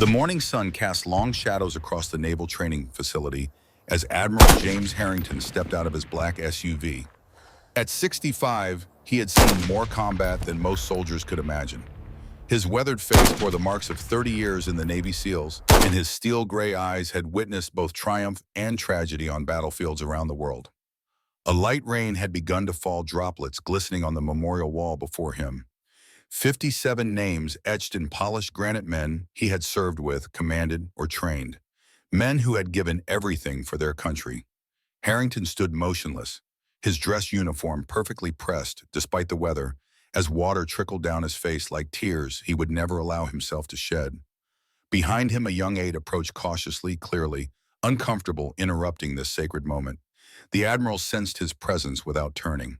The morning sun cast long shadows across the naval training facility as Admiral James Harrington stepped out of his black SUV. At 65, he had seen more combat than most soldiers could imagine. His weathered face bore the marks of 30 years in the Navy SEALs, and his steel-gray eyes had witnessed both triumph and tragedy on battlefields around the world. A light rain had begun to fall, droplets glistening on the memorial wall before him. 57 names etched in polished granite, men he had served with, commanded, or trained. Men who had given everything for their country. Harrington stood motionless, his dress uniform perfectly pressed despite the weather, as water trickled down his face like tears he would never allow himself to shed. Behind him, a young aide approached cautiously, clearly, uncomfortable, interrupting this sacred moment. The Admiral sensed his presence without turning.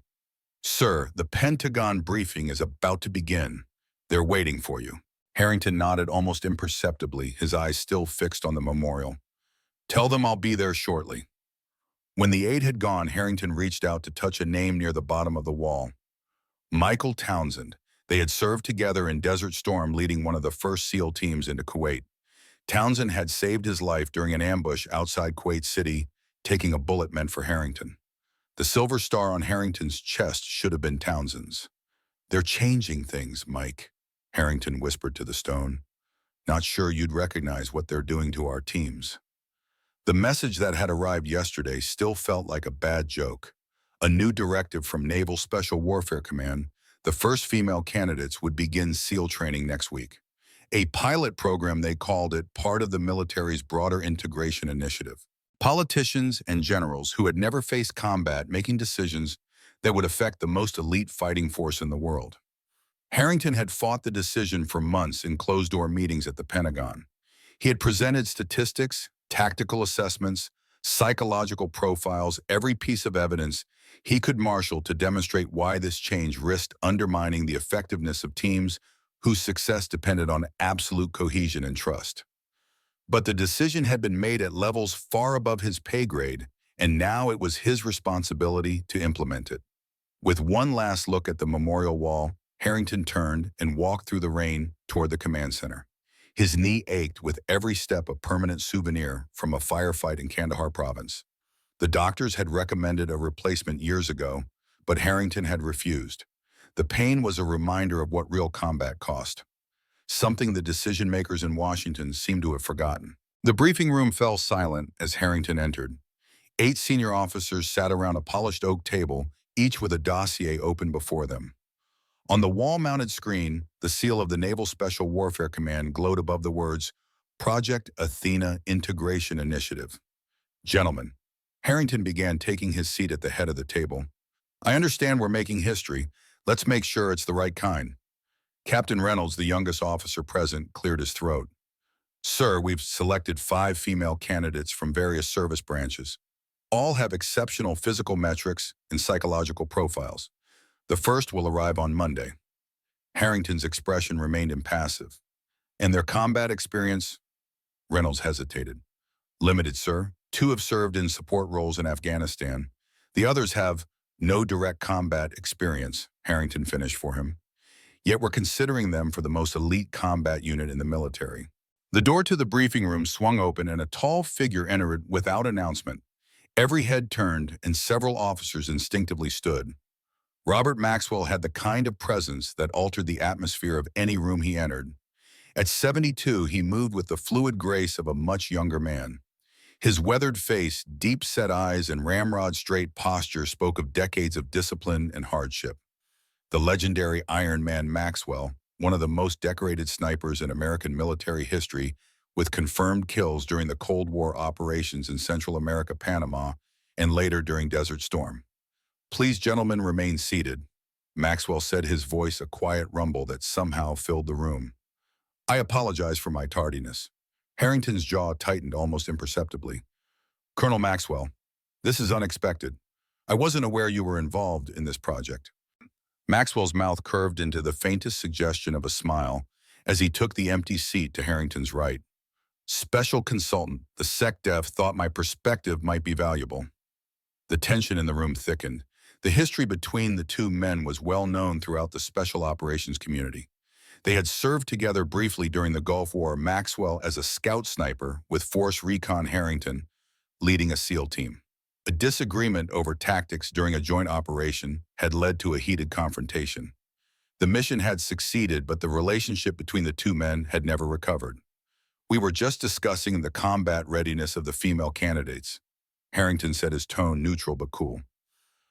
"Sir, the Pentagon briefing is about to begin. They're waiting for you." Harrington nodded almost imperceptibly, his eyes still fixed on the memorial. "Tell them I'll be there shortly." When the aide had gone, Harrington reached out to touch a name near the bottom of the wall. Michael Townsend. They had served together in Desert Storm, leading one of the first SEAL teams into Kuwait. Townsend had saved his life during an ambush outside Kuwait City, taking a bullet meant for Harrington. The silver star on Harrington's chest should have been Townsend's. "They're changing things, Mike," Harrington whispered to the stone. "Not sure you'd recognize what they're doing to our teams." The message that had arrived yesterday still felt like a bad joke. A new directive from Naval Special Warfare Command: the first female candidates would begin SEAL training next week. A pilot program, they called it, part of the military's broader integration initiative. Politicians and generals who had never faced combat making decisions that would affect the most elite fighting force in the world. Harrington had fought the decision for months in closed-door meetings at the Pentagon. He had presented statistics, tactical assessments, psychological profiles, every piece of evidence he could marshal to demonstrate why this change risked undermining the effectiveness of teams whose success depended on absolute cohesion and trust. But the decision had been made at levels far above his pay grade, and now it was his responsibility to implement it. With one last look at the memorial wall, Harrington turned and walked through the rain toward the command center. His knee ached with every step, a permanent souvenir from a firefight in Kandahar province. The doctors had recommended a replacement years ago, but Harrington had refused. The pain was a reminder of what real combat cost, something the decision-makers in Washington seemed to have forgotten. The briefing room fell silent as Harrington entered. 8 senior officers sat around a polished oak table, each with a dossier open before them. On the wall-mounted screen, the seal of the Naval Special Warfare Command glowed above the words, "Project Athena Integration Initiative." "Gentlemen," Harrington began, taking his seat at the head of the table, "I understand we're making history. Let's make sure it's the right kind." Captain Reynolds, the youngest officer present, cleared his throat. "Sir, we've selected 5 female candidates from various service branches. All have exceptional physical metrics and psychological profiles. The first will arrive on Monday." Harrington's expression remained impassive. "And their combat experience?" Reynolds hesitated. "Limited, sir. 2 have served in support roles in Afghanistan. The others have no direct combat experience," Harrington finished for him. "Yet we're considering them for the most elite combat unit in the military." The door to the briefing room swung open and a tall figure entered without announcement. Every head turned and several officers instinctively stood. Robert Maxwell had the kind of presence that altered the atmosphere of any room he entered. At 72, he moved with the fluid grace of a much younger man. His weathered face, deep-set eyes, and ramrod-straight posture spoke of decades of discipline and hardship. The legendary Iron Man Maxwell, one of the most decorated snipers in American military history, with confirmed kills during the Cold War operations in Central America, Panama, and later during Desert Storm. "Please, gentlemen, remain seated," Maxwell said, his voice a quiet rumble that somehow filled the room. "I apologize for my tardiness." Harrington's jaw tightened almost imperceptibly. "Colonel Maxwell, this is unexpected. I wasn't aware you were involved in this project." Maxwell's mouth curved into the faintest suggestion of a smile as he took the empty seat to Harrington's right. "Special consultant, the SecDef, thought my perspective might be valuable." The tension in the room thickened. The history between the 2 men was well known throughout the special operations community. They had served together briefly during the Gulf War, Maxwell as a scout sniper with Force Recon Harrington leading a SEAL team. A disagreement over tactics during a joint operation had led to a heated confrontation. The mission had succeeded, but the relationship between the two men had never recovered. "We were just discussing the combat readiness of the female candidates," Harrington said, his tone neutral but cool.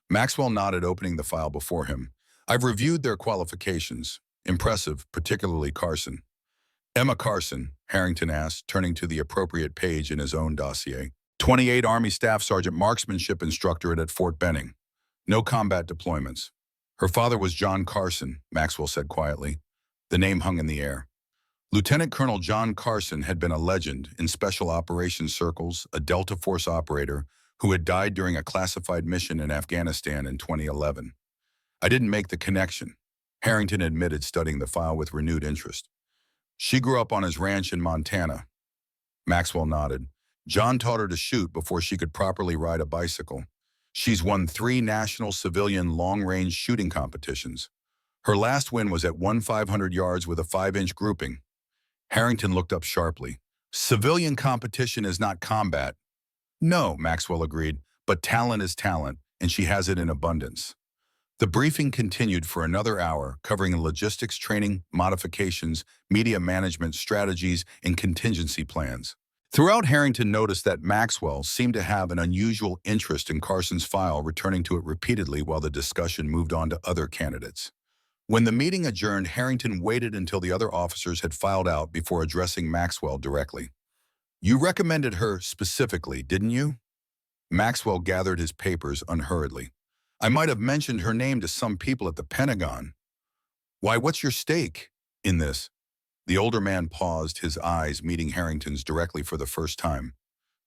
Maxwell nodded, opening the file before him. "I've reviewed their qualifications. Impressive, particularly Carson." "Emma Carson?" Harrington asked, turning to the appropriate page in his own dossier. 28 Army Staff Sergeant, marksmanship instructor at Fort Benning. No combat deployments. Her father was John Carson, Maxwell said quietly. The name hung in the air. Lieutenant Colonel John Carson had been a legend in special operations circles, a Delta Force operator who had died during a classified mission in Afghanistan in 2011. "I didn't make the connection," Harrington admitted, studying the file with renewed interest. "She grew up on his ranch in Montana." Maxwell nodded. "John taught her to shoot before she could properly ride a bicycle. She's won 3 national civilian long-range shooting competitions. Her last win was at 500 yards with a 5-inch grouping." Harrington looked up sharply. "Civilian competition is not combat." "No," Maxwell agreed, "but talent is talent, and she has it in abundance." The briefing continued for another hour, covering logistics training, modifications, media management strategies, and contingency plans. Throughout, Harrington noticed that Maxwell seemed to have an unusual interest in Carson's file, returning to it repeatedly while the discussion moved on to other candidates. When the meeting adjourned, Harrington waited until the other officers had filed out before addressing Maxwell directly. "You recommended her specifically, didn't you?" Maxwell gathered his papers unhurriedly. "I might have mentioned her name to some people at the Pentagon." "Why, what's your stake in this?" The older man paused, his eyes meeting Harrington's directly for the first time.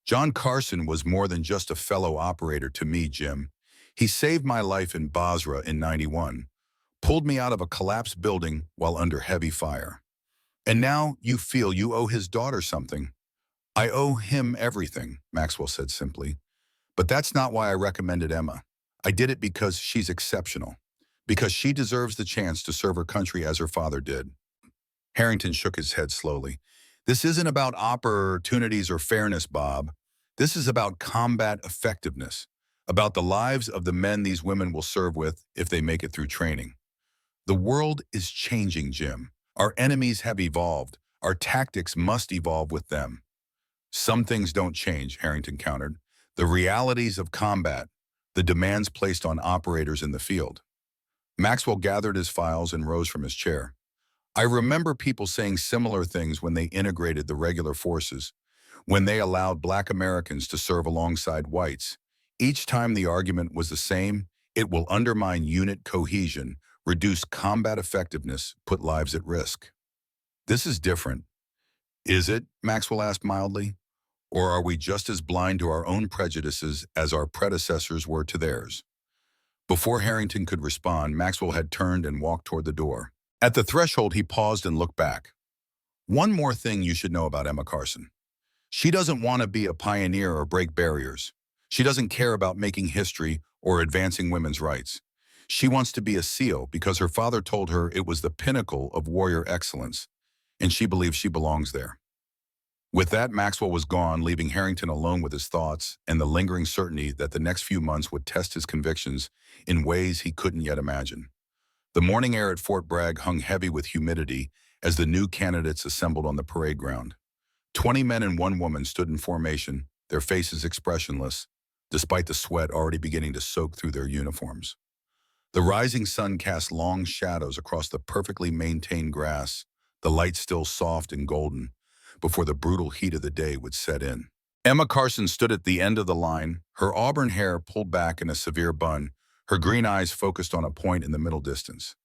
"John Carson was more than just a fellow operator to me, Jim. He saved my life in Basra in '91, pulled me out of a collapsed building while under heavy fire. And now you feel you owe his daughter something." "I owe him everything," Maxwell said simply. "But that's not why I recommended Emma. I did it because she's exceptional, because she deserves the chance to serve her country as her father did." Harrington shook his head slowly. "This isn't about opportunities or fairness, Bob. This is about combat effectiveness, about the lives of the men these women will serve with if they make it through training. The world is changing, Jim. Our enemies have evolved. Our tactics must evolve with them." "Some things don't change," Harrington countered. "The realities of combat, the demands placed on operators in the field." Maxwell gathered his files and rose from his chair. "I remember people saying similar things when they integrated the regular forces, when they allowed Black Americans to serve alongside whites. Each time the argument was the same: it will undermine unit cohesion, reduce combat effectiveness, put lives at risk." "This is different." "Is it?" Maxwell asked mildly. "Or are we just as blind to our own prejudices as our predecessors were to theirs?" Before Harrington could respond, Maxwell had turned and walked toward the door. At the threshold, he paused and looked back. "One more thing you should know about Emma Carson. She doesn't want to be a pioneer or break barriers. She doesn't care about making history or advancing women's rights. She wants to be a SEAL because her father told her it was the pinnacle of warrior excellence, and she believes she belongs there." With that, Maxwell was gone, leaving Harrington alone with his thoughts and the lingering certainty that the next few months would test his convictions in ways he couldn't yet imagine. The morning air at Fort Bragg hung heavy with humidity as the new candidates assembled on the parade ground. 20 men and 1 woman stood in formation, their faces expressionless, despite the sweat already beginning to soak through their uniforms. The rising sun cast long shadows across the perfectly maintained grass, the light still soft and golden, before the brutal heat of the day would set in. Emma Carson stood at the end of the line, her auburn hair pulled back in a severe bun, her green eyes focused on a point in the middle distance.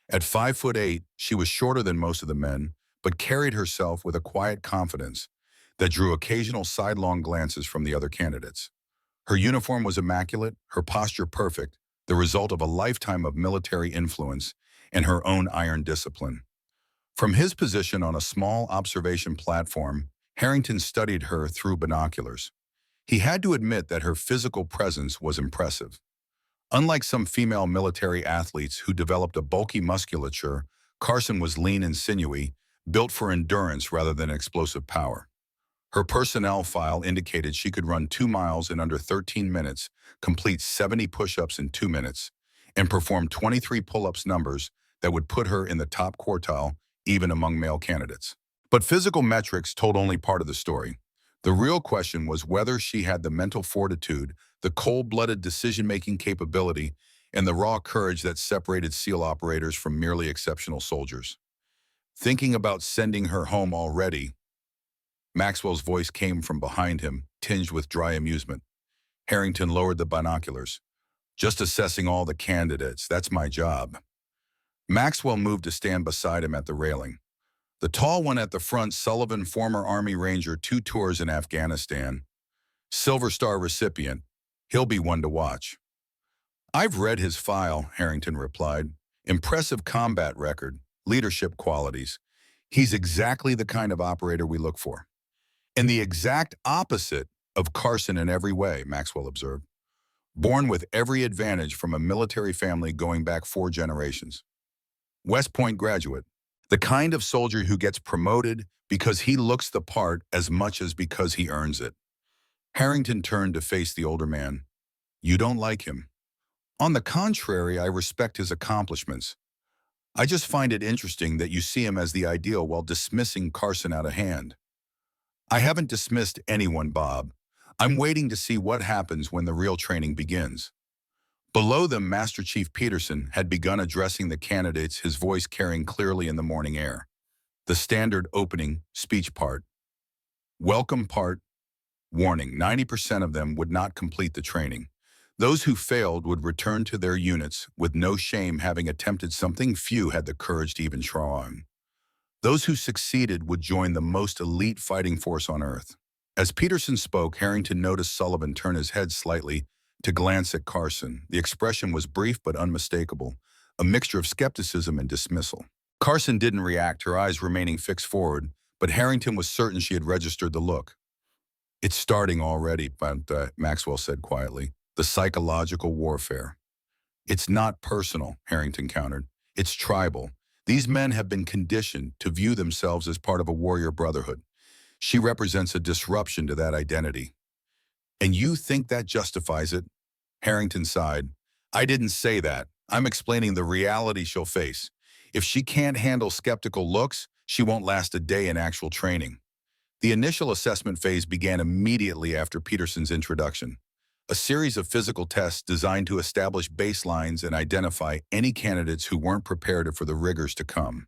At 5'8", she was shorter than most of the men, but carried herself with a quiet confidence that drew occasional sidelong glances from the other candidates. Her uniform was immaculate, her posture perfect, the result of a lifetime of military influence and her own iron discipline. From his position on a small observation platform, Harrington studied her through binoculars. He had to admit that her physical presence was impressive. Unlike some female military athletes who developed a bulky musculature, Carson was lean and sinewy, built for endurance rather than explosive power. Her personnel file indicated she could run 2 miles in under 13 minutes, complete 70 push-ups in 2 minutes, and perform 23 pull-ups, numbers that would put her in the top quartile even among male candidates. But physical metrics told only part of the story. The real question was whether she had the mental fortitude, the cold-blooded decision-making capability, and the raw courage that separated SEAL operators from merely exceptional soldiers. Thinking about sending her home already, Maxwell's voice came from behind him, tinged with dry amusement. Harrington lowered the binoculars. Just assessing all the candidates, that's my job. Maxwell moved to stand beside him at the railing. The tall one at the front, Sullivan, former Army Ranger, 2 tours in Afghanistan. Silver Star recipient. He'll be one to watch. I've read his file, Harrington replied. Impressive combat record, leadership qualities. He's exactly the kind of operator we look for. And the exact opposite of Carson in every way, Maxwell observed. Born with every advantage from a military family going back 4 generations. West Point graduate. The kind of soldier who gets promoted because he looks the part as much as because he earns it. Harrington turned to face the older man. You don't like him. On the contrary, I respect his accomplishments. I just find it interesting that you see him as the ideal while dismissing Carson out of hand. I haven't dismissed anyone, Bob. I'm waiting to see what happens when the real training begins. Below them, Master Chief Peterson had begun addressing the candidates, his voice carrying clearly in the morning air. The standard opening speech part. Welcome part. Warning, 90% of them would not complete the training. Those who failed would return to their units with no shame, having attempted something few had the courage to even try on. Those who succeeded would join the most elite fighting force on Earth. As Peterson spoke, Harrington noticed Sullivan turn his head slightly to glance at Carson. The expression was brief but unmistakable, a mixture of skepticism and dismissal. Carson didn't react, her eyes remaining fixed forward, but Harrington was certain she had registered the look. It's starting already, but Maxwell said quietly. The psychological warfare. It's not personal, Harrington countered. It's tribal. These men have been conditioned to view themselves as part of a warrior brotherhood. She represents a disruption to that identity. And you think that justifies it? Harrington sighed. I didn't say that. I'm explaining the reality she'll face. If she can't handle skeptical looks, she won't last a day in actual training. The initial assessment phase began immediately after Peterson's introduction. A series of physical tests designed to establish baselines and identify any candidates who weren't prepared for the rigors to come.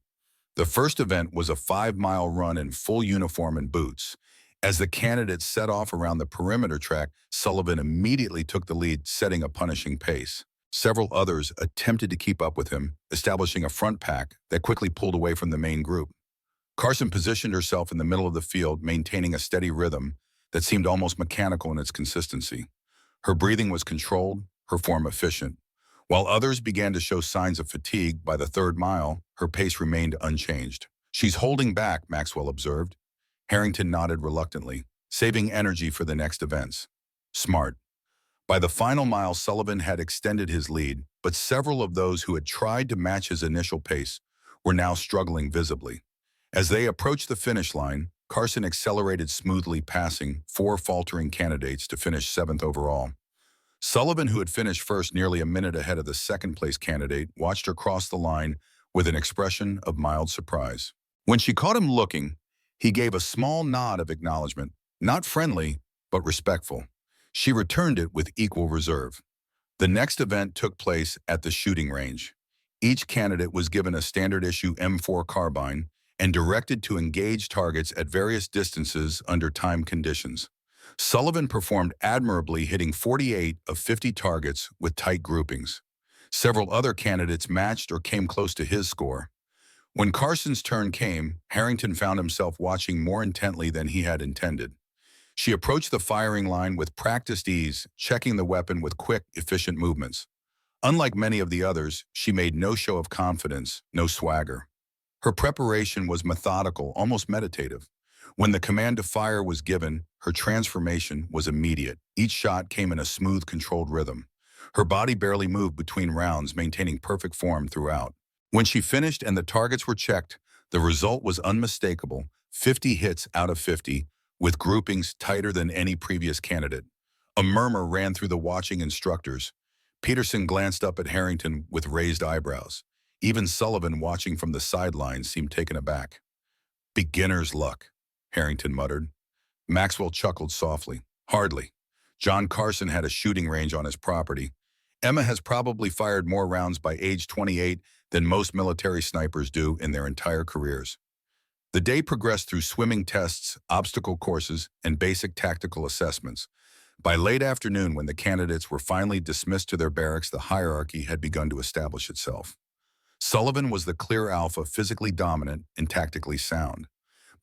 The first event was a 5-mile run in full uniform and boots. As the candidates set off around the perimeter track, Sullivan immediately took the lead, setting a punishing pace. Several others attempted to keep up with him, establishing a front pack that quickly pulled away from the main group. Carson positioned herself in the middle of the field, maintaining a steady rhythm that seemed almost mechanical in its consistency. Her breathing was controlled, her form efficient. While others began to show signs of fatigue by the 3rd mile, her pace remained unchanged. She's holding back, Maxwell observed. Harrington nodded reluctantly, saving energy for the next events. Smart. By the final mile, Sullivan had extended his lead, but several of those who had tried to match his initial pace were now struggling visibly. As they approached the finish line, Carson accelerated smoothly, passing 4 faltering candidates to finish 7th overall. Sullivan, who had finished first nearly a minute ahead of the 2nd-place candidate, watched her cross the line with an expression of mild surprise. When she caught him looking, he gave a small nod of acknowledgement, not friendly, but respectful. She returned it with equal reserve. The next event took place at the shooting range. Each candidate was given a standard-issue M4 carbine and directed to engage targets at various distances under time conditions. Sullivan performed admirably, hitting 48 of 50 targets with tight groupings. Several other candidates matched or came close to his score. When Carson's turn came, Harrington found himself watching more intently than he had intended. She approached the firing line with practiced ease, checking the weapon with quick, efficient movements. Unlike many of the others, she made no show of confidence, no swagger. Her preparation was methodical, almost meditative. When the command to fire was given, her transformation was immediate. Each shot came in a smooth, controlled rhythm. Her body barely moved between rounds, maintaining perfect form throughout. When she finished and the targets were checked, the result was unmistakable, 50 hits out of 50, with groupings tighter than any previous candidate. A murmur ran through the watching instructors. Peterson glanced up at Harrington with raised eyebrows. Even Sullivan, watching from the sidelines, seemed taken aback. "Beginner's luck," Harrington muttered. Maxwell chuckled softly. "Hardly. John Carson had a shooting range on his property. Emma has probably fired more rounds by age 28 than most military snipers do in their entire careers." The day progressed through swimming tests, obstacle courses, and basic tactical assessments. By late afternoon, when the candidates were finally dismissed to their barracks, the hierarchy had begun to establish itself. Sullivan was the clear alpha, physically dominant and tactically sound.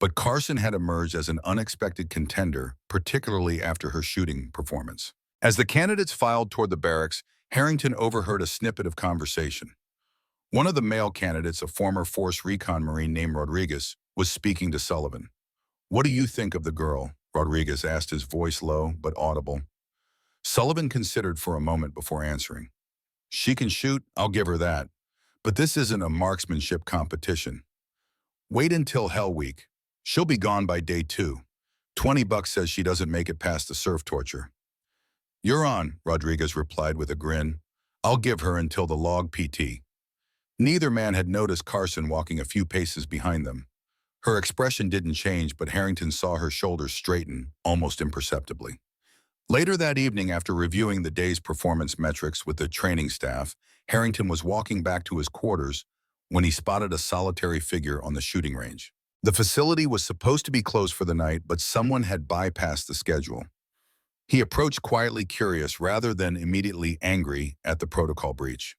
But Carson had emerged as an unexpected contender, particularly after her shooting performance. As the candidates filed toward the barracks, Harrington overheard a snippet of conversation. One of the male candidates, a former Force Recon Marine named Rodriguez, was speaking to Sullivan. "What do you think of the girl?" Rodriguez asked, his voice low but audible. Sullivan considered for a moment before answering. "She can shoot, I'll give her that. But this isn't a marksmanship competition. Wait until Hell Week. She'll be gone by day 2. $20 says she doesn't make it past the surf torture." "You're on," Rodriguez replied with a grin. "I'll give her until the log PT." Neither man had noticed Carson walking a few paces behind them. Her expression didn't change, but Harrington saw her shoulders straighten, almost imperceptibly. Later that evening, after reviewing the day's performance metrics with the training staff, Harrington was walking back to his quarters when he spotted a solitary figure on the shooting range. The facility was supposed to be closed for the night, but someone had bypassed the schedule. He approached quietly curious rather than immediately angry at the protocol breach.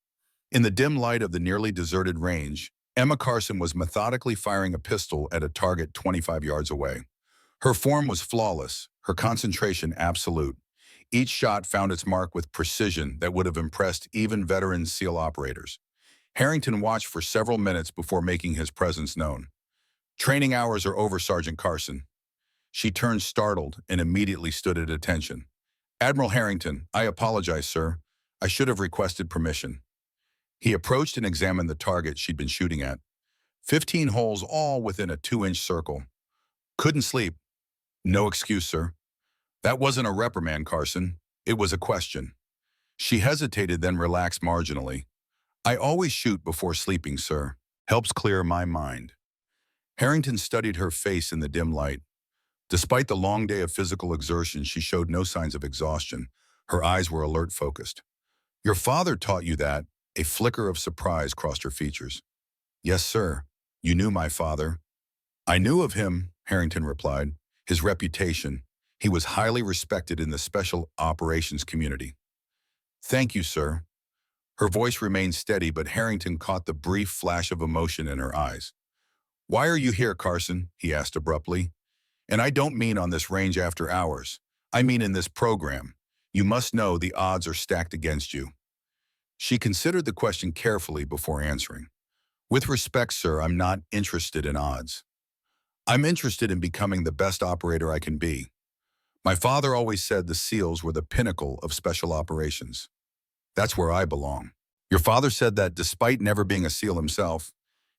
In the dim light of the nearly deserted range, Emma Carson was methodically firing a pistol at a target 25 yards away. Her form was flawless, her concentration absolute. Each shot found its mark with precision that would have impressed even veteran SEAL operators. Harrington watched for several minutes before making his presence known. "Training hours are over, Sergeant Carson." She turned startled and immediately stood at attention. "Admiral Harrington, I apologize, sir. I should have requested permission." He approached and examined the target she'd been shooting at. 15 holes, all within a 2-inch circle. "Couldn't sleep." "No excuse, sir." "That wasn't a reprimand, Carson. It was a question." She hesitated, then relaxed marginally. "I always shoot before sleeping, sir. Helps clear my mind." Harrington studied her face in the dim light. Despite the long day of physical exertion, she showed no signs of exhaustion. Her eyes were alert, focused. "Your father taught you that?" A flicker of surprise crossed her features. "Yes, sir. You knew my father." "I knew of him," Harrington replied. "His reputation. He was highly respected in the special operations community." "Thank you, sir." Her voice remained steady, but Harrington caught the brief flash of emotion in her eyes. "Why are you here, Carson?" he asked abruptly. "And I don't mean on this range after hours. I mean in this program. You must know the odds are stacked against you." She considered the question carefully before answering. "With respect, sir, I'm not interested in odds. I'm interested in becoming the best operator I can be. My father always said the SEALs were the pinnacle of special operations. That's where I belong." "Your father said that despite never being a SEAL himself."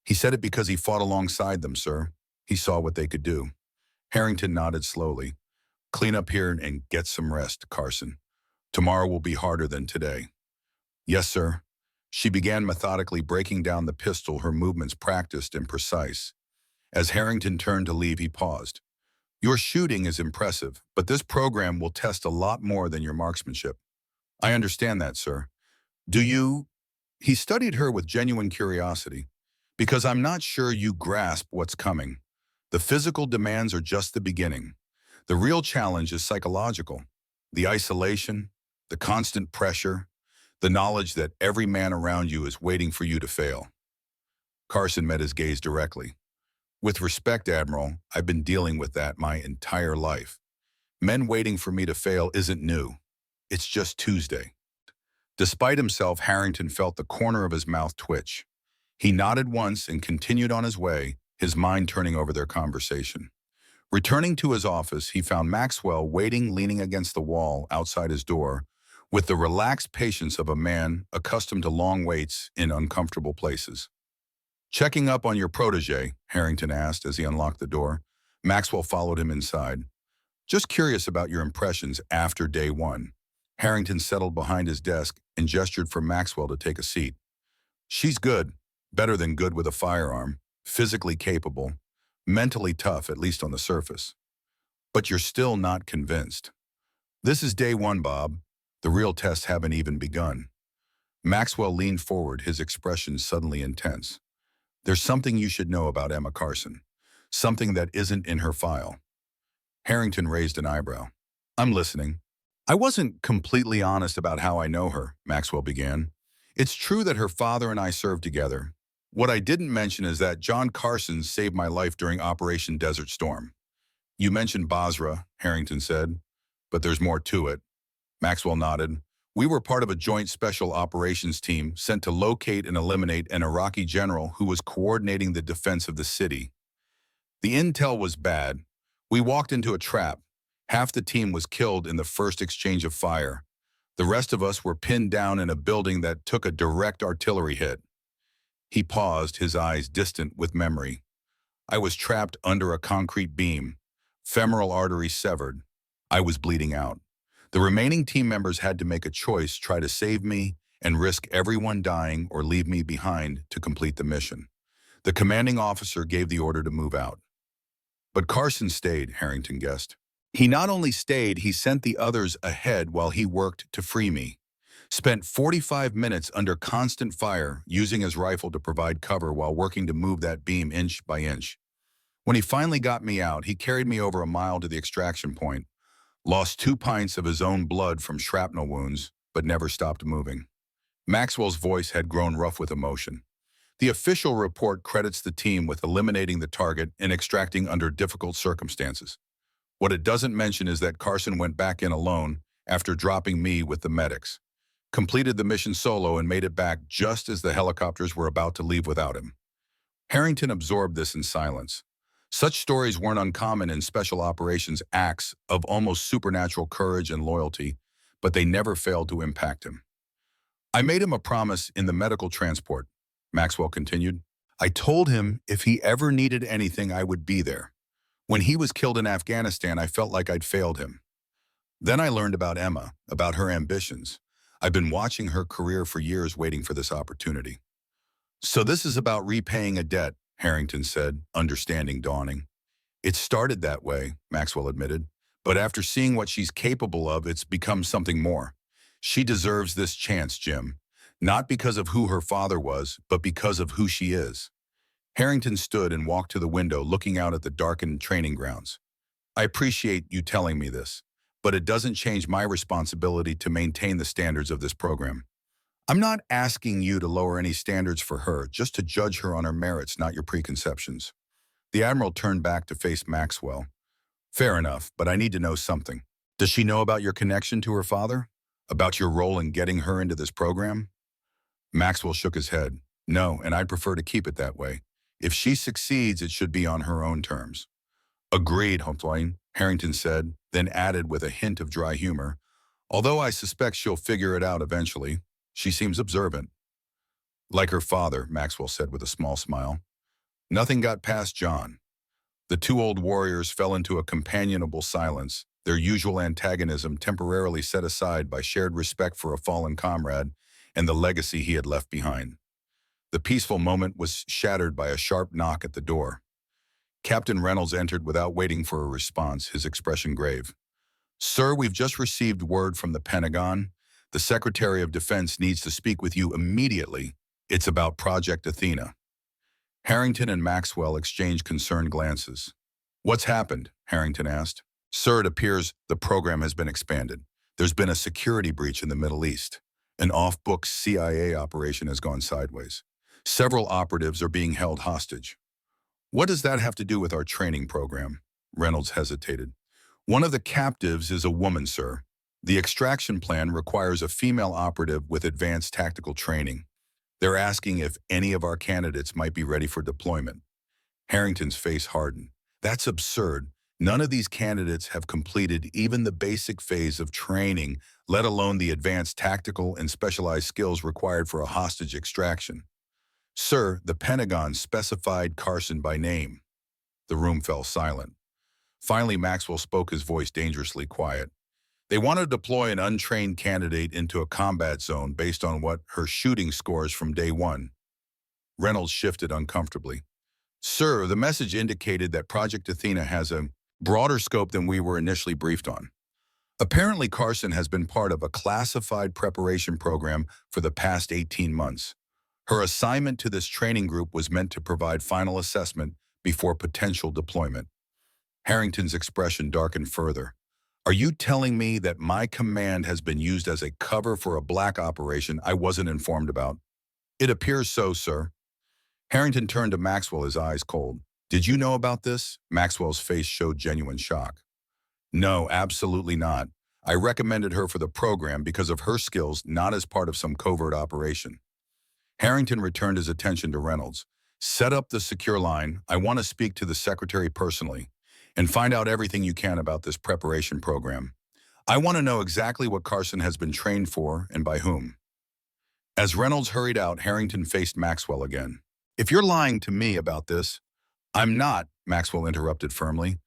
"He said it because he fought alongside them, sir. He saw what they could do." Harrington nodded slowly. "Clean up here and get some rest, Carson. Tomorrow will be harder than today." "Yes, sir." She began methodically breaking down the pistol, her movements practiced and precise. As Harrington turned to leave, he paused. "Your shooting is impressive, but this program will test a lot more than your marksmanship." "I understand that, sir. Do you—" He studied her with genuine curiosity. "Because I'm not sure you grasp what's coming. The physical demands are just the beginning. The real challenge is psychological. The isolation, the constant pressure, the knowledge that every man around you is waiting for you to fail." Carson met his gaze directly. "With respect, Admiral, I've been dealing with that my entire life. Men waiting for me to fail isn't new. It's just Tuesday." Despite himself, Harrington felt the corner of his mouth twitch. He nodded once and continued on his way, his mind turning over their conversation. Returning to his office, he found Maxwell waiting, leaning against the wall outside his door, with the relaxed patience of a man accustomed to long waits in uncomfortable places. Checking up on your protege, Harrington asked as he unlocked the door. Maxwell followed him inside. Just curious about your impressions after day one. Harrington settled behind his desk and gestured for Maxwell to take a seat. She's good, better than good with a firearm, physically capable, mentally tough, at least on the surface. But you're still not convinced. This is day one, Bob. The real tests haven't even begun. Maxwell leaned forward, his expression suddenly intense. There's something you should know about Emma Carson. Something that isn't in her file. Harrington raised an eyebrow. I'm listening. I wasn't completely honest about how I know her, Maxwell began. It's true that her father and I served together. What I didn't mention is that John Carson saved my life during Operation Desert Storm. You mentioned Basra, Harrington said, but there's more to it. Maxwell nodded. We were part of a joint special operations team sent to locate and eliminate an Iraqi general who was coordinating the defense of the city. The intel was bad. We walked into a trap. Half the team was killed in the first exchange of fire. The rest of us were pinned down in a building that took a direct artillery hit. He paused, his eyes distant with memory. I was trapped under a concrete beam, femoral artery severed. I was bleeding out. The remaining team members had to make a choice, try to save me and risk everyone dying or leave me behind to complete the mission. The commanding officer gave the order to move out. But Carson stayed, Harrington guessed. He not only stayed, he sent the others ahead while he worked to free me. Spent 45 minutes under constant fire, using his rifle to provide cover while working to move that beam inch by inch. When he finally got me out, he carried me over a mile to the extraction point, lost 2 pints of his own blood from shrapnel wounds, but never stopped moving. Maxwell's voice had grown rough with emotion. The official report credits the team with eliminating the target and extracting under difficult circumstances. What it doesn't mention is that Carson went back in alone after dropping me with the medics, completed the mission solo and made it back just as the helicopters were about to leave without him. Harrington absorbed this in silence. Such stories weren't uncommon in special operations acts of almost supernatural courage and loyalty, but they never failed to impact him. I made him a promise in the medical transport, Maxwell continued. I told him if he ever needed anything, I would be there. When he was killed in Afghanistan, I felt like I'd failed him. Then I learned about Emma, about her ambitions. I've been watching her career for years, waiting for this opportunity. So this is about repaying a debt, Harrington said, understanding dawning. It started that way, Maxwell admitted, but after seeing what she's capable of, it's become something more. She deserves this chance, Jim, not because of who her father was, but because of who she is. Harrington stood and walked to the window, looking out at the darkened training grounds. I appreciate you telling me this, but it doesn't change my responsibility to maintain the standards of this program. I'm not asking you to lower any standards for her, just to judge her on her merits, not your preconceptions. The Admiral turned back to face Maxwell. Fair enough, but I need to know something. Does she know about your connection to her father? About your role in getting her into this program? Maxwell shook his head. No, and I'd prefer to keep it that way. If she succeeds, it should be on her own terms. Agreed, HYN, Harrington said, then added with a hint of dry humor. Although I suspect she'll figure it out eventually. She seems observant. Like her father, Maxwell said with a small smile. Nothing got past John. The 2 old warriors fell into a companionable silence, their usual antagonism temporarily set aside by shared respect for a fallen comrade and the legacy he had left behind. The peaceful moment was shattered by a sharp knock at the door. Captain Reynolds entered without waiting for a response, his expression grave. Sir, we've just received word from the Pentagon. The Secretary of Defense needs to speak with you immediately. It's about Project Athena. Harrington and Maxwell exchanged concerned glances. What's happened? Harrington asked. Sir, it appears the program has been expanded. There's been a security breach in the Middle East. An off-book CIA operation has gone sideways. Several operatives are being held hostage. What does that have to do with our training program? Reynolds hesitated. One of the captives is a woman, sir. The extraction plan requires a female operative with advanced tactical training. They're asking if any of our candidates might be ready for deployment. Harrington's face hardened. That's absurd. None of these candidates have completed even the basic phase of training, let alone the advanced tactical and specialized skills required for a hostage extraction. Sir, the Pentagon specified Carson by name. The room fell silent. Finally, Maxwell spoke, his voice dangerously quiet. They want to deploy an untrained candidate into a combat zone based on what her shooting scores from day one. Reynolds shifted uncomfortably. Sir, the message indicated that Project Athena has a broader scope than we were initially briefed on. Apparently, Carson has been part of a classified preparation program for the past 18 months. Her assignment to this training group was meant to provide final assessment before potential deployment. Harrington's expression darkened further. Are you telling me that my command has been used as a cover for a black operation I wasn't informed about? It appears so, sir. Harrington turned to Maxwell, his eyes cold. Did you know about this? Maxwell's face showed genuine shock. No, absolutely not. I recommended her for the program because of her skills, not as part of some covert operation. Harrington returned his attention to Reynolds. Set up the secure line. I want to speak to the secretary personally and find out everything you can about this preparation program. I want to know exactly what Carson has been trained for and by whom. As Reynolds hurried out, Harrington faced Maxwell again. If you're lying to me about this, I'm not, Maxwell interrupted firmly.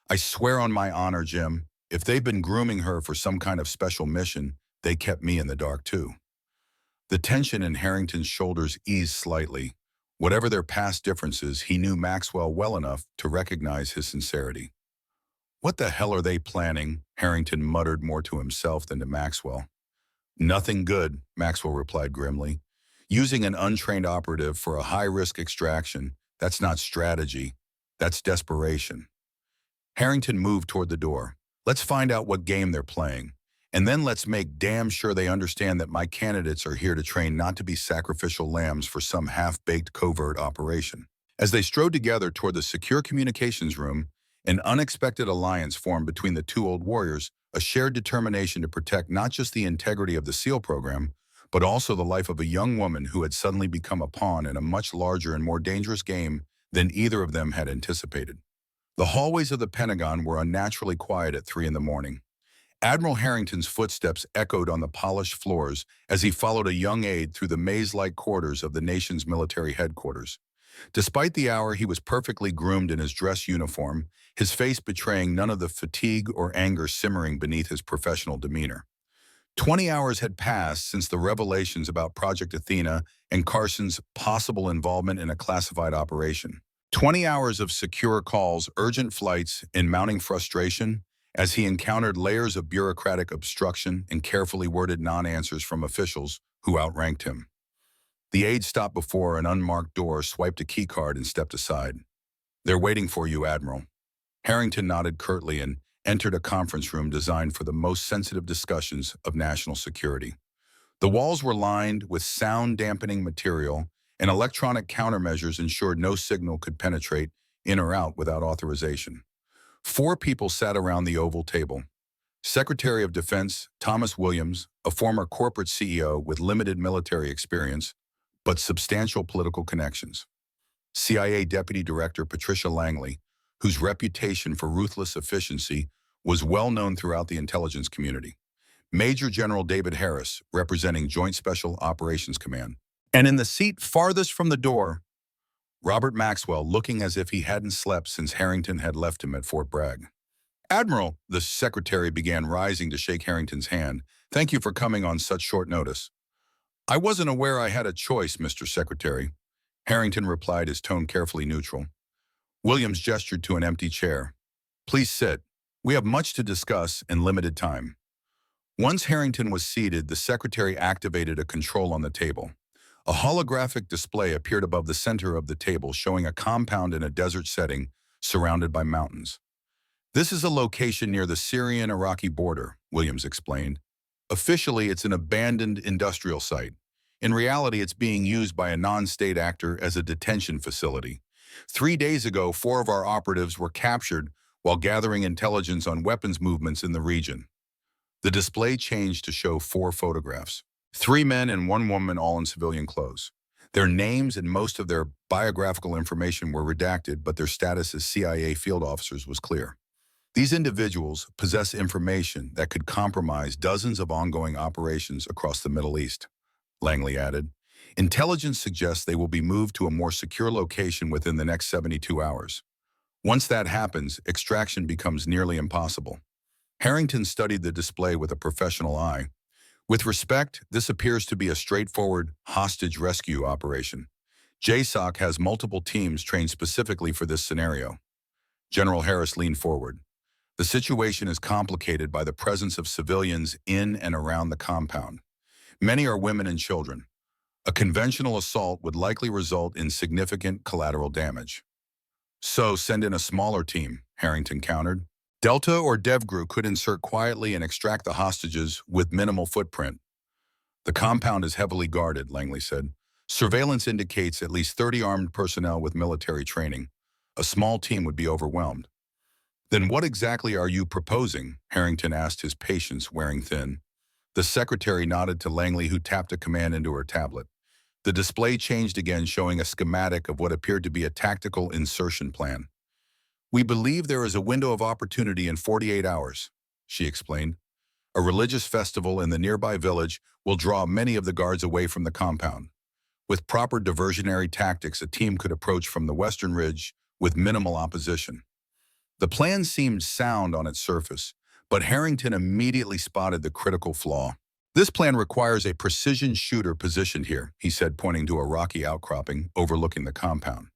I swear on my honor, Jim, if they've been grooming her for some kind of special mission, they kept me in the dark too. The tension in Harrington's shoulders eased slightly. Whatever their past differences, he knew Maxwell well enough to recognize his sincerity. What the hell are they planning? Harrington muttered more to himself than to Maxwell. Nothing good, Maxwell replied grimly. Using an untrained operative for a high-risk extraction, that's not strategy, that's desperation. Harrington moved toward the door. Let's find out what game they're playing. And then let's make damn sure they understand that my candidates are here to train, not to be sacrificial lambs for some half-baked covert operation. As they strode together toward the secure communications room, an unexpected alliance formed between the two old warriors, a shared determination to protect not just the integrity of the SEAL program, but also the life of a young woman who had suddenly become a pawn in a much larger and more dangerous game than either of them had anticipated. The hallways of the Pentagon were unnaturally quiet at 3 in the morning. Admiral Harrington's footsteps echoed on the polished floors as he followed a young aide through the maze-like corridors of the nation's military headquarters. Despite the hour, he was perfectly groomed in his dress uniform, his face betraying none of the fatigue or anger simmering beneath his professional demeanor. 20 hours had passed since the revelations about Project Athena and Carson's possible involvement in a classified operation. 20 hours of secure calls, urgent flights, and mounting frustration as he encountered layers of bureaucratic obstruction and carefully worded non-answers from officials who outranked him. The aide stopped before an unmarked door, swiped a keycard, and stepped aside. They're waiting for you, Admiral. Harrington nodded curtly and entered a conference room designed for the most sensitive discussions of national security. The walls were lined with sound-dampening material, and electronic countermeasures ensured no signal could penetrate in or out without authorization. 4 people sat around the oval table. Secretary of Defense Thomas Williams, a former corporate CEO with limited military experience, but substantial political connections. CIA Deputy Director Patricia Langley, whose reputation for ruthless efficiency was well known throughout the intelligence community. Major General David Harris, representing Joint Special Operations Command. And in the seat farthest from the door, Robert Maxwell, looking as if he hadn't slept since Harrington had left him at Fort Bragg. Admiral, the secretary began, rising to shake Harrington's hand. Thank you for coming on such short notice. I wasn't aware I had a choice, Mr. Secretary. Harrington replied, his tone carefully neutral. Williams gestured to an empty chair. Please sit. We have much to discuss in limited time. Once Harrington was seated, the secretary activated a control on the table. A holographic display appeared above the center of the table, showing a compound in a desert setting surrounded by mountains. This is a location near the Syrian-Iraqi border, Williams explained. Officially, it's an abandoned industrial site. In reality, it's being used by a non-state actor as a detention facility. 3 days ago, 4 of our operatives were captured while gathering intelligence on weapons movements in the region. The display changed to show 4 photographs. 3 men and 1 woman, all in civilian clothes. Their names and most of their biographical information were redacted, but their status as CIA field officers was clear. These individuals possess information that could compromise dozens of ongoing operations across the Middle East, Langley added. Intelligence suggests they will be moved to a more secure location within the next 72 hours. Once that happens, extraction becomes nearly impossible. Harrington studied the display with a professional eye. With respect, this appears to be a straightforward hostage rescue operation. JSOC has multiple teams trained specifically for this scenario. General Harris leaned forward. The situation is complicated by the presence of civilians in and around the compound. Many are women and children. A conventional assault would likely result in significant collateral damage. So send in a smaller team, Harrington countered. Delta or DevGru could insert quietly and extract the hostages with minimal footprint. The compound is heavily guarded, Langley said. Surveillance indicates at least 30 armed personnel with military training. A small team would be overwhelmed. Then what exactly are you proposing? Harrington asked, his patience wearing thin. The secretary nodded to Langley, who tapped a command into her tablet. The display changed again, showing a schematic of what appeared to be a tactical insertion plan. We believe there is a window of opportunity in 48 hours, she explained. A religious festival in the nearby village will draw many of the guards away from the compound. With proper diversionary tactics, a team could approach from the western ridge with minimal opposition. The plan seemed sound on its surface, but Harrington immediately spotted the critical flaw. This plan requires a precision shooter positioned here, he said, pointing to a rocky outcropping overlooking the compound.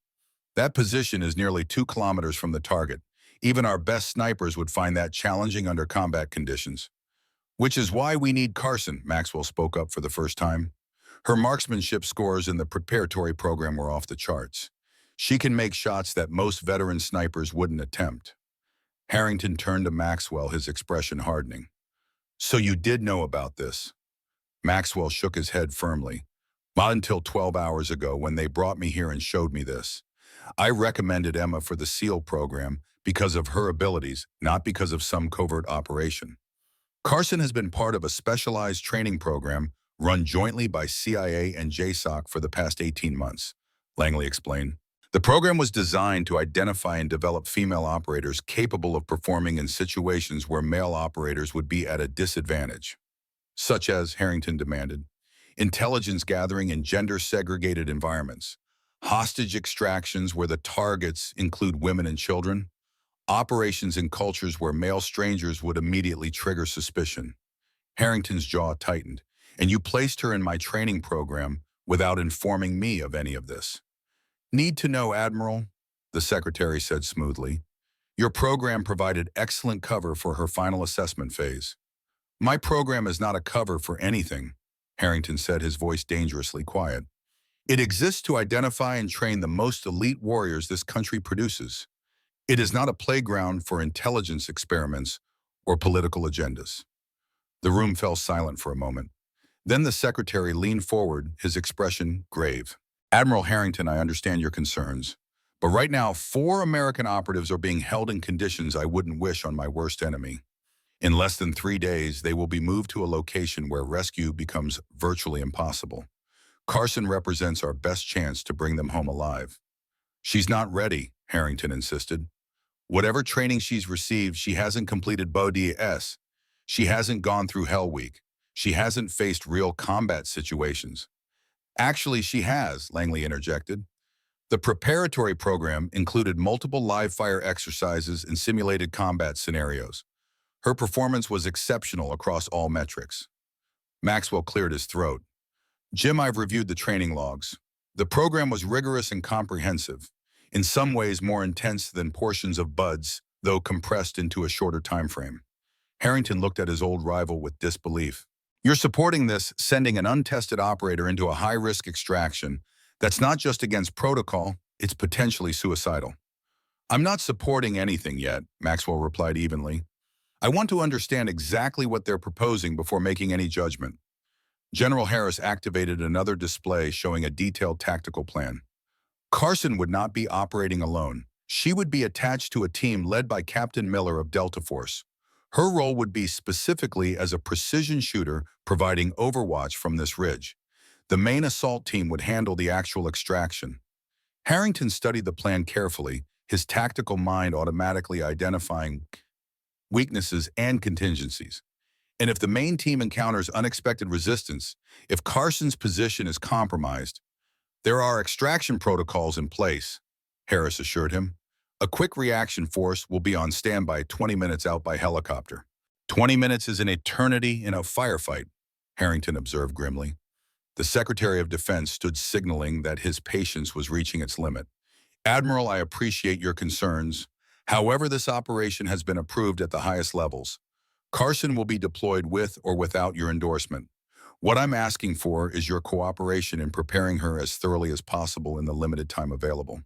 That position is nearly 2 kilometers from the target. Even our best snipers would find that challenging under combat conditions. Which is why we need Carson, Maxwell spoke up for the first time. Her marksmanship scores in the preparatory program were off the charts. She can make shots that most veteran snipers wouldn't attempt. Harrington turned to Maxwell, his expression hardening. So you did know about this? Maxwell shook his head firmly. Not until 12 hours ago, when they brought me here and showed me this. I recommended Emma for the SEAL program because of her abilities, not because of some covert operation. Carson has been part of a specialized training program run jointly by CIA and JSOC for the past 18 months, Langley explained. The program was designed to identify and develop female operators capable of performing in situations where male operators would be at a disadvantage, such as, Harrington demanded, intelligence gathering in gender-segregated environments, hostage extractions where the targets include women and children, operations in cultures where male strangers would immediately trigger suspicion. Harrington's jaw tightened. And you placed her in my training program without informing me of any of this. Need to know, Admiral, the secretary said smoothly. Your program provided excellent cover for her final assessment phase. My program is not a cover for anything, Harrington said, his voice dangerously quiet. It exists to identify and train the most elite warriors this country produces. It is not a playground for intelligence experiments or political agendas. The room fell silent for a moment. Then the secretary leaned forward, his expression grave. Admiral Harrington, I understand your concerns, but right now 4 American operatives are being held in conditions I wouldn't wish on my worst enemy. In less than 3 days, they will be moved to a location where rescue becomes virtually impossible. Carson represents our best chance to bring them home alive. She's not ready, Harrington insisted. Whatever training she's received, she hasn't completed BODS. She hasn't gone through Hell Week. She hasn't faced real combat situations. Actually, she has, Langley interjected. The preparatory program included multiple live-fire exercises and simulated combat scenarios. Her performance was exceptional across all metrics. Maxwell cleared his throat. Jim, I've reviewed the training logs. The program was rigorous and comprehensive, in some ways more intense than portions of BUDS, though compressed into a shorter time frame. Harrington looked at his old rival with disbelief. You're supporting this, sending an untested operator into a high-risk extraction that's not just against protocol, it's potentially suicidal. I'm not supporting anything yet, Maxwell replied evenly. I want to understand exactly what they're proposing before making any judgment. General Harris activated another display showing a detailed tactical plan. Carson would not be operating alone. She would be attached to a team led by Captain Miller of Delta Force. Her role would be specifically as a precision shooter providing overwatch from this ridge. The main assault team would handle the actual extraction. Harrington studied the plan carefully, his tactical mind automatically identifying weaknesses and contingencies. And if the main team encounters unexpected resistance, if Carson's position is compromised, there are extraction protocols in place, Harris assured him. A quick reaction force will be on standby 20 minutes out by helicopter. 20 minutes is an eternity in a firefight, Harrington observed grimly. The Secretary of Defense stood signaling that his patience was reaching its limit. Admiral, I appreciate your concerns. However, this operation has been approved at the highest levels. Carson will be deployed with or without your endorsement. What I'm asking for is your cooperation in preparing her as thoroughly as possible in the limited time available.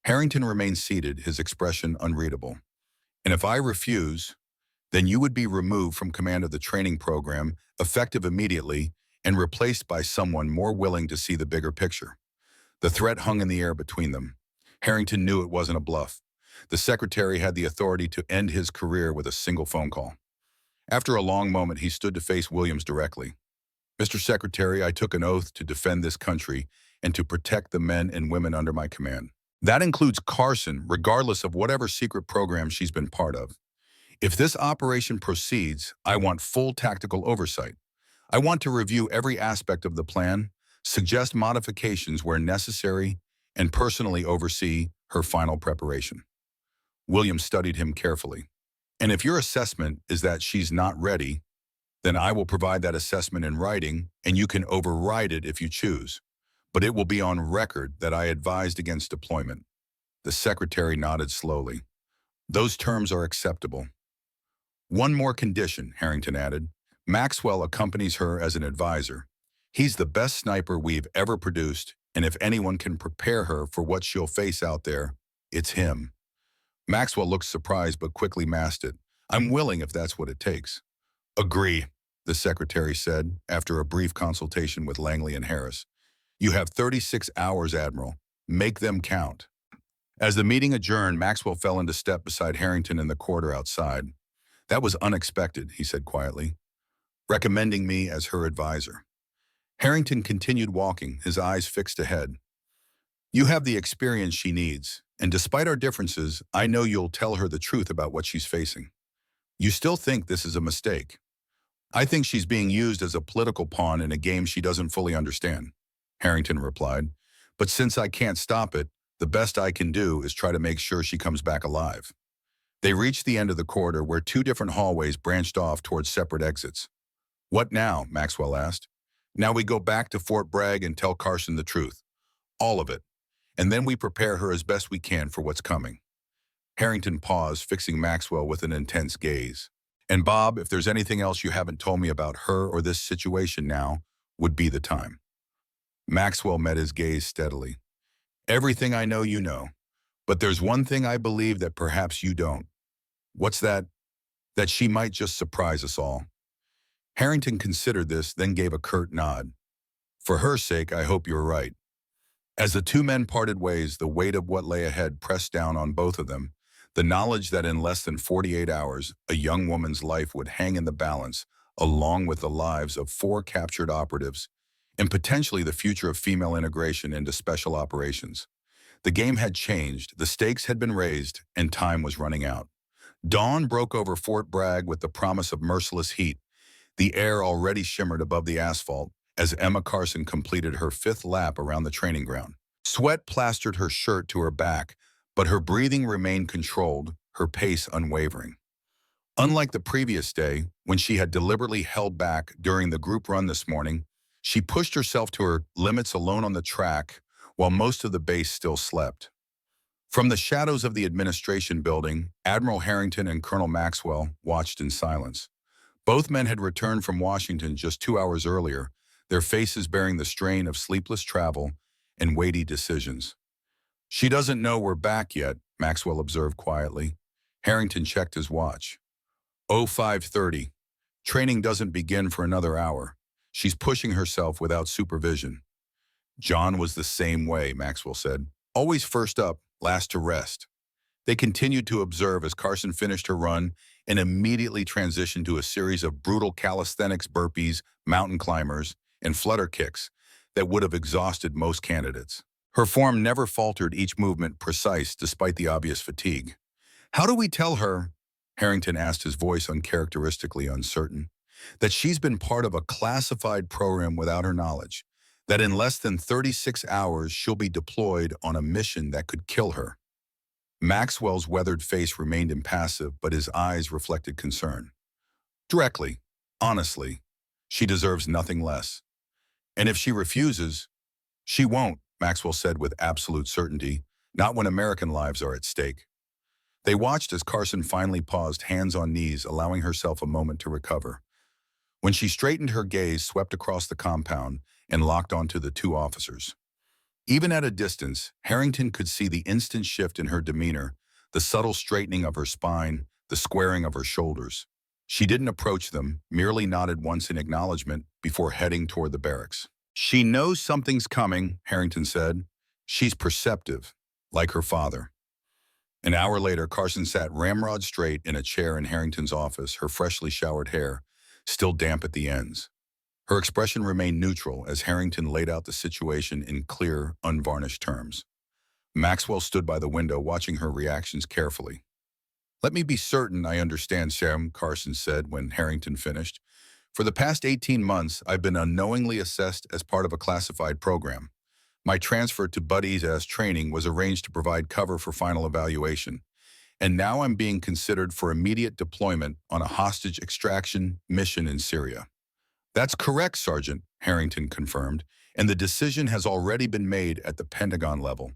Harrington remained seated, his expression unreadable. And if I refuse, then you would be removed from command of the training program, effective immediately, and replaced by someone more willing to see the bigger picture. The threat hung in the air between them. Harrington knew it wasn't a bluff. The secretary had the authority to end his career with a single phone call. After a long moment, he stood to face Williams directly. Mr. Secretary, I took an oath to defend this country and to protect the men and women under my command. That includes Carson, regardless of whatever secret program she's been part of. If this operation proceeds, I want full tactical oversight. I want to review every aspect of the plan, suggest modifications where necessary, and personally oversee her final preparation. Williams studied him carefully. And if your assessment is that she's not ready, then I will provide that assessment in writing, and you can override it if you choose. But it will be on record that I advised against deployment. The secretary nodded slowly. Those terms are acceptable. One more condition, Harrington added. Maxwell accompanies her as an advisor. He's the best sniper we've ever produced, and if anyone can prepare her for what she'll face out there, it's him. Maxwell looked surprised but quickly masked it. I'm willing if that's what it takes. Agree, the secretary said after a brief consultation with Langley and Harris. You have 36 hours, Admiral. Make them count. As the meeting adjourned, Maxwell fell into step beside Harrington in the corridor outside. That was unexpected, he said quietly, recommending me as her advisor. Harrington continued walking, his eyes fixed ahead. You have the experience she needs, and despite our differences, I know you'll tell her the truth about what she's facing. You still think this is a mistake. I think she's being used as a political pawn in a game she doesn't fully understand, Harrington replied. But since I can't stop it, the best I can do is try to make sure she comes back alive. They reached the end of the corridor where two different hallways branched off towards separate exits. What now? Maxwell asked. Now we go back to Fort Bragg and tell Carson the truth. All of it. And then we prepare her as best we can for what's coming. Harrington paused, fixing Maxwell with an intense gaze. And Bob, if there's anything else you haven't told me about her or this situation now, would be the time. Maxwell met his gaze steadily. Everything I know you know, but there's one thing I believe that perhaps you don't. What's that? That she might just surprise us all. Harrington considered this, then gave a curt nod. For her sake, I hope you're right. As the two men parted ways, the weight of what lay ahead pressed down on both of them. The knowledge that in less than 48 hours, a young woman's life would hang in the balance, along with the lives of 4 captured operatives, and potentially the future of female integration into special operations. The game had changed, the stakes had been raised, and time was running out. Dawn broke over Fort Bragg with the promise of merciless heat. The air already shimmered above the asphalt as Emma Carson completed her 5th lap around the training ground. Sweat plastered her shirt to her back, but her breathing remained controlled, her pace unwavering. Unlike the previous day, when she had deliberately held back during the group run this morning, she pushed herself to her limits alone on the track while most of the base still slept. From the shadows of the administration building, Admiral Harrington and Colonel Maxwell watched in silence. Both men had returned from Washington just 2 hours earlier, their faces bearing the strain of sleepless travel and weighty decisions. She doesn't know we're back yet, Maxwell observed quietly. Harrington checked his watch. 05:30. Training doesn't begin for another hour. She's pushing herself without supervision. John was the same way, Maxwell said. Always first up, last to rest. They continued to observe as Carson finished her run and immediately transitioned to a series of brutal calisthenics burpees, mountain climbers, and flutter kicks that would have exhausted most candidates. Her form never faltered, each movement precise despite the obvious fatigue. How do we tell her? Harrington asked, his voice uncharacteristically uncertain. that she's been part of a classified program without her knowledge, that in less than 36 hours she'll be deployed on a mission that could kill her. Maxwell's weathered face remained impassive, but his eyes reflected concern. Directly, honestly, she deserves nothing less. And if she refuses, she won't, Maxwell said with absolute certainty, not when American lives are at stake. They watched as Carson finally paused, hands on knees, allowing herself a moment to recover. When she straightened, her gaze swept across the compound and locked onto the two officers. Even at a distance, Harrington could see the instant shift in her demeanor, the subtle straightening of her spine, the squaring of her shoulders. She didn't approach them, merely nodded once in acknowledgement before heading toward the barracks. "She knows something's coming," Harrington said. "She's perceptive, like her father." An hour later, Carson sat ramrod straight in a chair in Harrington's office, her freshly showered hair still damp at the ends. Her expression remained neutral as Harrington laid out the situation in clear, unvarnished terms. Maxwell stood by the window, watching her reactions carefully. "Let me be certain I understand, Sam," Carson said when Harrington finished. "For the past 18 months, I've been unknowingly assessed as part of a classified program. My transfer to Buddies as training was arranged to provide cover for final evaluation, and now I'm being considered for immediate deployment on a hostage extraction mission in Syria." "That's correct, Sergeant," Harrington confirmed, "and the decision has already been made at the Pentagon level."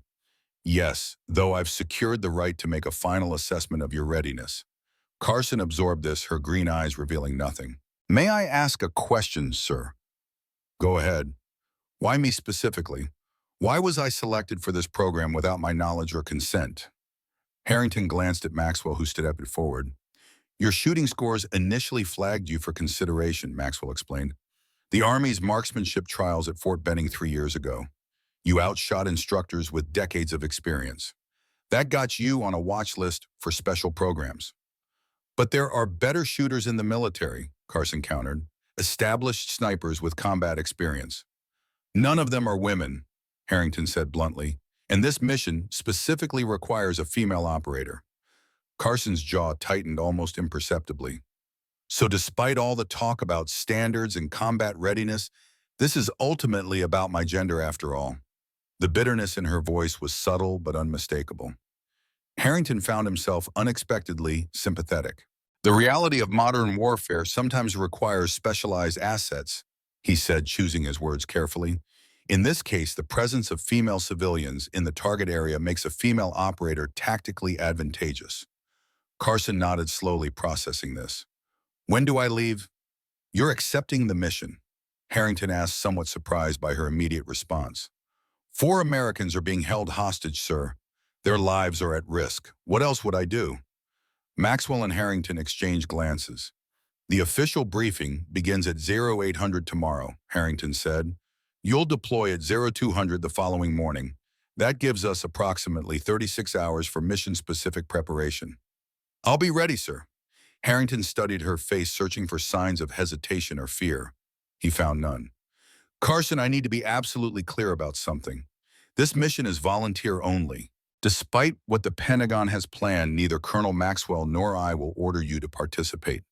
"Yes, though I've secured the right to make a final assessment of your readiness." Carson absorbed this, her green eyes revealing nothing. "May I ask a question, sir?" "Go ahead." "Why me specifically? Why was I selected for this program without my knowledge or consent?" Harrington glanced at Maxwell, who stepped forward. "Your shooting scores initially flagged you for consideration," Maxwell explained. "The Army's marksmanship trials at Fort Benning 3 years ago. You outshot instructors with decades of experience. That got you on a watch list for special programs." "But there are better shooters in the military," Carson countered. "Established snipers with combat experience." "None of them are women," Harrington said bluntly, "and this mission specifically requires a female operator." Carson's jaw tightened almost imperceptibly. "So despite all the talk about standards and combat readiness, this is ultimately about my gender after all." The bitterness in her voice was subtle but unmistakable. Harrington found himself unexpectedly sympathetic. "The reality of modern warfare sometimes requires specialized assets," he said, choosing his words carefully. "In this case, the presence of female civilians in the target area makes a female operator tactically advantageous." Carson nodded slowly, processing this. "When do I leave?" "You're accepting the mission," Harrington asked, somewhat surprised by her immediate response. "4 Americans are being held hostage, sir. Their lives are at risk. What else would I do?" Maxwell and Harrington exchanged glances. "The official briefing begins at 0800 tomorrow," Harrington said. "You'll deploy at 0200 the following morning. That gives us approximately 36 hours for mission-specific preparation." "I'll be ready, sir." Harrington studied her face, searching for signs of hesitation or fear. He found none. "Carson, I need to be absolutely clear about something. This mission is volunteer only. Despite what the Pentagon has planned, neither Colonel Maxwell nor I will order you to participate.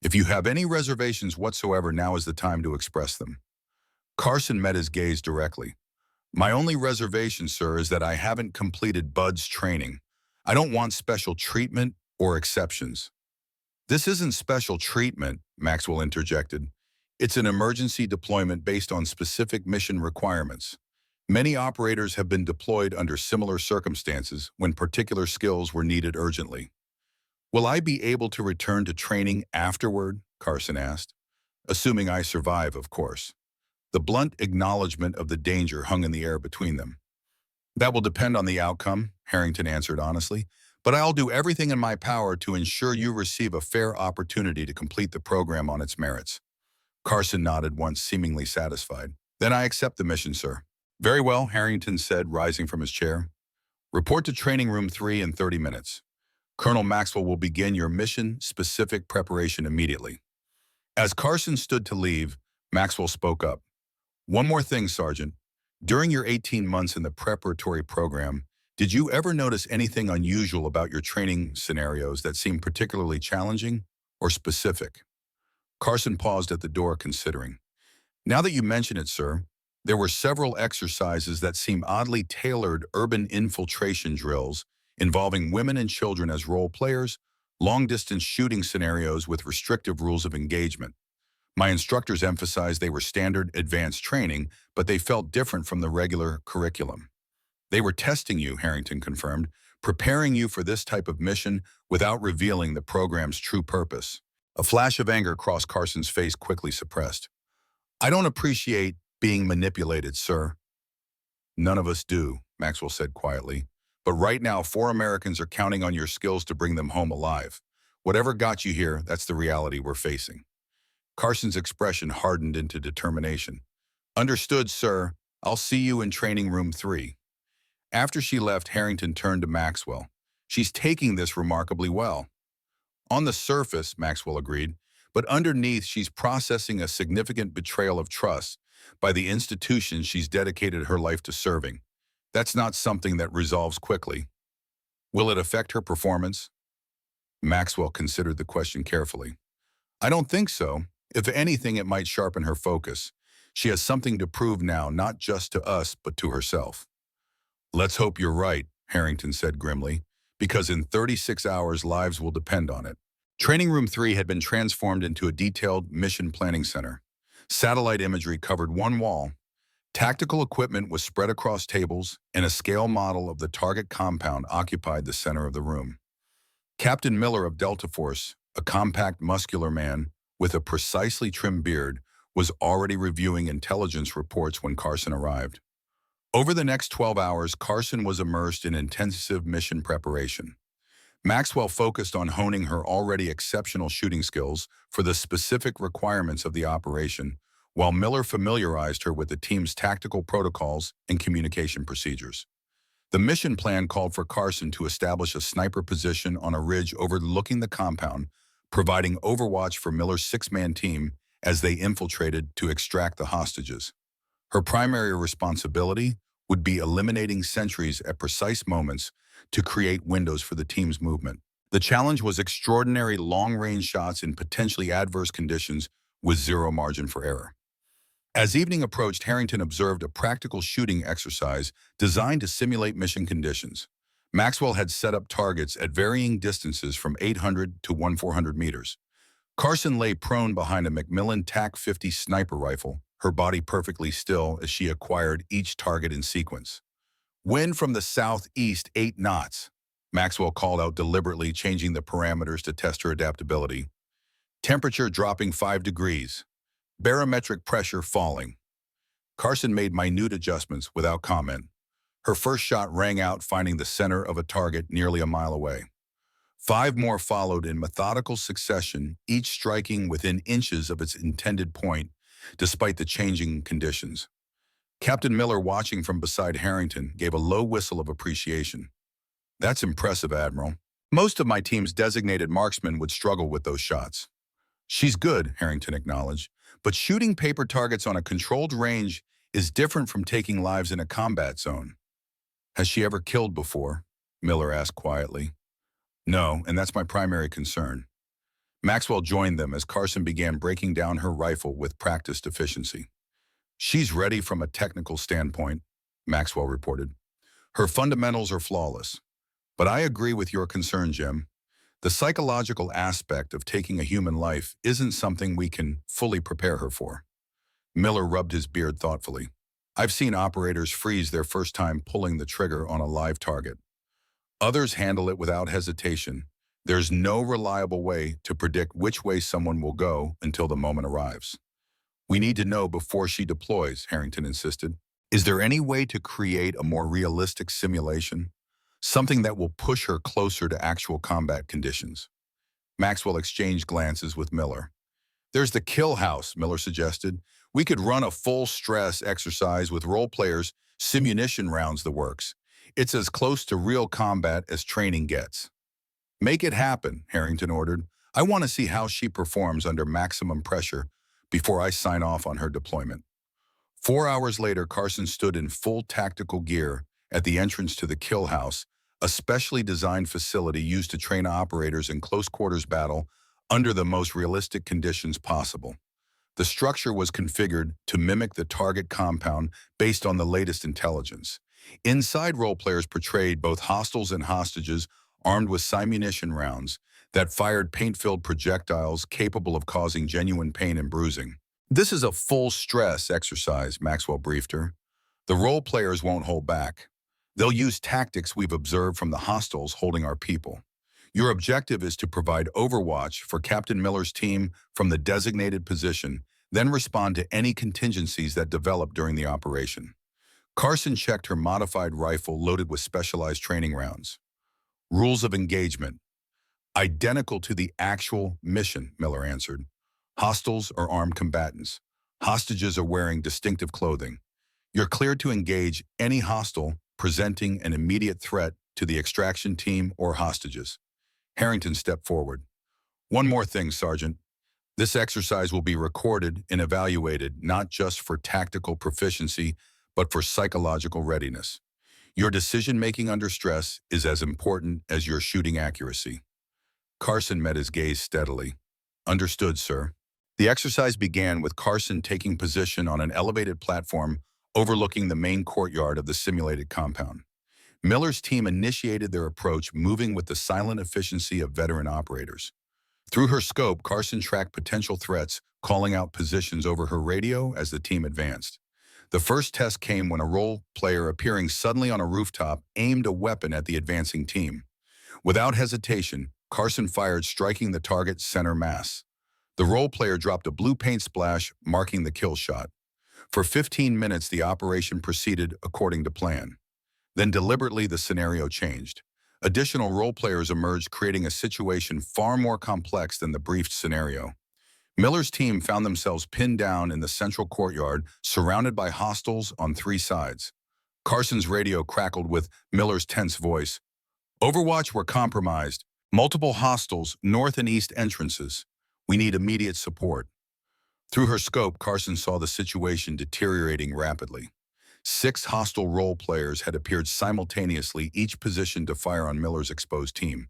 If you have any reservations whatsoever, now is the time to express them." Carson met his gaze directly. "My only reservation, sir, is that I haven't completed Bud's training. I don't want special treatment or exceptions." "This isn't special treatment," Maxwell interjected. "It's an emergency deployment based on specific mission requirements. Many operators have been deployed under similar circumstances when particular skills were needed urgently." "Will I be able to return to training afterward?" Carson asked. "Assuming I survive, of course." The blunt acknowledgement of the danger hung in the air between them. "That will depend on the outcome," Harrington answered honestly, "but I'll do everything in my power to ensure you receive a fair opportunity to complete the program on its merits." Carson nodded once, seemingly satisfied. "Then I accept the mission, sir." "Very well," Harrington said, rising from his chair. "Report to Training Room 3 in 30 minutes. Colonel Maxwell will begin your mission-specific preparation immediately." As Carson stood to leave, Maxwell spoke up. "One more thing, Sergeant. During your 18 months in the preparatory program, did you ever notice anything unusual about your training scenarios that seemed particularly challenging or specific?" Carson paused at the door, considering. Now that you mention it, sir, there were several exercises that seem oddly tailored urban infiltration drills involving women and children as role players, long-distance shooting scenarios with restrictive rules of engagement. My instructors emphasized they were standard advanced training, but they felt different from the regular curriculum. They were testing you, Harrington confirmed, preparing you for this type of mission without revealing the program's true purpose. A flash of anger crossed Carson's face, quickly suppressed. I don't appreciate being manipulated, sir. None of us do, Maxwell said quietly. But right now, 4 Americans are counting on your skills to bring them home alive. Whatever got you here, that's the reality we're facing. Carson's expression hardened into determination. Understood, sir. I'll see you in training room 3. After she left, Harrington turned to Maxwell. She's taking this remarkably well. On the surface, Maxwell agreed, but underneath she's processing a significant betrayal of trust by the institution she's dedicated her life to serving. That's not something that resolves quickly. Will it affect her performance? Maxwell considered the question carefully. I don't think so. If anything, it might sharpen her focus. She has something to prove now, not just to us, but to herself. Let's hope you're right, Harrington said grimly, because in 36 hours, lives will depend on it. Training Room 3 had been transformed into a detailed mission planning center. Satellite imagery covered one wall. Tactical equipment was spread across tables, and a scale model of the target compound occupied the center of the room. Captain Miller of Delta Force, a compact, muscular man with a precisely trimmed beard, was already reviewing intelligence reports when Carson arrived. Over the next 12 hours, Carson was immersed in intensive mission preparation. Maxwell focused on honing her already exceptional shooting skills for the specific requirements of the operation, while Miller familiarized her with the team's tactical protocols and communication procedures. The mission plan called for Carson to establish a sniper position on a ridge overlooking the compound, providing overwatch for Miller's 6-man team as they infiltrated to extract the hostages. Her primary responsibility would be eliminating sentries at precise moments to create windows for the team's movement. The challenge was extraordinary long-range shots in potentially adverse conditions with zero margin for error. As evening approached, Harrington observed a practical shooting exercise designed to simulate mission conditions. Maxwell had set up targets at varying distances from 800 to 1,400 meters. Carson lay prone behind a Macmillan TAC-50 sniper rifle, her body perfectly still as she acquired each target in sequence. Wind from the southeast 8 knots, Maxwell called out deliberately, changing the parameters to test her adaptability. Temperature dropping 5 degrees. Barometric pressure falling. Carson made minute adjustments without comment. Her first shot rang out, finding the center of a target nearly a mile away. 5 more followed in methodical succession, each striking within inches of its intended point, despite the changing conditions. Captain Miller, watching from beside Harrington, gave a low whistle of appreciation. That's impressive, Admiral. Most of my team's designated marksmen would struggle with those shots. She's good, Harrington acknowledged, but shooting paper targets on a controlled range is different from taking lives in a combat zone. Has she ever killed before? Miller asked quietly. No, and that's my primary concern. Maxwell joined them as Carson began breaking down her rifle with practiced efficiency. She's ready from a technical standpoint, Maxwell reported. Her fundamentals are flawless. But I agree with your concern, Jim. The psychological aspect of taking a human life isn't something we can fully prepare her for. Miller rubbed his beard thoughtfully. I've seen operators freeze their first time pulling the trigger on a live target. Others handle it without hesitation. There's no reliable way to predict which way someone will go until the moment arrives. We need to know before she deploys, Harrington insisted. Is there any way to create a more realistic simulation? Something that will push her closer to actual combat conditions. Maxwell exchanged glances with Miller. There's the kill house, Miller suggested. We could run a full stress exercise with role players, simunition rounds, the works. It's as close to real combat as training gets. Make it happen, Harrington ordered. I want to see how she performs under maximum pressure before I sign off on her deployment. 4 hours later, Carson stood in full tactical gear at the entrance to the kill house, a specially designed facility used to train operators in close quarters battle under the most realistic conditions possible. The structure was configured to mimic the target compound based on the latest intelligence. Inside, role players portrayed both hostiles and hostages armed with simunition rounds that fired paint-filled projectiles capable of causing genuine pain and bruising. This is a full-stress exercise, Maxwell briefed her. The role players won't hold back. They'll use tactics we've observed from the hostiles holding our people. Your objective is to provide overwatch for Captain Miller's team from the designated position, then respond to any contingencies that develop during the operation. Carson checked her modified rifle loaded with specialized training rounds. Rules of engagement. Identical to the actual mission, Miller answered. Hostiles are armed combatants. Hostages are wearing distinctive clothing. You're cleared to engage any hostile presenting an immediate threat to the extraction team or hostages. Harrington stepped forward. One more thing, Sergeant. This exercise will be recorded and evaluated not just for tactical proficiency, but for psychological readiness. Your decision-making under stress is as important as your shooting accuracy. Carson met his gaze steadily. Understood, sir. The exercise began with Carson taking position on an elevated platform overlooking the main courtyard of the simulated compound. Miller's team initiated their approach, moving with the silent efficiency of veteran operators. Through her scope, Carson tracked potential threats, calling out positions over her radio as the team advanced. The first test came when a role player appearing suddenly on a rooftop aimed a weapon at the advancing team. Without hesitation, Carson fired, striking the target's center mass. The role player dropped a blue paint splash, marking the kill shot. For 15 minutes, the operation proceeded according to plan. Then deliberately, the scenario changed. Additional role players emerged, creating a situation far more complex than the briefed scenario. Miller's team found themselves pinned down in the central courtyard, surrounded by hostiles on three sides. Carson's radio crackled with Miller's tense voice. Overwatch, we're compromised. Multiple hostiles, north and east entrances. We need immediate support. Through her scope, Carson saw the situation deteriorating rapidly. 6 hostile role players had appeared simultaneously, each positioned to fire on Miller's exposed team.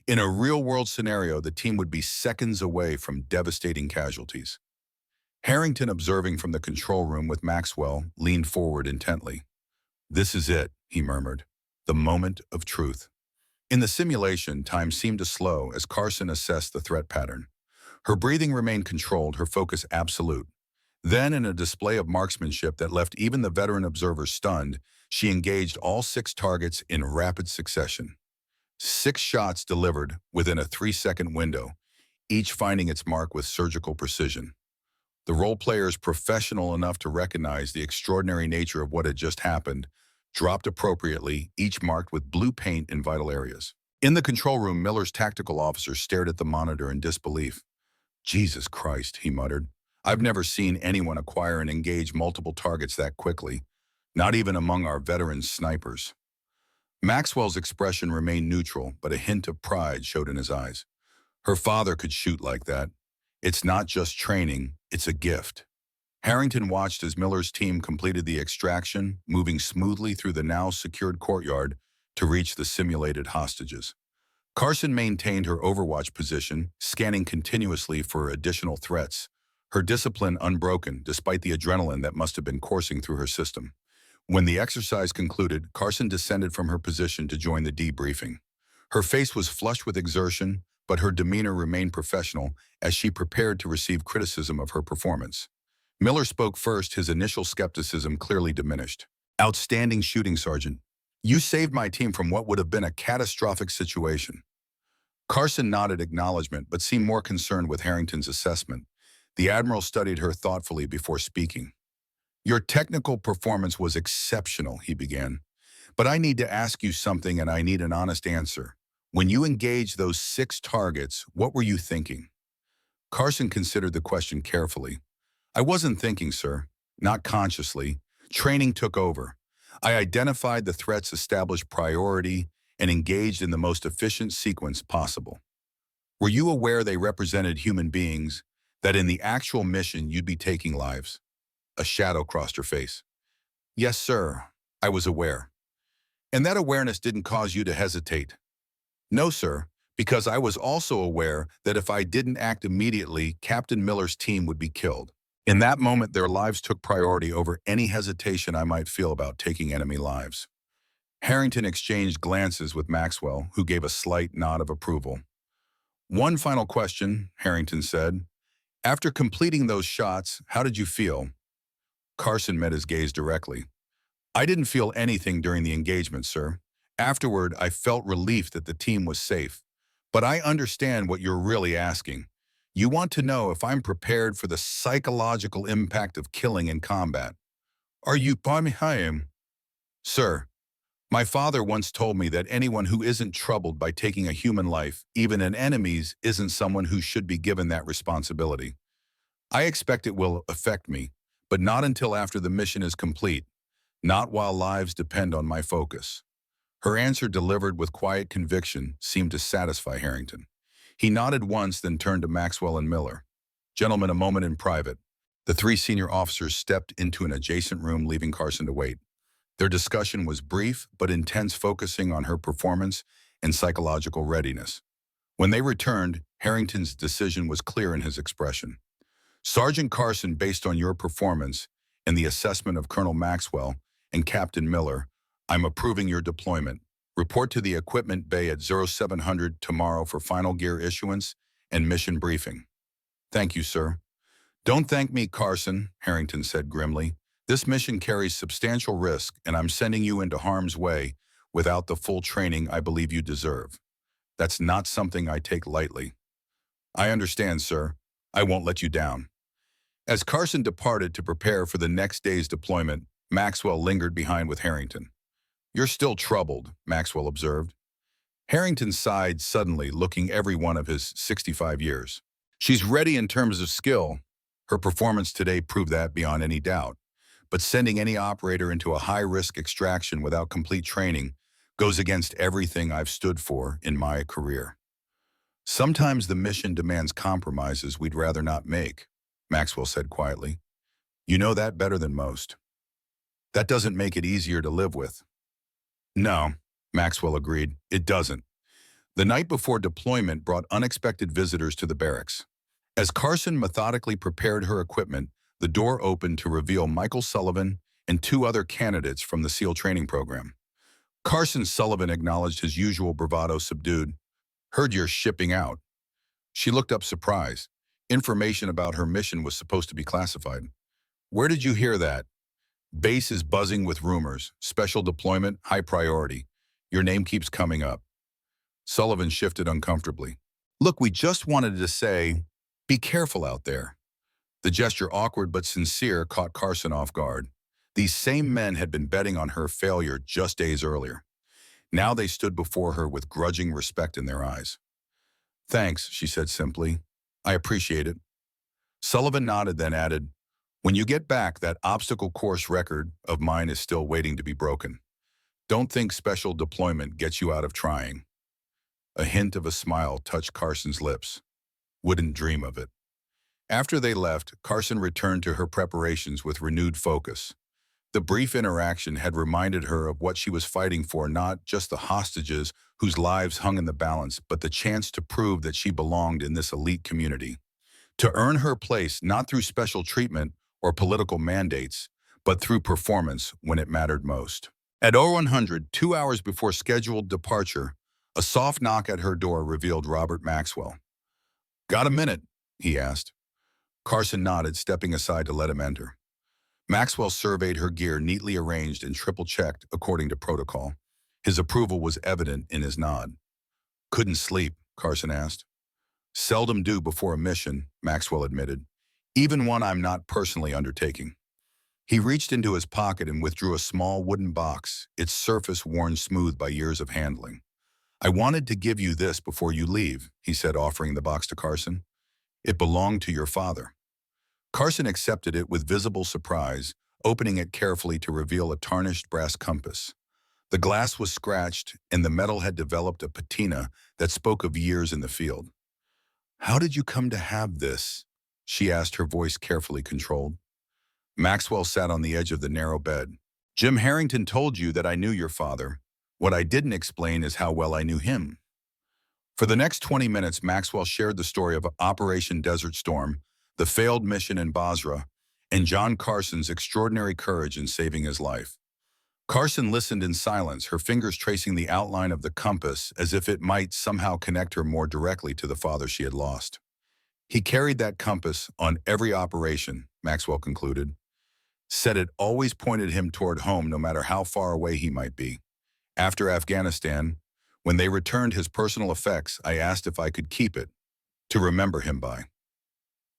In a real-world scenario, the team would be seconds away from devastating casualties. Harrington, observing from the control room with Maxwell, leaned forward intently. This is it, he murmured. The moment of truth. In the simulation, time seemed to slow as Carson assessed the threat pattern. Her breathing remained controlled, her focus absolute. Then, in a display of marksmanship that left even the veteran observers stunned, she engaged all 6 targets in rapid succession. 6 shots delivered within a 3-second window, each finding its mark with surgical precision. The role players, professional enough to recognize the extraordinary nature of what had just happened, dropped appropriately, each marked with blue paint in vital areas. In the control room, Miller's tactical officer stared at the monitor in disbelief. Jesus Christ, he muttered. I've never seen anyone acquire and engage multiple targets that quickly, not even among our veteran snipers. Maxwell's expression remained neutral, but a hint of pride showed in his eyes. Her father could shoot like that. It's not just training, it's a gift. Harrington watched as Miller's team completed the extraction, moving smoothly through the now secured courtyard to reach the simulated hostages. Carson maintained her overwatch position, scanning continuously for additional threats, her discipline unbroken despite the adrenaline that must have been coursing through her system. When the exercise concluded, Carson descended from her position to join the debriefing. Her face was flushed with exertion, but her demeanor remained professional as she prepared to receive criticism of her performance. Miller spoke first, his initial skepticism clearly diminished. Outstanding shooting, Sergeant. You saved my team from what would have been a catastrophic situation. Carson nodded acknowledgement, but seemed more concerned with Harrington's assessment. The Admiral studied her thoughtfully before speaking. Your technical performance was exceptional, he began. But I need to ask you something, and I need an honest answer. When you engaged those 6 targets, what were you thinking? Carson considered the question carefully. I wasn't thinking, sir. Not consciously. Training took over. I identified the threats, established priority, and engaged in the most efficient sequence possible. Were you aware they represented human beings, that in the actual mission you'd be taking lives? A shadow crossed her face. Yes, sir, I was aware. And that awareness didn't cause you to hesitate? No, sir, because I was also aware that if I didn't act immediately, Captain Miller's team would be killed. In that moment, their lives took priority over any hesitation I might feel about taking enemy lives. Harrington exchanged glances with Maxwell, who gave a slight nod of approval. "One final question," Harrington said. "After completing those shots, how did you feel?" Carson met his gaze directly. "I didn't feel anything during the engagement, sir. Afterward, I felt relief that the team was safe. But I understand what you're really asking. You want to know if I'm prepared for the psychological impact of killing in combat. Are you him? Sir, my father once told me that anyone who isn't troubled by taking a human life, even an enemy's, isn't someone who should be given that responsibility. I expect it will affect me, but not until after the mission is complete, not while lives depend on my focus." Her answer, delivered with quiet conviction, seemed to satisfy Harrington. He nodded once, then turned to Maxwell and Miller. "Gentlemen, a moment in private." The three senior officers stepped into an adjacent room, leaving Carson to wait. Their discussion was brief but intense, focusing on her performance and psychological readiness. When they returned, Harrington's decision was clear in his expression. "Sergeant Carson, based on your performance and the assessment of Colonel Maxwell and Captain Miller, I'm approving your deployment. Report to the equipment bay at 0700 tomorrow for final gear issuance and mission briefing." "Thank you, sir." "Don't thank me, Carson," Harrington said grimly. "This mission carries substantial risk, and I'm sending you into harm's way without the full training I believe you deserve. That's not something I take lightly." "I understand, sir. I won't let you down." As Carson departed to prepare for the next day's deployment, Maxwell lingered behind with Harrington. "You're still troubled," Maxwell observed. Harrington sighed suddenly, looking every one of his 65 years. "She's ready in terms of skill. Her performance today proved that beyond any doubt. But sending any operator into a high-risk extraction without complete training goes against everything I've stood for in my career. Sometimes the mission demands compromises we'd rather not make," Maxwell said quietly. "You know that better than most. That doesn't make it easier to live with." "No," Maxwell agreed, "it doesn't." The night before deployment brought unexpected visitors to the barracks. As Carson methodically prepared her equipment, the door opened to reveal Michael Sullivan and two other candidates from the SEAL training program. Carson Sullivan acknowledged his usual bravado, subdued. "Heard you're shipping out." She looked up, surprised. Information about her mission was supposed to be classified. "Where did you hear that?" "Base is buzzing with rumors. Special deployment, high priority. Your name keeps coming up." Sullivan shifted uncomfortably. "Look, we just wanted to say, be careful out there." The gesture, awkward but sincere, caught Carson off guard. These same men had been betting on her failure just days earlier. Now they stood before her with grudging respect in their eyes. "Thanks," she said simply. "I appreciate it." Sullivan nodded, then added, "When you get back, that obstacle course record of mine is still waiting to be broken. Don't think special deployment gets you out of trying." A hint of a smile touched Carson's lips. "Wouldn't dream of it." After they left, Carson returned to her preparations with renewed focus. The brief interaction had reminded her of what she was fighting for, not just the hostages whose lives hung in the balance, but the chance to prove that she belonged in this elite community. To earn her place not through special treatment or political mandates, but through performance when it mattered most. At 0100, 2 hours before scheduled departure, a soft knock at her door revealed Robert Maxwell. "Got a minute?" he asked. Carson nodded, stepping aside to let him enter. Maxwell surveyed her gear, neatly arranged and triple-checked according to protocol. His approval was evident in his nod. "Couldn't sleep?" Carson asked. "Seldom do before a mission," Maxwell admitted, "even one I'm not personally undertaking." He reached into his pocket and withdrew a small wooden box, its surface worn smooth by years of handling. "I wanted to give you this before you leave," he said, offering the box to Carson. "It belonged to your father." Carson accepted it with visible surprise, opening it carefully to reveal a tarnished brass compass. The glass was scratched, and the metal had developed a patina that spoke of years in the field. "How did you come to have this?" she asked, her voice carefully controlled. Maxwell sat on the edge of the narrow bed. "Jim Harrington told you that I knew your father. What I didn't explain is how well I knew him." For the next 20 minutes, Maxwell shared the story of Operation Desert Storm, the failed mission in Basra, and John Carson's extraordinary courage in saving his life. Carson listened in silence, her fingers tracing the outline of the compass as if it might somehow connect her more directly to the father she had lost. He carried that compass on every operation, Maxwell concluded, said it always pointed him toward home no matter how far away he might be. After Afghanistan, when they returned his personal effects, I asked if I could keep it, to remember him by.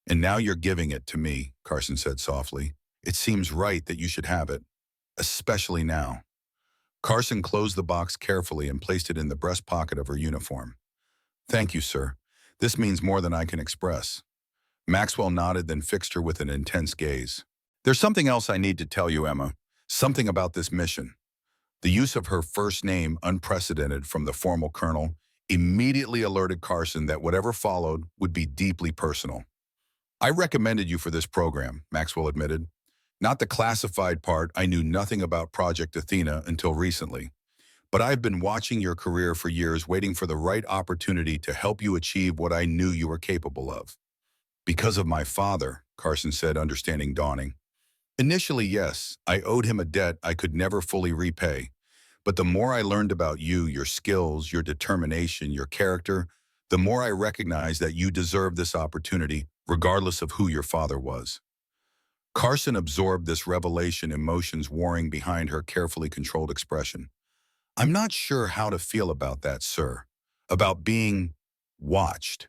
And now you're giving it to me, Carson said softly. It seems right that you should have it, especially now. Carson closed the box carefully and placed it in the breast pocket of her uniform. Thank you, sir. This means more than I can express. Maxwell nodded, then fixed her with an intense gaze. There's something else I need to tell you, Emma. Something about this mission. The use of her first name, unprecedented from the formal colonel, immediately alerted Carson that whatever followed would be deeply personal. I recommended you for this program, Maxwell admitted. Not the classified part. I knew nothing about Project Athena until recently. But I've been watching your career for years, waiting for the right opportunity to help you achieve what I knew you were capable of. Because of my father, Carson said, understanding dawning. Initially, yes, I owed him a debt I could never fully repay. But the more I learned about you, your skills, your determination, your character, the more I recognized that you deserved this opportunity, regardless of who your father was. Carson absorbed this revelation, emotions warring behind her carefully controlled expression. I'm not sure how to feel about that, sir. About being watched,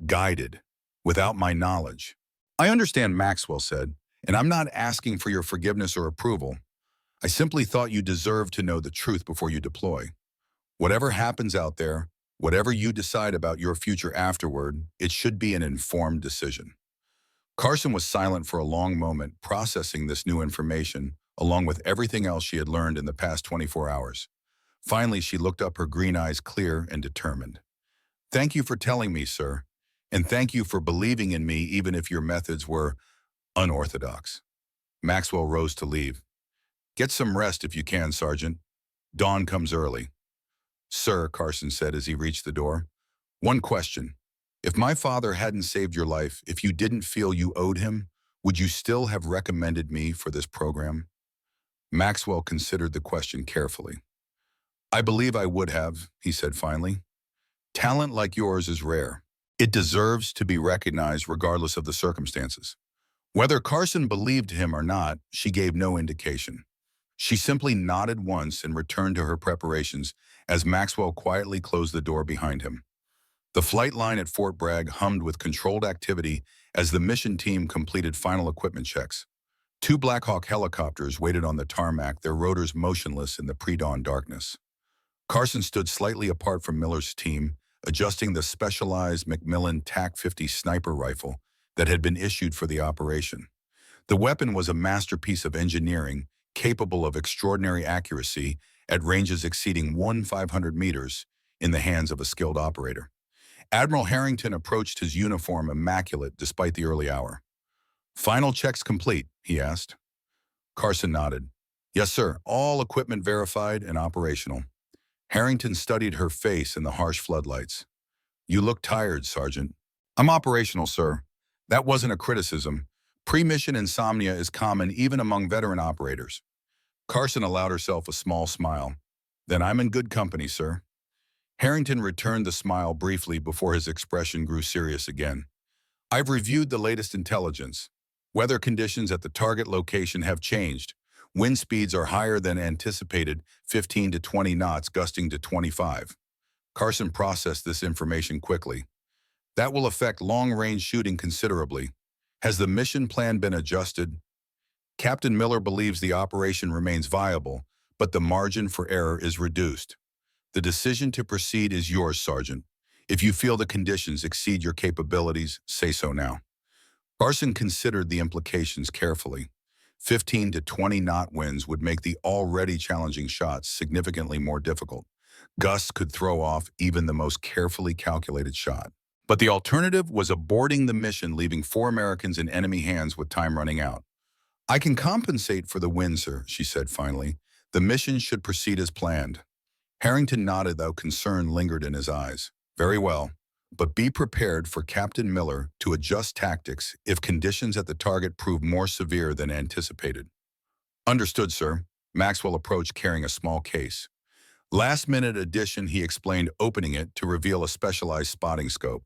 guided, without my knowledge. I understand, Maxwell said, and I'm not asking for your forgiveness or approval. I simply thought you deserved to know the truth before you deploy. Whatever happens out there, whatever you decide about your future afterward, it should be an informed decision. Carson was silent for a long moment, processing this new information, along with everything else she had learned in the past 24 hours. Finally, she looked up, her green eyes clear and determined. Thank you for telling me, sir, and thank you for believing in me even if your methods were unorthodox. Maxwell rose to leave. Get some rest if you can, Sergeant. Dawn comes early. Sir, Carson said as he reached the door. One question. If my father hadn't saved your life, if you didn't feel you owed him, would you still have recommended me for this program? Maxwell considered the question carefully. I believe I would have, he said finally. Talent like yours is rare. It deserves to be recognized regardless of the circumstances. Whether Carson believed him or not, she gave no indication. She simply nodded once and returned to her preparations as Maxwell quietly closed the door behind him. The flight line at Fort Bragg hummed with controlled activity as the mission team completed final equipment checks. 2 Black Hawk helicopters waited on the tarmac, their rotors motionless in the pre-dawn darkness. Carson stood slightly apart from Miller's team, adjusting the specialized Macmillan TAC-50 sniper rifle that had been issued for the operation. The weapon was a masterpiece of engineering, capable of extraordinary accuracy at ranges exceeding 1,500 meters in the hands of a skilled operator. Admiral Harrington approached his uniform immaculate despite the early hour. Final checks complete, he asked. Carson nodded. Yes, sir. All equipment verified and operational. Harrington studied her face in the harsh floodlights. You look tired, Sergeant. I'm operational, sir. That wasn't a criticism. Pre-mission insomnia is common even among veteran operators. Carson allowed herself a small smile. Then I'm in good company, sir. Harrington returned the smile briefly before his expression grew serious again. I've reviewed the latest intelligence. Weather conditions at the target location have changed. Wind speeds are higher than anticipated, 15 to 20 knots, gusting to 25. Carson processed this information quickly. That will affect long-range shooting considerably. Has the mission plan been adjusted? Captain Miller believes the operation remains viable, but the margin for error is reduced. The decision to proceed is yours, Sergeant. If you feel the conditions exceed your capabilities, say so now. Carson considered the implications carefully. 15 to 20 knot winds would make the already challenging shots significantly more difficult. Gusts could throw off even the most carefully calculated shot. But the alternative was aborting the mission, leaving 4 Americans in enemy hands with time running out. I can compensate for the wind, sir, she said finally. The mission should proceed as planned. Harrington nodded, though concern lingered in his eyes. Very well. But be prepared for Captain Miller to adjust tactics if conditions at the target prove more severe than anticipated. Understood, sir. Maxwell approached carrying a small case. Last-minute addition, he explained, opening it to reveal a specialized spotting scope.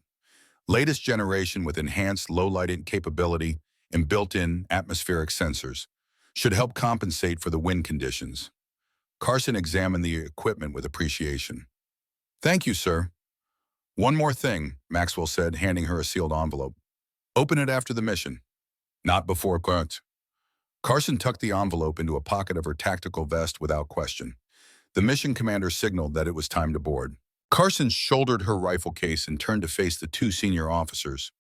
Latest generation with enhanced low-lighting capability and built-in atmospheric sensors. Should help compensate for the wind conditions. Carson examined the equipment with appreciation. Thank you, sir. One more thing, Maxwell said, handing her a sealed envelope. Open it after the mission. Not before Grunt. Carson tucked the envelope into a pocket of her tactical vest without question. The mission commander signaled that it was time to board. Carson shouldered her rifle case and turned to face the two senior officers.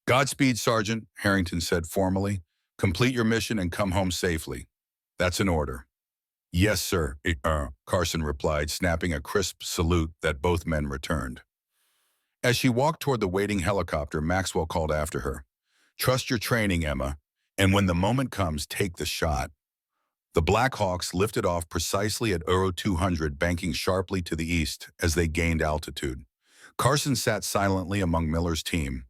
Godspeed, Sergeant, Harrington said formally. Complete your mission and come home safely. That's an order. Yes, sir, Carson replied, snapping a crisp salute that both men returned. As she walked toward the waiting helicopter, Maxwell called after her. Trust your training, Emma, and when the moment comes, take the shot. The Black Hawks lifted off precisely at Euro 200, banking sharply to the east as they gained altitude. Carson sat silently among Miller's team,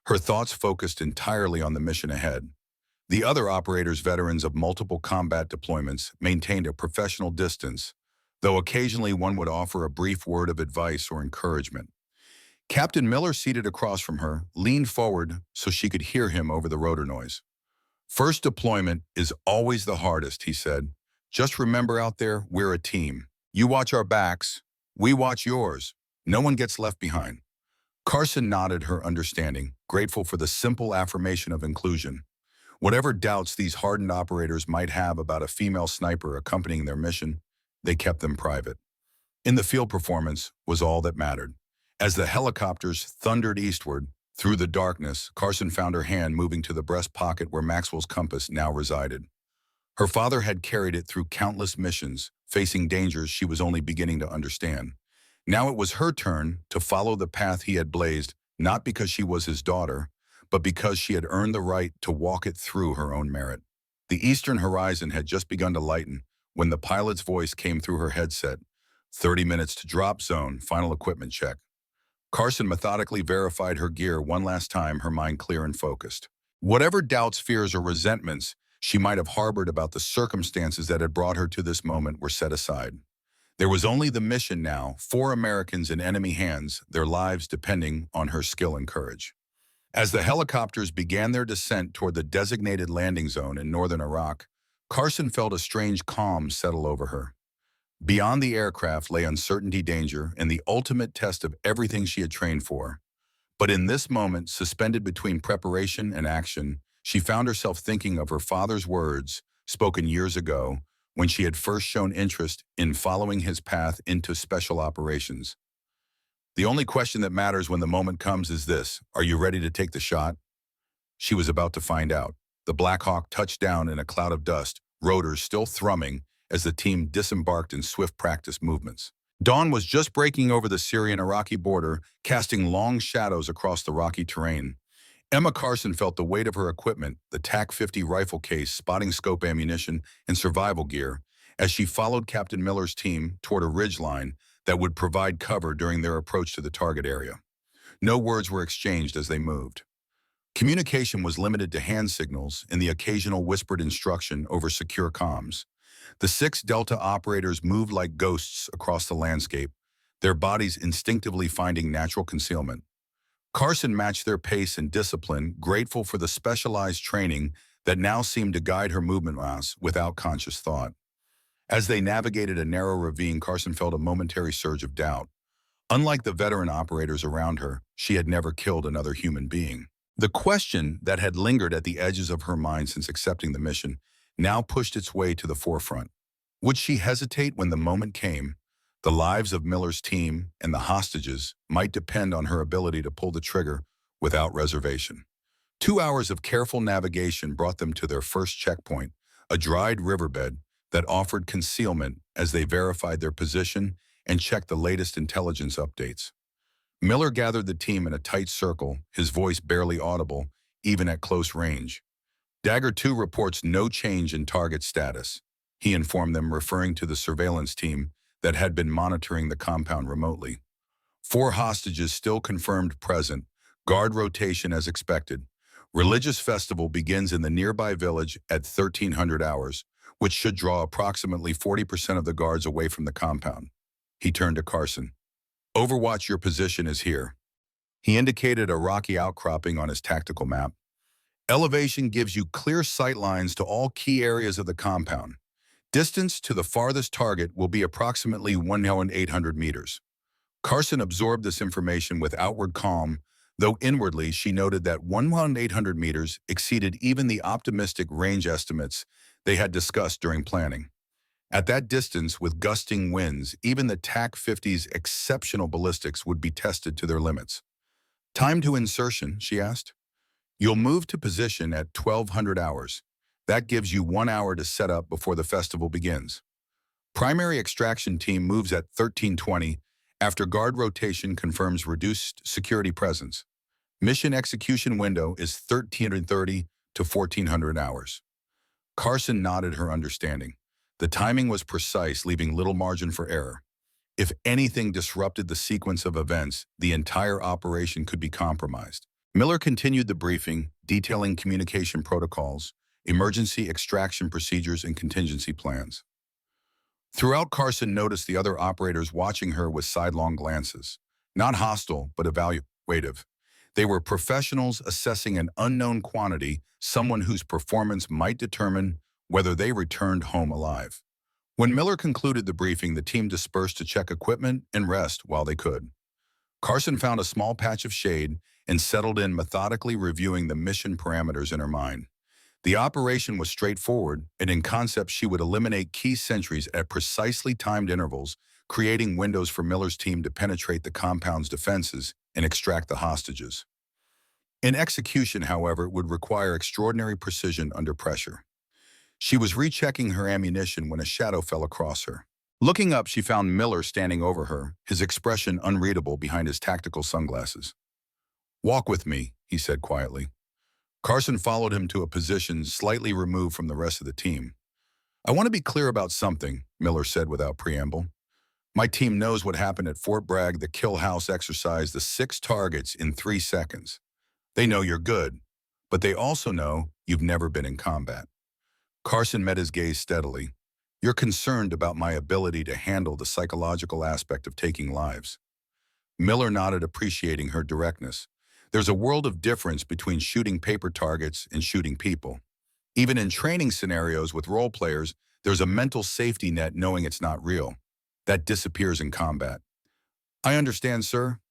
her thoughts focused entirely on the mission ahead. The other operators, veterans of multiple combat deployments, maintained a professional distance, though occasionally one would offer a brief word of advice or encouragement. Captain Miller, seated across from her, leaned forward so she could hear him over the rotor noise. First deployment is always the hardest, he said. Just remember out there, we're a team. You watch our backs, we watch yours. No one gets left behind. Carson nodded her understanding, grateful for the simple affirmation of inclusion. Whatever doubts these hardened operators might have about a female sniper accompanying their mission, they kept them private. In the field, performance was all that mattered. As the helicopters thundered eastward, through the darkness, Carson found her hand moving to the breast pocket where Maxwell's compass now resided. Her father had carried it through countless missions, facing dangers she was only beginning to understand. Now it was her turn to follow the path he had blazed, not because she was his daughter, but because she had earned the right to walk it through her own merit. The eastern horizon had just begun to lighten when the pilot's voice came through her headset. 30 minutes to drop zone, final equipment check. Carson methodically verified her gear one last time, her mind clear and focused. Whatever doubts, fears, or resentments she might have harbored about the circumstances that had brought her to this moment were set aside. There was only the mission now, 4 Americans in enemy hands, their lives depending on her skill and courage. As the helicopters began their descent toward the designated landing zone in northern Iraq, Carson felt a strange calm settle over her. Beyond the aircraft lay uncertainty, danger, and the ultimate test of everything she had trained for. But in this moment, suspended between preparation and action, she found herself thinking of her father's words, spoken years ago, when she had first shown interest in following his path into special operations. The only question that matters when the moment comes is this: are you ready to take the shot? She was about to find out. The Black Hawk touched down in a cloud of dust, rotors still thrumming as the team disembarked in swift practice movements. Dawn was just breaking over the Syrian-Iraqi border, casting long shadows across the rocky terrain. Emma Carson felt the weight of her equipment, the TAC-50 rifle case, spotting scope ammunition, and survival gear, as she followed Captain Miller's team toward a ridgeline that would provide cover during their approach to the target area. No words were exchanged as they moved. Communication was limited to hand signals and the occasional whispered instruction over secure comms. The 6 Delta operators moved like ghosts across the landscape, their bodies instinctively finding natural concealment. Carson matched their pace and discipline, grateful for the specialized training that now seemed to guide her movement mass without conscious thought. As they navigated a narrow ravine, Carson felt a momentary surge of doubt. Unlike the veteran operators around her, she had never killed another human being. The question that had lingered at the edges of her mind since accepting the mission now pushed its way to the forefront. Would she hesitate when the moment came? The lives of Miller's team and the hostages might depend on her ability to pull the trigger without reservation. 2 hours of careful navigation brought them to their first checkpoint, a dried riverbed that offered concealment as they verified their position and checked the latest intelligence updates. Miller gathered the team in a tight circle, his voice barely audible, even at close range. Dagger 2 reports no change in target status, he informed them, referring to the surveillance team that had been monitoring the compound remotely. 4 hostages still confirmed present. Guard rotation as expected. Religious festival begins in the nearby village at 1300 hours, which should draw approximately 40% of the guards away from the compound. He turned to Carson. Overwatch, your position is here. He indicated a rocky outcropping on his tactical map. Elevation gives you clear sight lines to all key areas of the compound. Distance to the farthest target will be approximately 1,800 meters. Carson absorbed this information with outward calm, though inwardly she noted that 1,800 meters exceeded even the optimistic range estimates they had discussed during planning. At that distance, with gusting winds, even the TAC-50's exceptional ballistics would be tested to their limits. Time to insertion, she asked. You'll move to position at 1200 hours. That gives you 1 hour to set up before the festival begins. Primary extraction team moves at 1320 after guard rotation confirms reduced security presence. Mission execution window is 1330 to 1400 hours. Carson nodded her understanding. The timing was precise, leaving little margin for error. If anything disrupted the sequence of events, the entire operation could be compromised. Miller continued the briefing, detailing communication protocols, emergency extraction procedures, and contingency plans. Throughout, Carson noticed the other operators watching her with sidelong glances. Not hostile, but evaluative. They were professionals assessing an unknown quantity, someone whose performance might determine whether they returned home alive. When Miller concluded the briefing, the team dispersed to check equipment and rest while they could. Carson found a small patch of shade and settled in, methodically reviewing the mission parameters in her mind. The operation was straightforward, and in concept she would eliminate key sentries at precisely timed intervals, creating windows for Miller's team to penetrate the compound's defenses and extract the hostages. In execution, however, it would require extraordinary precision under pressure. She was rechecking her ammunition when a shadow fell across her. Looking up, she found Miller standing over her, his expression unreadable behind his tactical sunglasses. "Walk with me," he said quietly. Carson followed him to a position slightly removed from the rest of the team. "I want to be clear about something," Miller said without preamble. "My team knows what happened at Fort Bragg. The kill house exercised the 6 targets in 3 seconds. They know you're good, but they also know you've never been in combat." Carson met his gaze steadily. "You're concerned about my ability to handle the psychological aspect of taking lives." Miller nodded, appreciating her directness. There's a world of difference between shooting paper targets and shooting people. Even in training scenarios with role players, there's a mental safety net knowing it's not real. That disappears in combat. "I understand, sir."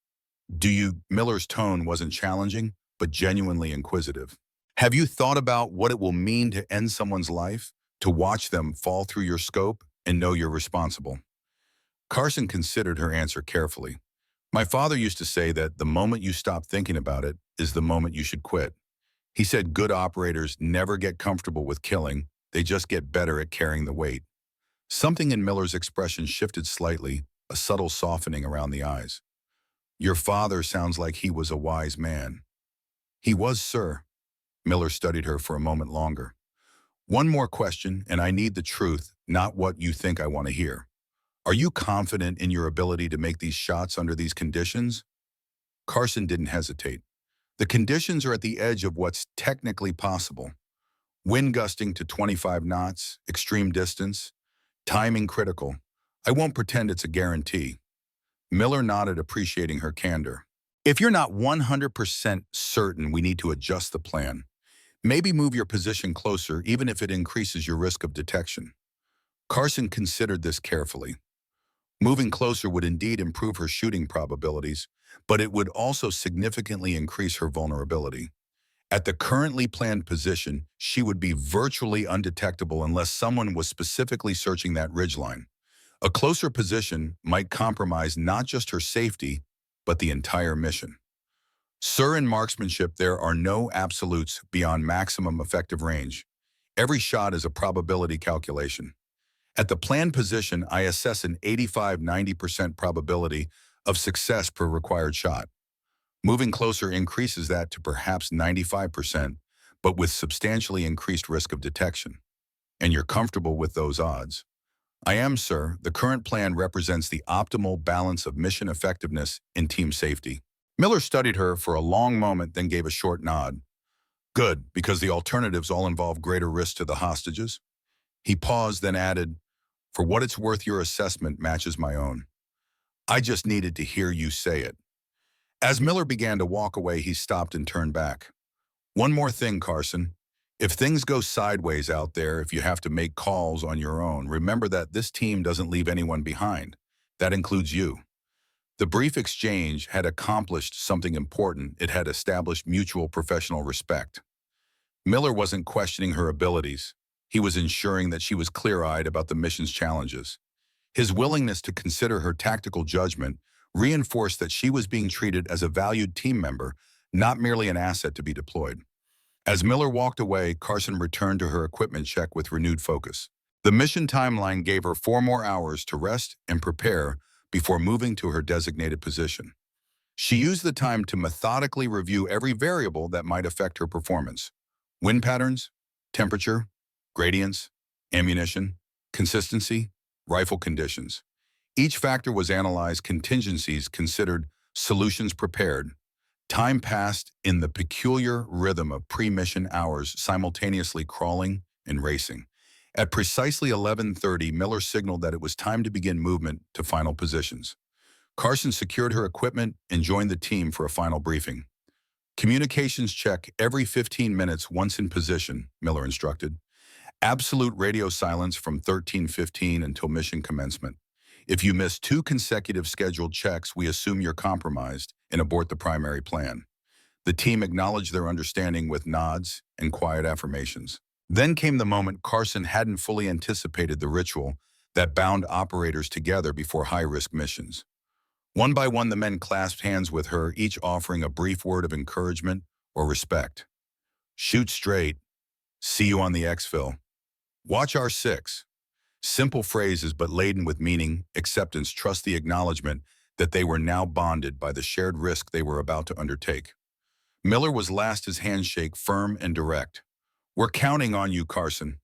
"Do you?" Miller's tone wasn't challenging, but genuinely inquisitive. "Have you thought about what it will mean to end someone's life, to watch them fall through your scope and know you're responsible?" Carson considered her answer carefully. "My father used to say that the moment you stop thinking about it is the moment you should quit. He said good operators never get comfortable with killing, they just get better at carrying the weight." Something in Miller's expression shifted slightly, a subtle softening around the eyes. "Your father sounds like he was a wise man." "He was, sir." Miller studied her for a moment longer. "One more question, and I need the truth, not what you think I want to hear. Are you confident in your ability to make these shots under these conditions?" Carson didn't hesitate. "The conditions are at the edge of what's technically possible. Wind gusting to 25 knots, extreme distance, timing critical. I won't pretend it's a guarantee." Miller nodded, appreciating her candor. "If you're not 100% certain, we need to adjust the plan. Maybe move your position closer, even if it increases your risk of detection." Carson considered this carefully. Moving closer would indeed improve her shooting probabilities, but it would also significantly increase her vulnerability. At the currently planned position, she would be virtually undetectable unless someone was specifically searching that ridgeline. A closer position might compromise not just her safety, but the entire mission. "Sir, in marksmanship, there are no absolutes beyond maximum effective range. Every shot is a probability calculation. At the planned position, I assess an 85–90% probability of success per required shot. Moving closer increases that to perhaps 95%, but with substantially increased risk of detection. And you're comfortable with those odds?" I am, sir. The current plan represents the optimal balance of mission effectiveness and team safety. Miller studied her for a long moment, then gave a short nod. Good, because the alternatives all involve greater risk to the hostages. He paused, then added, for what it's worth, your assessment matches my own. I just needed to hear you say it. As Miller began to walk away, he stopped and turned back. One more thing, Carson. If things go sideways out there, if you have to make calls on your own, remember that this team doesn't leave anyone behind. That includes you. The brief exchange had accomplished something important. It had established mutual professional respect. Miller wasn't questioning her abilities. He was ensuring that she was clear-eyed about the mission's challenges. His willingness to consider her tactical judgment reinforced that she was being treated as a valued team member, not merely an asset to be deployed. As Miller walked away, Carson returned to her equipment check with renewed focus. The mission timeline gave her 4 more hours to rest and prepare before moving to her designated position. She used the time to methodically review every variable that might affect her performance. Wind patterns, temperature, gradients, ammunition, consistency, rifle conditions. Each factor was analyzed, contingencies considered, solutions prepared. Time passed in the peculiar rhythm of pre-mission hours, simultaneously crawling and racing. At precisely 11:30, Miller signaled that it was time to begin movement to final positions. Carson secured her equipment and joined the team for a final briefing. Communications check every 15 minutes once in position, Miller instructed. Absolute radio silence from 13:15 until mission commencement. If you miss 2 consecutive scheduled checks, we assume you're compromised and abort the primary plan. The team acknowledged their understanding with nods and quiet affirmations. Then came the moment Carson hadn't fully anticipated, the ritual that bound operators together before high-risk missions. One by one, the men clasped hands with her, each offering a brief word of encouragement or respect. Shoot straight. See you on the exfil. Watch R6. Simple phrases but laden with meaning, acceptance, trust, the acknowledgement that they were now bonded by the shared risk they were about to undertake. Miller was last, his handshake firm and direct. We're counting on you, Carson.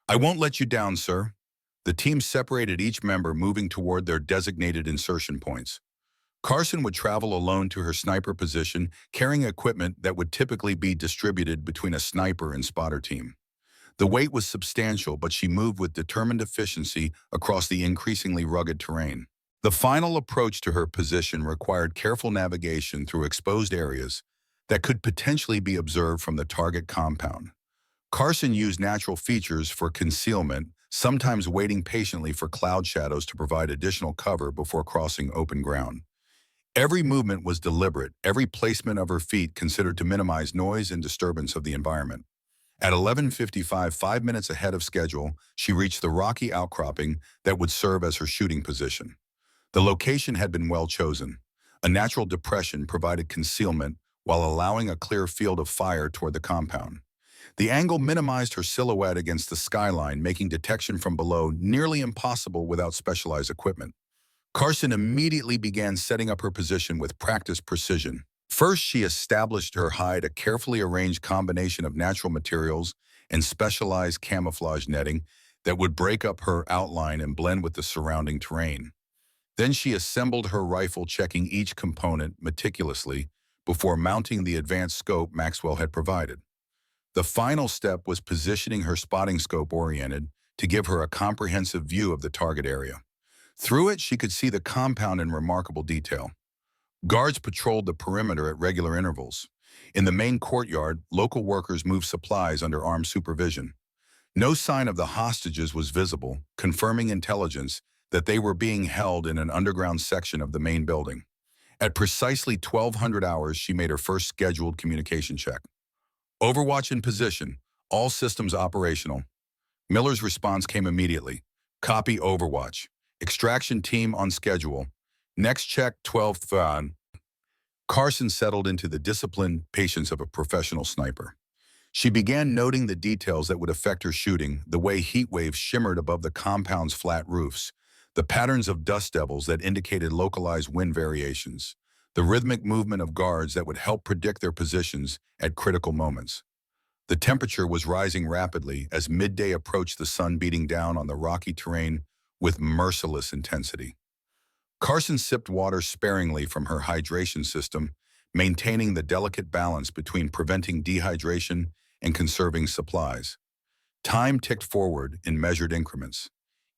I won't let you down, sir. The team separated, each member moving toward their designated insertion points. Carson would travel alone to her sniper position, carrying equipment that would typically be distributed between a sniper and spotter team. The weight was substantial, but she moved with determined efficiency across the increasingly rugged terrain. The final approach to her position required careful navigation through exposed areas that could potentially be observed from the target compound. Carson used natural features for concealment, sometimes waiting patiently for cloud shadows to provide additional cover before crossing open ground. Every movement was deliberate, every placement of her feet considered to minimize noise and disturbance of the environment. At 11:55, 5 minutes ahead of schedule, she reached the rocky outcropping that would serve as her shooting position. The location had been well chosen. A natural depression provided concealment while allowing a clear field of fire toward the compound. The angle minimized her silhouette against the skyline, making detection from below nearly impossible without specialized equipment. Carson immediately began setting up her position with practiced precision. First, she established her hide, a carefully arranged combination of natural materials and specialized camouflage netting that would break up her outline and blend with the surrounding terrain. Then she assembled her rifle, checking each component meticulously before mounting the advanced scope Maxwell had provided. The final step was positioning her spotting scope oriented to give her a comprehensive view of the target area. Through it, she could see the compound in remarkable detail. Guards patrolled the perimeter at regular intervals. In the main courtyard, local workers moved supplies under armed supervision. No sign of the hostages was visible, confirming intelligence that they were being held in an underground section of the main building. At precisely 1200 hours, she made her first scheduled communication check. Overwatch in position, all systems operational. Miller's response came immediately. Copy, Overwatch. Extraction team on schedule. Next check, 12th on. Carson settled into the disciplined patience of a professional sniper. She began noting the details that would affect her shooting, the way heat waves shimmered above the compound's flat roofs, the patterns of dust devils that indicated localized wind variations, the rhythmic movement of guards that would help predict their positions at critical moments. The temperature was rising rapidly as midday approached, the sun beating down on the rocky terrain with merciless intensity. Carson sipped water sparingly from her hydration system, maintaining the delicate balance between preventing dehydration and conserving supplies. Time ticked forward in measured increments.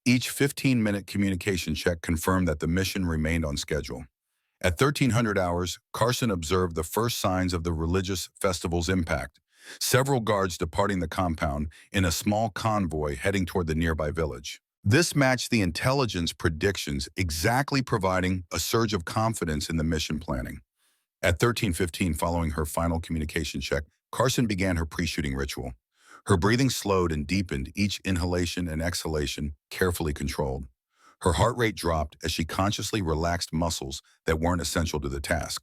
Each 15-minute communication check confirmed that the mission remained on schedule. At 1300 hours, Carson observed the first signs of the religious festival's impact, several guards departing the compound in a small convoy heading toward the nearby village. This matched the intelligence predictions, exactly providing a surge of confidence in the mission planning. At 13:15, following her final communication check, Carson began her pre-shooting ritual. Her breathing slowed and deepened, each inhalation and exhalation carefully controlled. Her heart rate dropped as she consciously relaxed muscles that weren't essential to the task.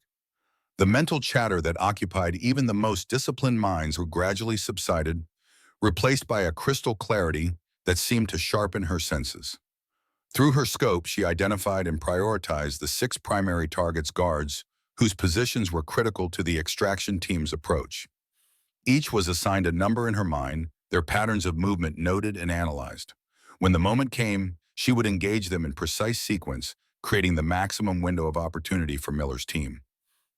The mental chatter that occupied even the most disciplined minds gradually subsided, replaced by a crystal clarity that seemed to sharpen her senses. Through her scope, she identified and prioritized the 6 primary targets guards whose positions were critical to the extraction team's approach. Each was assigned a number in her mind, their patterns of movement noted and analyzed. When the moment came, she would engage them in precise sequence, creating the maximum window of opportunity for Miller's team.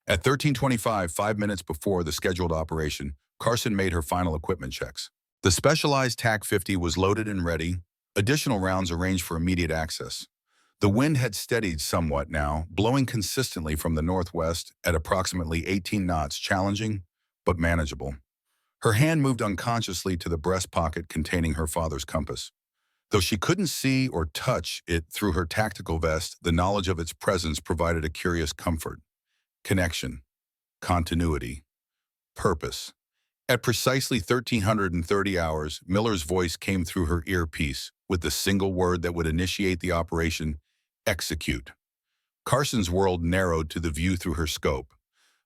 At 13:25, 5 minutes before the scheduled operation, Carson made her final equipment checks. The specialized TAC-50 was loaded and ready, additional rounds arranged for immediate access. The wind had steadied somewhat now, blowing consistently from the northwest at approximately 18 knots, challenging but manageable. Her hand moved unconsciously to the breast pocket containing her father's compass. Though she couldn't see or touch it through her tactical vest, the knowledge of its presence provided a curious comfort. Connection, continuity, purpose. At precisely 1330 hours, Miller's voice came through her earpiece with the single word that would initiate the operation: execute. Carson's world narrowed to the view through her scope.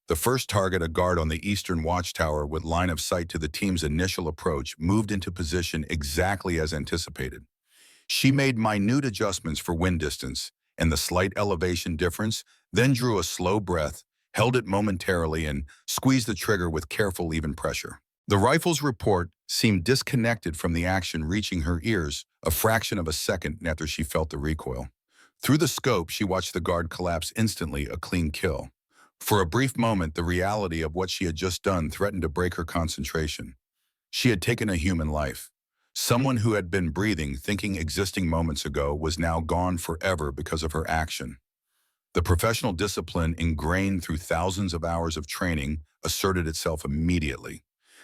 The first target, a guard on the eastern watchtower with line of sight to the team's initial approach, moved into position exactly as anticipated. She made minute adjustments for wind distance and the slight elevation difference, then drew a slow breath, held it momentarily, and squeezed the trigger with careful, even pressure. The rifle's report seemed disconnected from the action, reaching her ears a fraction of a second after she felt the recoil. Through the scope, she watched the guard collapse instantly, a clean kill. For a brief moment, the reality of what she had just done threatened to break her concentration. She had taken a human life. Someone who had been breathing, thinking, existing moments ago was now gone forever because of her action. The professional discipline ingrained through thousands of hours of training asserted itself immediately.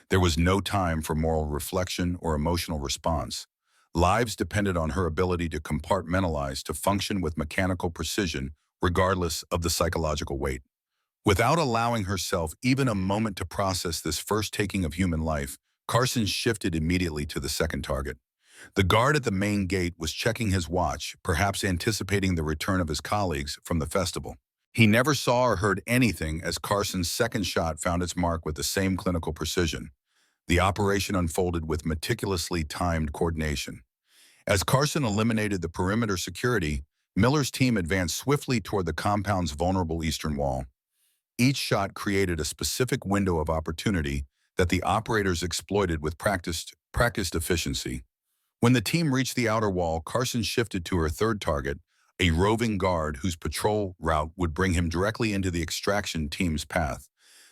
There was no time for moral reflection or emotional response. Lives depended on her ability to compartmentalize, to function with mechanical precision, regardless of the psychological weight. Without allowing herself even a moment to process this first taking of human life, Carson shifted immediately to the second target. The guard at the main gate was checking his watch, perhaps anticipating the return of his colleagues from the festival. He never saw or heard anything as Carson's second shot found its mark with the same clinical precision. The operation unfolded with meticulously timed coordination. As Carson eliminated the perimeter security, Miller's team advanced swiftly toward the compound's vulnerable eastern wall. Each shot created a specific window of opportunity that the operators exploited with practiced efficiency. When the team reached the outer wall, Carson shifted to her third target, a roving guard whose patrol route would bring him directly into the extraction team's path.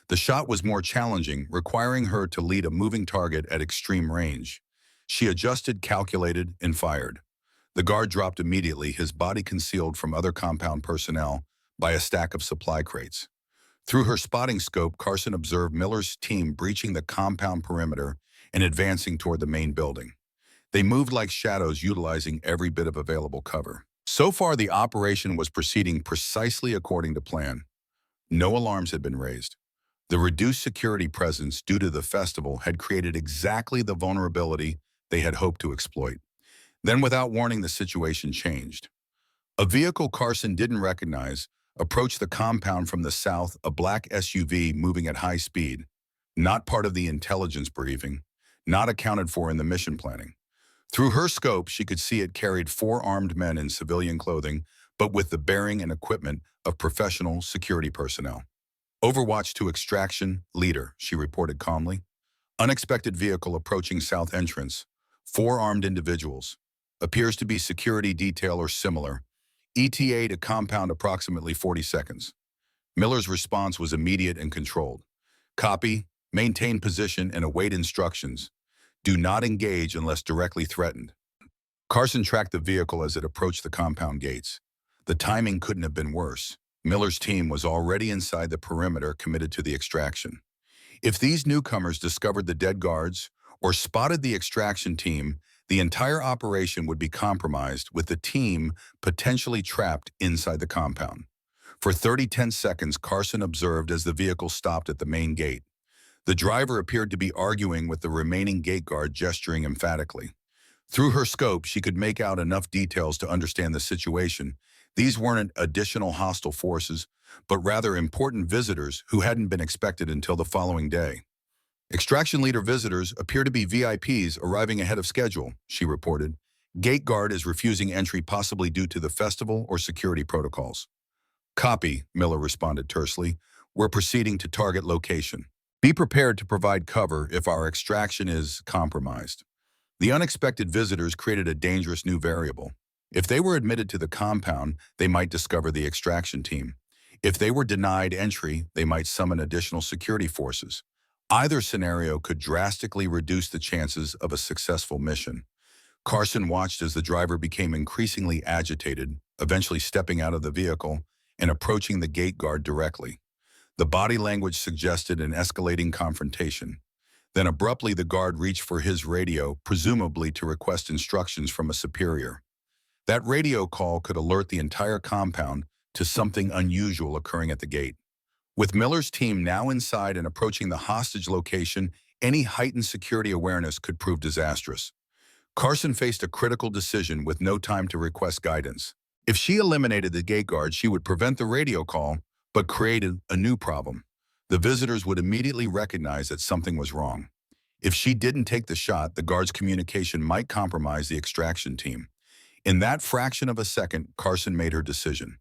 The shot was more challenging, requiring her to lead a moving target at extreme range. She adjusted, calculated, and fired. The guard dropped immediately, his body concealed from other compound personnel by a stack of supply crates. Through her spotting scope, Carson observed Miller's team breaching the compound perimeter and advancing toward the main building. They moved like shadows, utilizing every bit of available cover. So far, the operation was proceeding precisely according to plan. No alarms had been raised. The reduced security presence due to the festival had created exactly the vulnerability they had hoped to exploit. Then, without warning, the situation changed. A vehicle Carson didn't recognize approached the compound from the south, a black SUV moving at high speed, not part of the intelligence briefing, not accounted for in the mission planning. Through her scope, she could see it carried 4 armed men in civilian clothing, but with the bearing and equipment of professional security personnel. Overwatch to extraction, leader, she reported calmly. Unexpected vehicle approaching south entrance. 4 armed individuals. Appears to be security detail or similar. ETA to compound approximately 40 seconds. Miller's response was immediate and controlled. Copy, maintain position, and await instructions. Do not engage unless directly threatened. Carson tracked the vehicle as it approached the compound gates. The timing couldn't have been worse. Miller's team was already inside the perimeter committed to the extraction. If these newcomers discovered the dead guards or spotted the extraction team, the entire operation would be compromised, with the team potentially trapped inside the compound. For 10 seconds, Carson observed as the vehicle stopped at the main gate. The driver appeared to be arguing with the remaining gate guard, gesturing emphatically. Through her scope, she could make out enough details to understand the situation. These weren't additional hostile forces, but rather important visitors who hadn't been expected until the following day. Extraction leader visitors appear to be VIPs arriving ahead of schedule, she reported. Gate guard is refusing entry, possibly due to the festival or security protocols. Copy, Miller responded tersely. We're proceeding to target location. Be prepared to provide cover if our extraction is compromised. The unexpected visitors created a dangerous new variable. If they were admitted to the compound, they might discover the extraction team. If they were denied entry, they might summon additional security forces. Either scenario could drastically reduce the chances of a successful mission. Carson watched as the driver became increasingly agitated, eventually stepping out of the vehicle and approaching the gate guard directly. The body language suggested an escalating confrontation. Then abruptly the guard reached for his radio, presumably to request instructions from a superior. That radio call could alert the entire compound to something unusual occurring at the gate. With Miller's team now inside and approaching the hostage location, any heightened security awareness could prove disastrous. Carson faced a critical decision with no time to request guidance. If she eliminated the gate guard, she would prevent the radio call, but created a new problem. The visitors would immediately recognize that something was wrong. If she didn't take the shot, the guard's communication might compromise the extraction team. In that fraction of a second, Carson made her decision.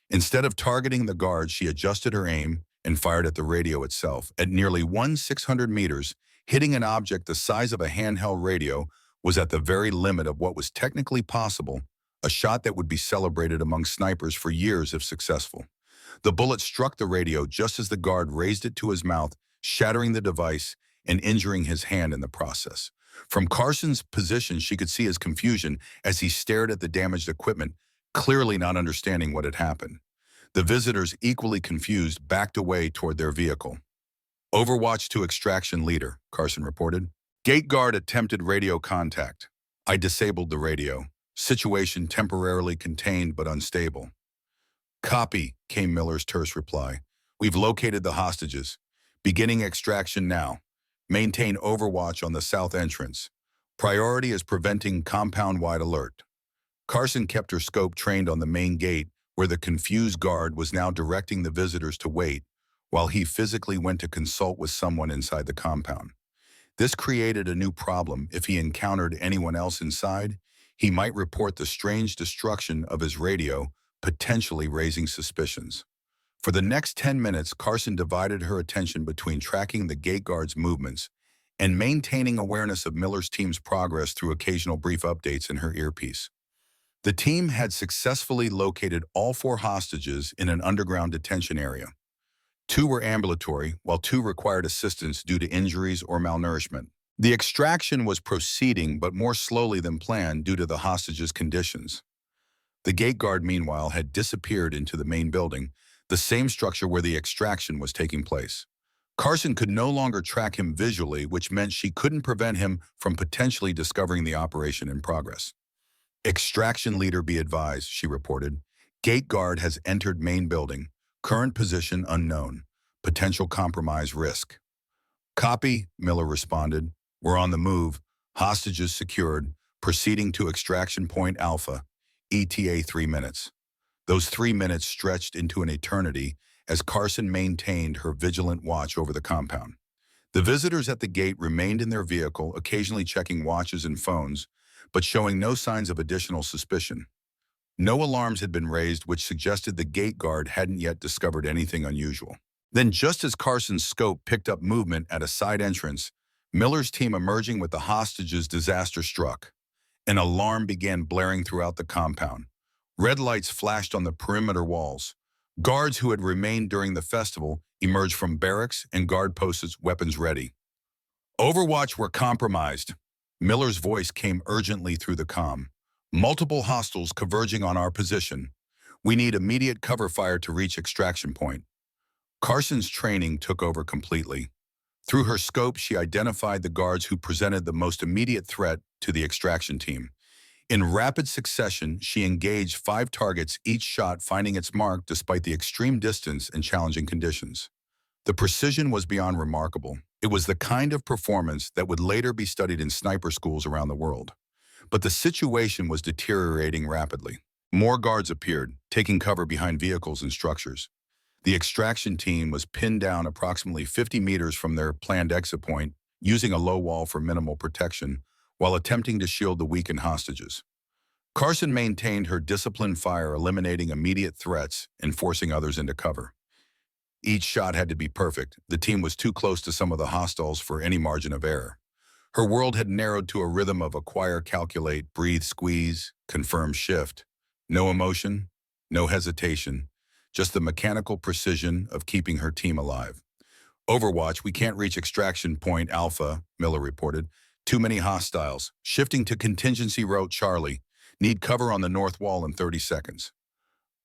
Instead of targeting the guard, she adjusted her aim and fired at the radio itself. At nearly 600 meters, hitting an object the size of a handheld radio was at the very limit of what was technically possible, a shot that would be celebrated among snipers for years if successful. The bullet struck the radio just as the guard raised it to his mouth, shattering the device and injuring his hand in the process. From Carson's position, she could see his confusion as he stared at the damaged equipment, clearly not understanding what had happened. The visitors, equally confused, backed away toward their vehicle. Overwatch to extraction leader, Carson reported. Gate guard attempted radio contact. I disabled the radio. Situation temporarily contained but unstable. Copy, came Miller's terse reply. We've located the hostages. Beginning extraction now. Maintain overwatch on the south entrance. Priority is preventing compound-wide alert. Carson kept her scope trained on the main gate, where the confused guard was now directing the visitors to wait, while he physically went to consult with someone inside the compound. This created a new problem. If he encountered anyone else inside, he might report the strange destruction of his radio, potentially raising suspicions. For the next 10 minutes, Carson divided her attention between tracking the gate guard's movements and maintaining awareness of Miller's team's progress through occasional brief updates in her earpiece. The team had successfully located all 4 hostages in an underground detention area. 2 were ambulatory, while 2 required assistance due to injuries or malnourishment. The extraction was proceeding, but more slowly than planned due to the hostages' conditions. The gate guard, meanwhile, had disappeared into the main building, the same structure where the extraction was taking place. Carson could no longer track him visually, which meant she couldn't prevent him from potentially discovering the operation in progress. Extraction leader be advised, she reported. Gate guard has entered main building. Current position unknown. Potential compromise risk. Copy, Miller responded. We're on the move. Hostages secured. Proceeding to extraction point Alpha. ETA 3 minutes. Those 3 minutes stretched into an eternity as Carson maintained her vigilant watch over the compound. The visitors at the gate remained in their vehicle, occasionally checking watches and phones, but showing no signs of additional suspicion. No alarms had been raised, which suggested the gate guard hadn't yet discovered anything unusual. Then, just as Carson's scope picked up movement at a side entrance, Miller's team emerging with the hostages, disaster struck. An alarm began blaring throughout the compound. Red lights flashed on the perimeter walls. Guards who had remained during the festival emerged from barracks and guard posts, weapons ready. Overwatch were compromised. Miller's voice came urgently through the comm. Multiple hostiles converging on our position. We need immediate cover fire to reach extraction point. Carson's training took over completely. Through her scope, she identified the guards who presented the most immediate threat to the extraction team. In rapid succession, she engaged 5 targets, each shot finding its mark despite the extreme distance and challenging conditions. The precision was beyond remarkable. It was the kind of performance that would later be studied in sniper schools around the world. But the situation was deteriorating rapidly. More guards appeared, taking cover behind vehicles and structures. The extraction team was pinned down approximately 50 meters from their planned exit point, using a low wall for minimal protection, while attempting to shield the weakened hostages. Carson maintained her disciplined fire, eliminating immediate threats and forcing others into cover. Each shot had to be perfect. The team was too close to some of the hostiles for any margin of error. Her world had narrowed to a rhythm of acquire, calculate, breathe, squeeze, confirm, shift. No emotion, no hesitation, just the mechanical precision of keeping her team alive. Overwatch, we can't reach extraction point Alpha, Miller reported. Too many hostiles. Shifting to contingency route Charlie. Need cover on the north wall in 30 seconds.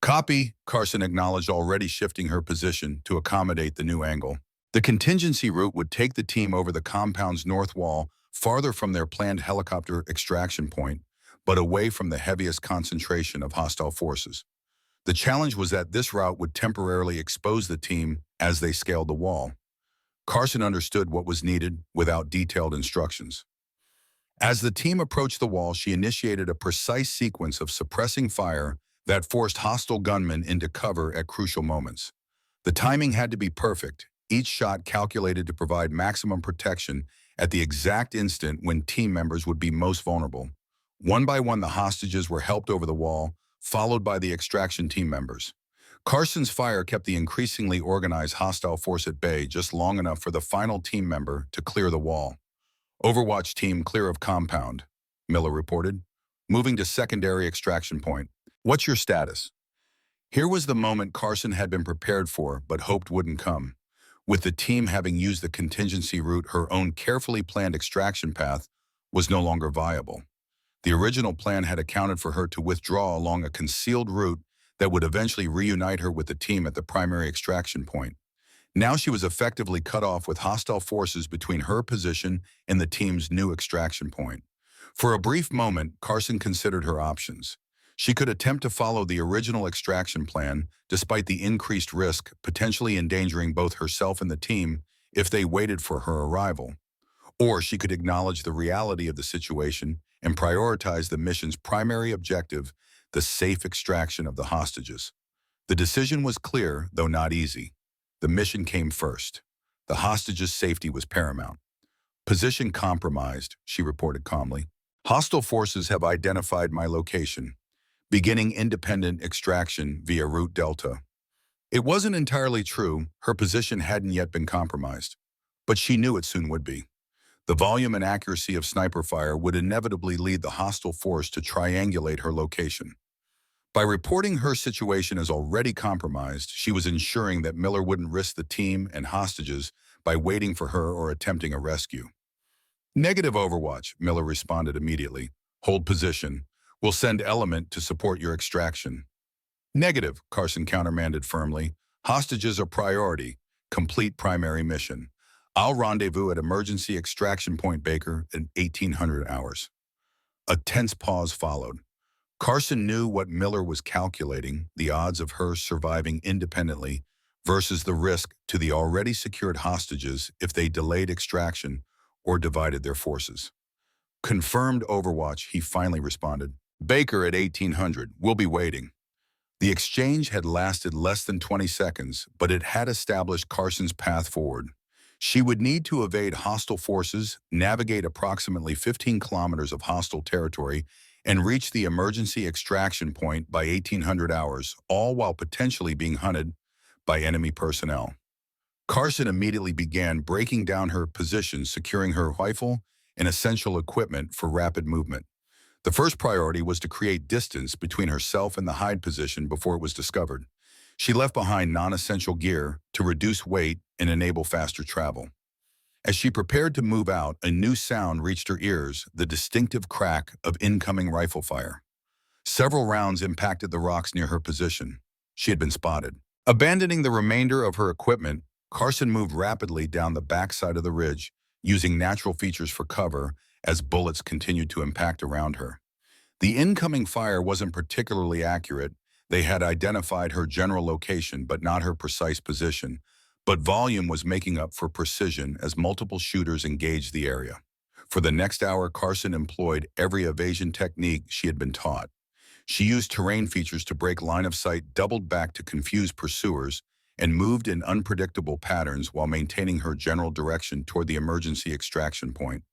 Copy, Carson acknowledged, already shifting her position to accommodate the new angle. The contingency route would take the team over the compound's north wall, farther from their planned helicopter extraction point, but away from the heaviest concentration of hostile forces. The challenge was that this route would temporarily expose the team as they scaled the wall. Carson understood what was needed without detailed instructions. As the team approached the wall, she initiated a precise sequence of suppressing fire that forced hostile gunmen into cover at crucial moments. The timing had to be perfect, each shot calculated to provide maximum protection at the exact instant when team members would be most vulnerable. One by one, the hostages were helped over the wall, followed by the extraction team members. Carson's fire kept the increasingly organized hostile force at bay just long enough for the final team member to clear the wall. Overwatch team clear of compound, Miller reported, moving to secondary extraction point. What's your status? Here was the moment Carson had been prepared for but hoped wouldn't come. With the team having used the contingency route, her own carefully planned extraction path was no longer viable. The original plan had accounted for her to withdraw along a concealed route that would eventually reunite her with the team at the primary extraction point. Now she was effectively cut off with hostile forces between her position and the team's new extraction point. For a brief moment, Carson considered her options. She could attempt to follow the original extraction plan, despite the increased risk, potentially endangering both herself and the team if they waited for her arrival. Or she could acknowledge the reality of the situation and prioritize the mission's primary objective, the safe extraction of the hostages. The decision was clear, though not easy. The mission came first. The hostages' safety was paramount. Position compromised, she reported calmly. Hostile forces have identified my location, beginning independent extraction via Route Delta. It wasn't entirely true. Her position hadn't yet been compromised, but she knew it soon would be. The volume and accuracy of sniper fire would inevitably lead the hostile force to triangulate her location. By reporting her situation as already compromised, she was ensuring that Miller wouldn't risk the team and hostages by waiting for her or attempting a rescue. Negative, Overwatch, Miller responded immediately. Hold position. We'll send element to support your extraction. Negative, Carson countermanded firmly. Hostages are priority. Complete primary mission. I'll rendezvous at emergency extraction point Baker in 1800 hours. A tense pause followed. Carson knew what Miller was calculating, the odds of her surviving independently versus the risk to the already secured hostages if they delayed extraction or divided their forces. Confirmed, Overwatch, he finally responded. Baker at 1800, we'll be waiting. The exchange had lasted less than 20 seconds, but it had established Carson's path forward. She would need to evade hostile forces, navigate approximately 15 kilometers of hostile territory, and reach the emergency extraction point by 1800 hours, all while potentially being hunted by enemy personnel. Carson immediately began breaking down her position, securing her rifle and essential equipment for rapid movement. The first priority was to create distance between herself and the hide position before it was discovered. She left behind non-essential gear to reduce weight and enable faster travel. As she prepared to move out, a new sound reached her ears, the distinctive crack of incoming rifle fire. Several rounds impacted the rocks near her position. She had been spotted. Abandoning the remainder of her equipment, Carson moved rapidly down the backside of the ridge, using natural features for cover as bullets continued to impact around her. The incoming fire wasn't particularly accurate. They had identified her general location but not her precise position. But volume was making up for precision as multiple shooters engaged the area. For the next hour, Carson employed every evasion technique she had been taught. She used terrain features to break line of sight, doubled back to confuse pursuers, and moved in unpredictable patterns while maintaining her general direction toward the emergency extraction point.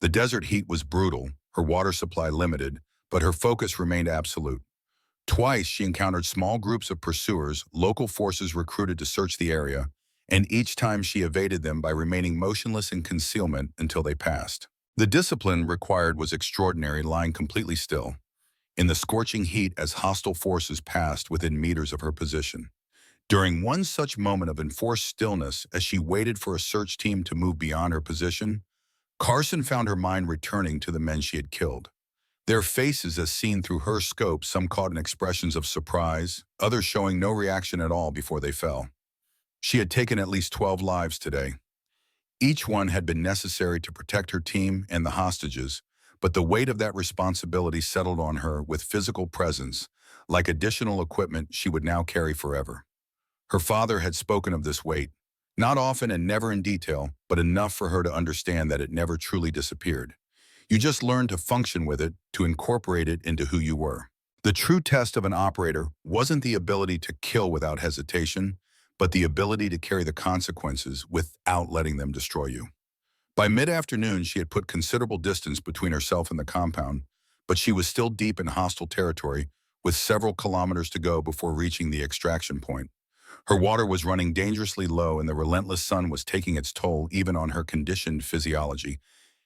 The desert heat was brutal, her water supply limited, but her focus remained absolute. Twice, she encountered small groups of pursuers, local forces recruited to search the area, and each time she evaded them by remaining motionless in concealment until they passed. The discipline required was extraordinary, lying completely still, in the scorching heat as hostile forces passed within meters of her position. During one such moment of enforced stillness as she waited for a search team to move beyond her position, Carson found her mind returning to the men she had killed. Their faces as seen through her scope, some caught in expressions of surprise, others showing no reaction at all before they fell. She had taken at least 12 lives today. Each one had been necessary to protect her team and the hostages, but the weight of that responsibility settled on her with physical presence, like additional equipment she would now carry forever. Her father had spoken of this weight, not often and never in detail, but enough for her to understand that it never truly disappeared. You just learned to function with it, to incorporate it into who you were. The true test of an operator wasn't the ability to kill without hesitation, but the ability to carry the consequences without letting them destroy you. By mid-afternoon, she had put considerable distance between herself and the compound, but she was still deep in hostile territory, with several kilometers to go before reaching the extraction point. Her water was running dangerously low, and the relentless sun was taking its toll even on her conditioned physiology.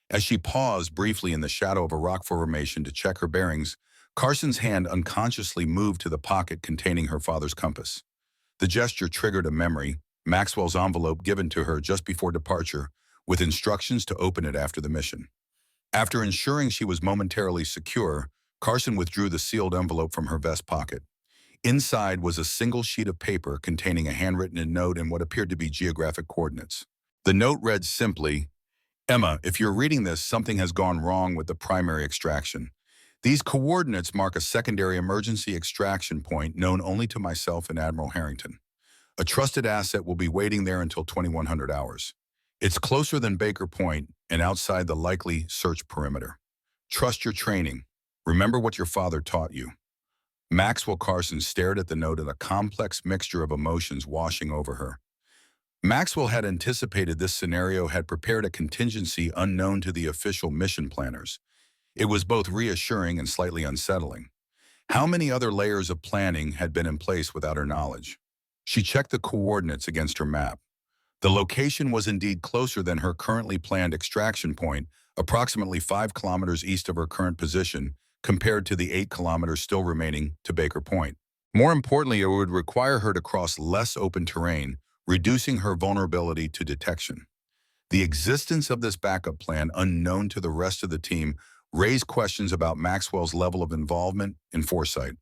As she paused briefly in the shadow of a rock formation to check her bearings, Carson's hand unconsciously moved to the pocket containing her father's compass. The gesture triggered a memory, Maxwell's envelope given to her just before departure, with instructions to open it after the mission. After ensuring she was momentarily secure, Carson withdrew the sealed envelope from her vest pocket. Inside was a single sheet of paper containing a handwritten note and what appeared to be geographic coordinates. The note read simply, "Emma, if you're reading this, something has gone wrong with the primary extraction. These coordinates mark a secondary emergency extraction point known only to myself and Admiral Harrington. A trusted asset will be waiting there until 2100 hours. It's closer than Baker Point and outside the likely search perimeter. Trust your training. Remember what your father taught you." Maxwell Carson stared at the note in a complex mixture of emotions washing over her. Maxwell had anticipated this scenario, had prepared a contingency unknown to the official mission planners. It was both reassuring and slightly unsettling. How many other layers of planning had been in place without her knowledge? She checked the coordinates against her map. The location was indeed closer than her currently planned extraction point, approximately 5 kilometers east of her current position, compared to the 8 kilometers still remaining to Baker Point. More importantly, it would require her to cross less open terrain, reducing her vulnerability to detection. The existence of this backup plan, unknown to the rest of the team, raised questions about Maxwell's level of involvement and foresight.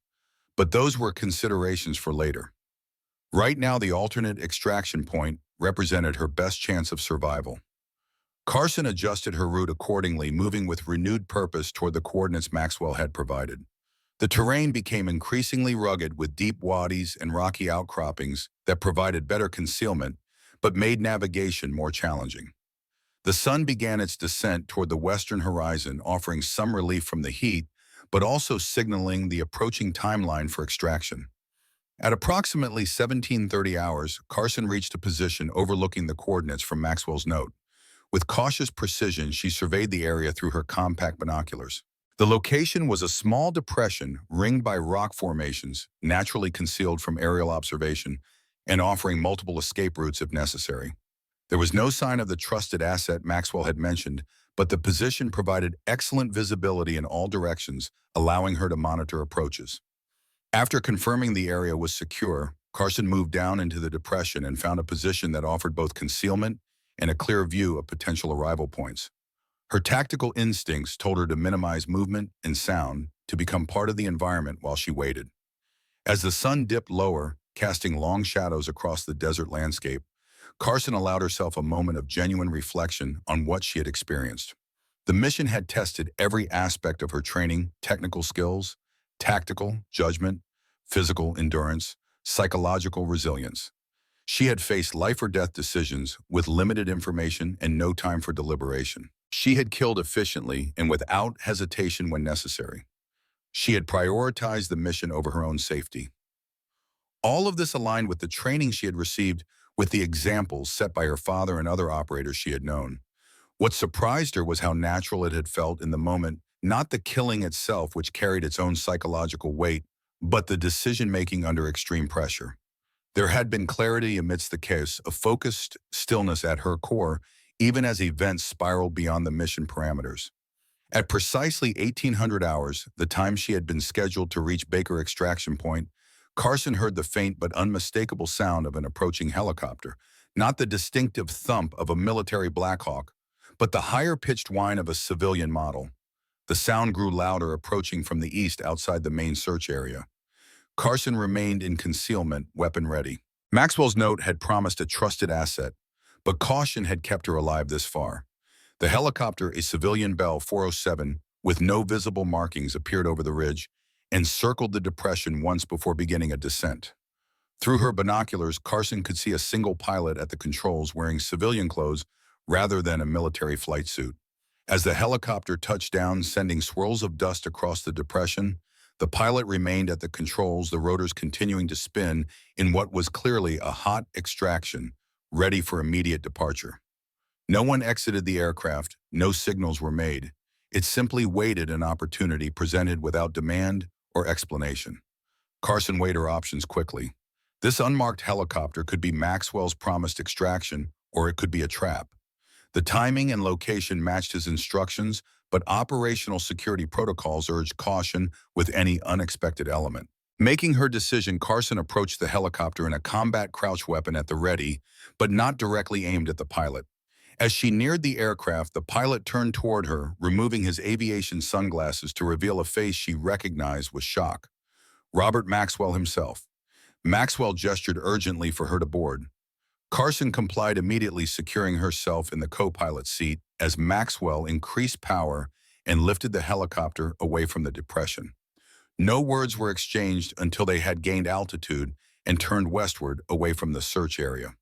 But those were considerations for later. Right now, the alternate extraction point represented her best chance of survival. Carson adjusted her route accordingly, moving with renewed purpose toward the coordinates Maxwell had provided. The terrain became increasingly rugged with deep wadis and rocky outcroppings that provided better concealment, but made navigation more challenging. The sun began its descent toward the western horizon, offering some relief from the heat, but also signaling the approaching timeline for extraction. At approximately 1730 hours, Carson reached a position overlooking the coordinates from Maxwell's note. With cautious precision, she surveyed the area through her compact binoculars. The location was a small depression ringed by rock formations, naturally concealed from aerial observation, and offering multiple escape routes if necessary. There was no sign of the trusted asset Maxwell had mentioned, but the position provided excellent visibility in all directions, allowing her to monitor approaches. After confirming the area was secure, Carson moved down into the depression and found a position that offered both concealment and a clear view of potential arrival points. Her tactical instincts told her to minimize movement and sound to become part of the environment while she waited. As the sun dipped lower, casting long shadows across the desert landscape, Carson allowed herself a moment of genuine reflection on what she had experienced. The mission had tested every aspect of her training, technical skills, tactical judgment, physical endurance, psychological resilience. She had faced life or death decisions with limited information and no time for deliberation. She had killed efficiently and without hesitation when necessary. She had prioritized the mission over her own safety. All of this aligned with the training she had received, with the examples set by her father and other operators she had known. What surprised her was how natural it had felt in the moment, not the killing itself, which carried its own psychological weight, but the decision-making under extreme pressure. There had been clarity amidst the chaos, a focused stillness at her core, even as events spiraled beyond the mission parameters. At precisely 1800 hours, the time she had been scheduled to reach Baker Extraction Point, Carson heard the faint but unmistakable sound of an approaching helicopter, not the distinctive thump of a military Black Hawk, but the higher-pitched whine of a civilian model. The sound grew louder, approaching from the east outside the main search area. Carson remained in concealment, weapon ready. Maxwell's note had promised a trusted asset, but caution had kept her alive this far. The helicopter, a civilian Bell 407 with no visible markings, appeared over the ridge and circled the depression once before beginning a descent. Through her binoculars, Carson could see a single pilot at the controls wearing civilian clothes rather than a military flight suit. As the helicopter touched down, sending swirls of dust across the depression, the pilot remained at the controls, the rotors continuing to spin in what was clearly a hot extraction, ready for immediate departure. No one exited the aircraft, no signals were made. It simply waited an opportunity presented without demand or explanation. Carson weighed her options quickly. This unmarked helicopter could be Maxwell's promised extraction, or it could be a trap. The timing and location matched his instructions, but operational security protocols urged caution with any unexpected element. Making her decision, Carson approached the helicopter in a combat crouch weapon at the ready, but not directly aimed at the pilot. As she neared the aircraft, the pilot turned toward her, removing his aviation sunglasses to reveal a face she recognized with shock. Robert Maxwell himself. Maxwell gestured urgently for her to board. Carson complied immediately, securing herself in the co-pilot's seat as Maxwell increased power and lifted the helicopter away from the depression. No words were exchanged until they had gained altitude and turned westward away from the search area.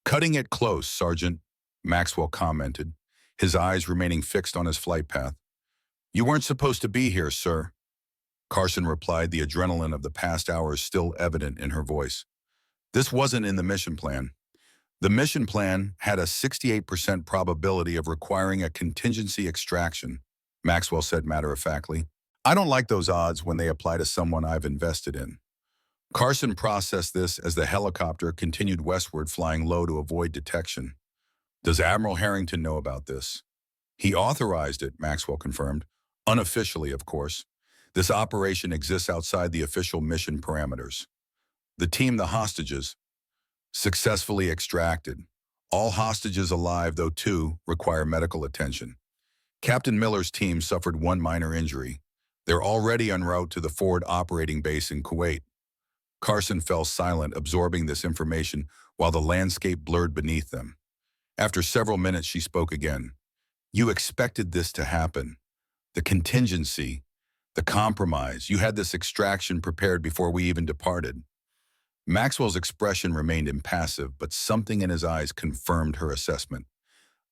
"Cutting it close, Sergeant," Maxwell commented, his eyes remaining fixed on his flight path. "You weren't supposed to be here, sir," Carson replied, the adrenaline of the past hours still evident in her voice. "This wasn't in the mission plan." The mission plan had a 68% probability of requiring a contingency extraction, Maxwell said matter-of-factly. "I don't like those odds when they apply to someone I've invested in." Carson processed this as the helicopter continued westward, flying low to avoid detection. "Does Admiral Harrington know about this?" "He authorized it," Maxwell confirmed. "Unofficially, of course. This operation exists outside the official mission parameters." The team, the hostages, successfully extracted. All hostages alive, though two require medical attention. Captain Miller's team suffered one minor injury. They're already en route to the forward operating base in Kuwait. Carson fell silent, absorbing this information while the landscape blurred beneath them. After several minutes, she spoke again. "You expected this to happen. The contingency, the compromise. You had this extraction prepared before we even departed." Maxwell's expression remained impassive, but something in his eyes confirmed her assessment.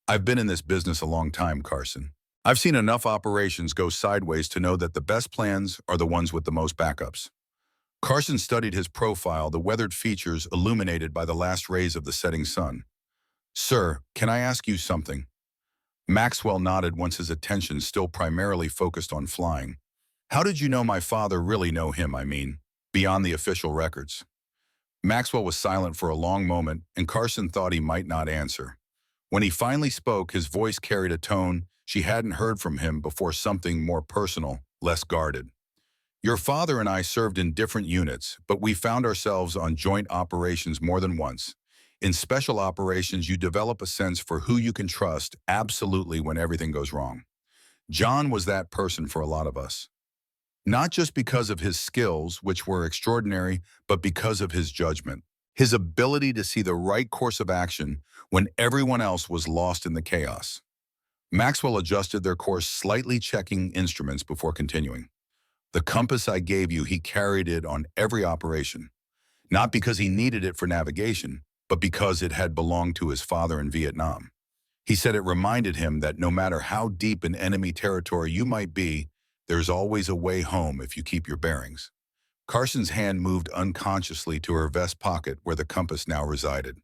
"I've been in this business a long time, Carson. I've seen enough operations go sideways to know that the best plans are the ones with the most backups." Carson studied his profile, the weathered features illuminated by the last rays of the setting sun. "Sir, can I ask you something?" Maxwell nodded, once his attention still primarily focused on flying. "How did you know my father? Really know him, I mean, beyond the official records?" Maxwell was silent for a long moment, and Carson thought he might not answer. When he finally spoke, his voice carried a tone she hadn't heard from him before something more personal, less guarded. Your father and I served in different units, but we found ourselves on joint operations more than once. In special operations, you develop a sense for who you can trust absolutely when everything goes wrong. John was that person for a lot of us. Not just because of his skills, which were extraordinary, but because of his judgment. His ability to see the right course of action when everyone else was lost in the chaos. Maxwell adjusted their course, slightly checking instruments before continuing. The compass I gave you, he carried it on every operation. Not because he needed it for navigation, but because it had belonged to his father in Vietnam. He said it reminded him that no matter how deep in enemy territory you might be, there's always a way home if you keep your bearings. Carson's hand moved unconsciously to her vest pocket where the compass now resided.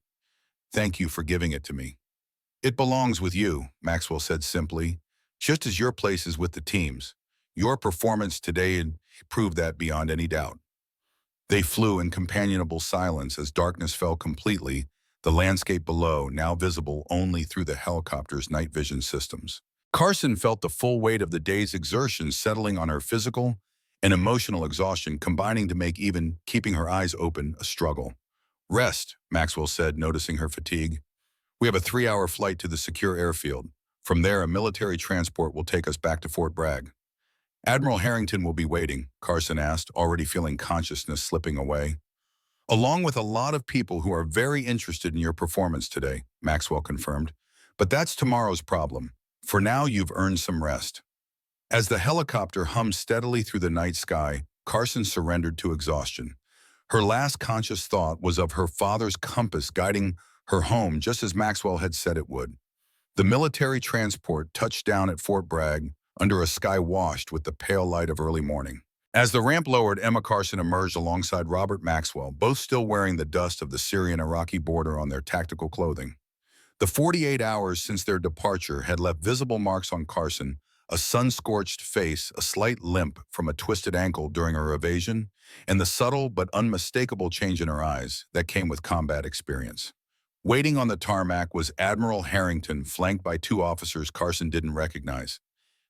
Thank you for giving it to me. It belongs with you, Maxwell said simply, just as your place is with the team's. Your performance today proved that beyond any doubt. They flew in companionable silence as darkness fell completely, the landscape below now visible only through the helicopter's night vision systems. Carson felt the full weight of the day's exertion settling on her physical and emotional exhaustion, combining to make even keeping her eyes open a struggle. Rest, Maxwell said, noticing her fatigue. We have a 3-hour flight to the secure airfield. From there, a military transport will take us back to Fort Bragg. Admiral Harrington will be waiting, Carson asked, already feeling consciousness slipping away. Along with a lot of people who are very interested in your performance today, Maxwell confirmed. But that's tomorrow's problem. For now, you've earned some rest. As the helicopter hummed steadily through the night sky, Carson surrendered to exhaustion. Her last conscious thought was of her father's compass guiding her home just as Maxwell had said it would. The military transport touched down at Fort Bragg under a sky washed with the pale light of early morning. As the ramp lowered, Emma Carson emerged alongside Robert Maxwell, both still wearing the dust of the Syrian-Iraqi border on their tactical clothing. The 48 hours since their departure had left visible marks on Carson, a sun-scorched face, a slight limp from a twisted ankle during her evasion, and the subtle but unmistakable change in her eyes that came with combat experience. Waiting on the tarmac was Admiral Harrington, flanked by 2 officers Carson didn't recognize.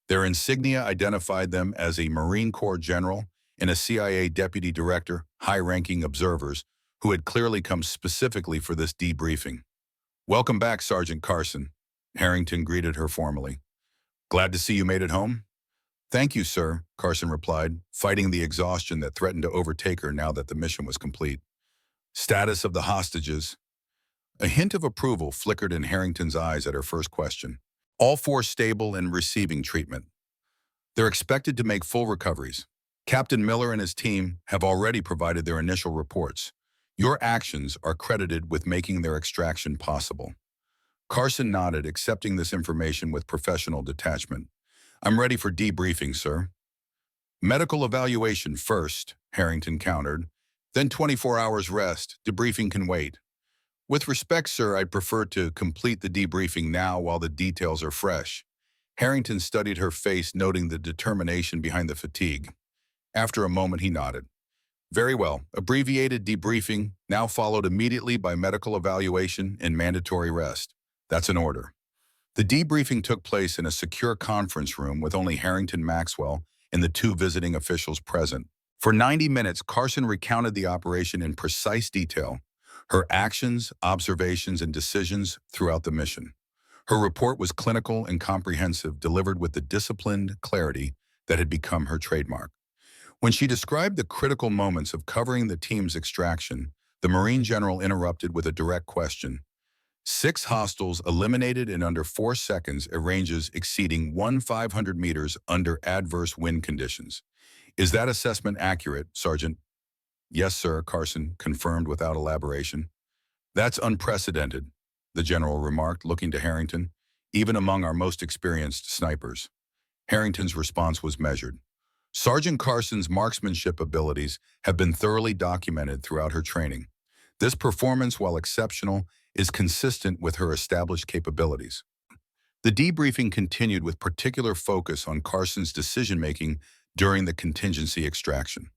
Their insignia identified them as a Marine Corps general and a CIA deputy director, high-ranking observers, who had clearly come specifically for this debriefing. "Welcome back, Sergeant Carson," Harrington greeted her formally. "Glad to see you made it home?" "Thank you, sir," Carson replied, fighting the exhaustion that threatened to overtake her now that the mission was complete. "Status of the hostages?" A hint of approval flickered in Harrington's eyes at her first question. "All 4 stable and receiving treatment. They're expected to make full recoveries. Captain Miller and his team have already provided their initial reports. Your actions are credited with making their extraction possible." Carson nodded, accepting this information with professional detachment. "I'm ready for debriefing, sir." "Medical evaluation first," Harrington countered. "Then 24 hours rest. Debriefing can wait." "With respect, sir, I'd prefer to complete the debriefing now while the details are fresh." Harrington studied her face, noting the determination behind the fatigue. After a moment, he nodded. "Very well. Abbreviated debriefing, now followed immediately by medical evaluation and mandatory rest. That's an order." The debriefing took place in a secure conference room with only Harrington, Maxwell, and the 2 visiting officials present. For 90 minutes, Carson recounted the operation in precise detail, her actions, observations, and decisions throughout the mission. Her report was clinical and comprehensive, delivered with the disciplined clarity that had become her trademark. When she described the critical moments of covering the team's extraction, the Marine general interrupted with a direct question. 6 hostiles eliminated in under 4 seconds at ranges exceeding 1,500 meters under adverse wind conditions. Is that assessment accurate, Sergeant? "Yes, sir," Carson confirmed without elaboration. "That's unprecedented," the general remarked, looking to Harrington, "even among our most experienced snipers." Harrington's response was measured. Sergeant Carson's marksmanship abilities have been thoroughly documented throughout her training. This performance, while exceptional, is consistent with her established capabilities. The debriefing continued with particular focus on Carson's decision-making during the contingency extraction.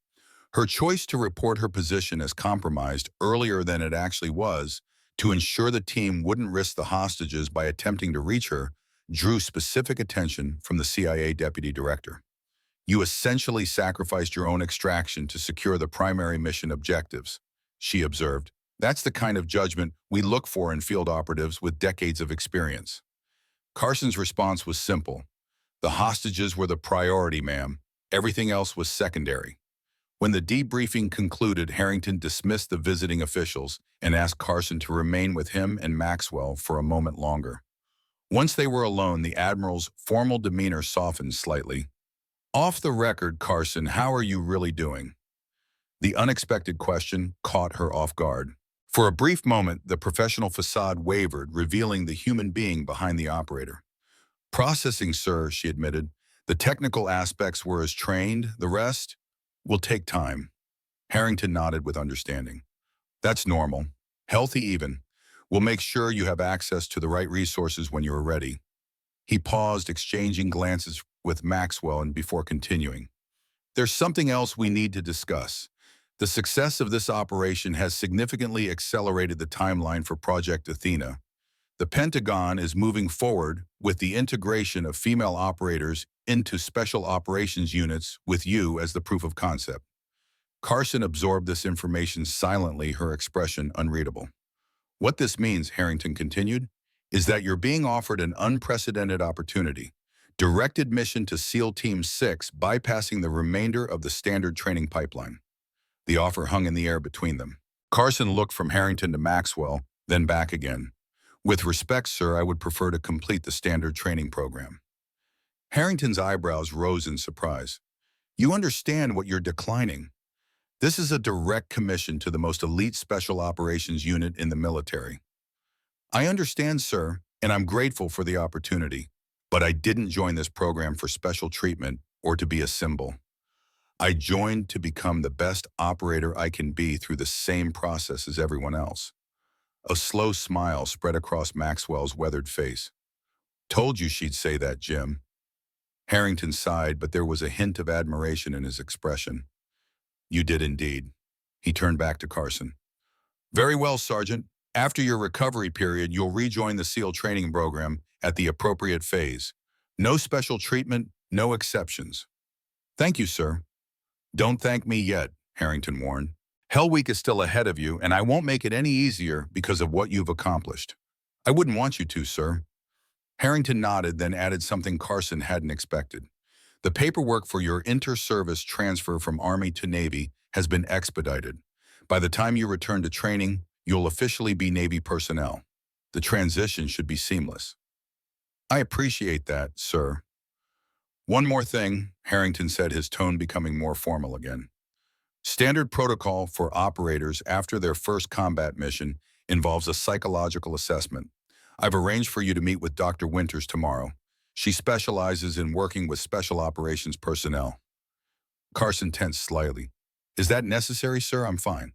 Her choice to report her position as compromised earlier than it actually was, to ensure the team wouldn't risk the hostages by attempting to reach her, drew specific attention from the CIA deputy director. You essentially sacrificed your own extraction to secure the primary mission objectives, she observed. That's the kind of judgment we look for in field operatives with decades of experience. Carson's response was simple. The hostages were the priority, ma'am. Everything else was secondary. When the debriefing concluded, Harrington dismissed the visiting officials and asked Carson to remain with him and Maxwell for a moment longer. Once they were alone, the Admiral's formal demeanor softened slightly. Off the record, Carson, how are you really doing? The unexpected question caught her off guard. For a brief moment, the professional facade wavered, revealing the human being behind the operator. Processing, sir, she admitted. The technical aspects were as trained. The rest will take time. Harrington nodded with understanding. That's normal. Healthy even. We'll make sure you have access to the right resources when you are ready. He paused, exchanging glances with Maxwell and before continuing. There's something else we need to discuss. The success of this operation has significantly accelerated the timeline for Project Athena. The Pentagon is moving forward with the integration of female operators into special operations units with you as the proof of concept. Carson absorbed this information silently, her expression unreadable. What this means, Harrington continued, is that you're being offered an unprecedented opportunity. Direct admission to SEAL Team 6, bypassing the remainder of the standard training pipeline. The offer hung in the air between them. Carson looked from Harrington to Maxwell, then back again. With respect, sir, I would prefer to complete the standard training program. Harrington's eyebrows rose in surprise. You understand what you're declining. This is a direct commission to the most elite special operations unit in the military. I understand, sir, and I'm grateful for the opportunity, but I didn't join this program for special treatment or to be a symbol. I joined to become the best operator I can be through the same process as everyone else. A slow smile spread across Maxwell's weathered face. Told you she'd say that, Jim. Harrington sighed, but there was a hint of admiration in his expression. You did indeed. He turned back to Carson. Very well, Sergeant. After your recovery period, you'll rejoin the SEAL training program at the appropriate phase. No special treatment, no exceptions. Thank you, sir. Don't thank me yet, Harrington warned. Hell Week is still ahead of you, and I won't make it any easier because of what you've accomplished. I wouldn't want you to, sir. Harrington nodded, then added something Carson hadn't expected. The paperwork for your inter-service transfer from Army to Navy has been expedited. By the time you return to training, you'll officially be Navy personnel. The transition should be seamless. I appreciate that, sir. One more thing, Harrington said, his tone becoming more formal again. Standard protocol for operators after their first combat mission involves a psychological assessment. I've arranged for you to meet with Dr. Winters tomorrow. She specializes in working with special operations personnel. Carson tensed slightly. Is that necessary, sir? I'm fine.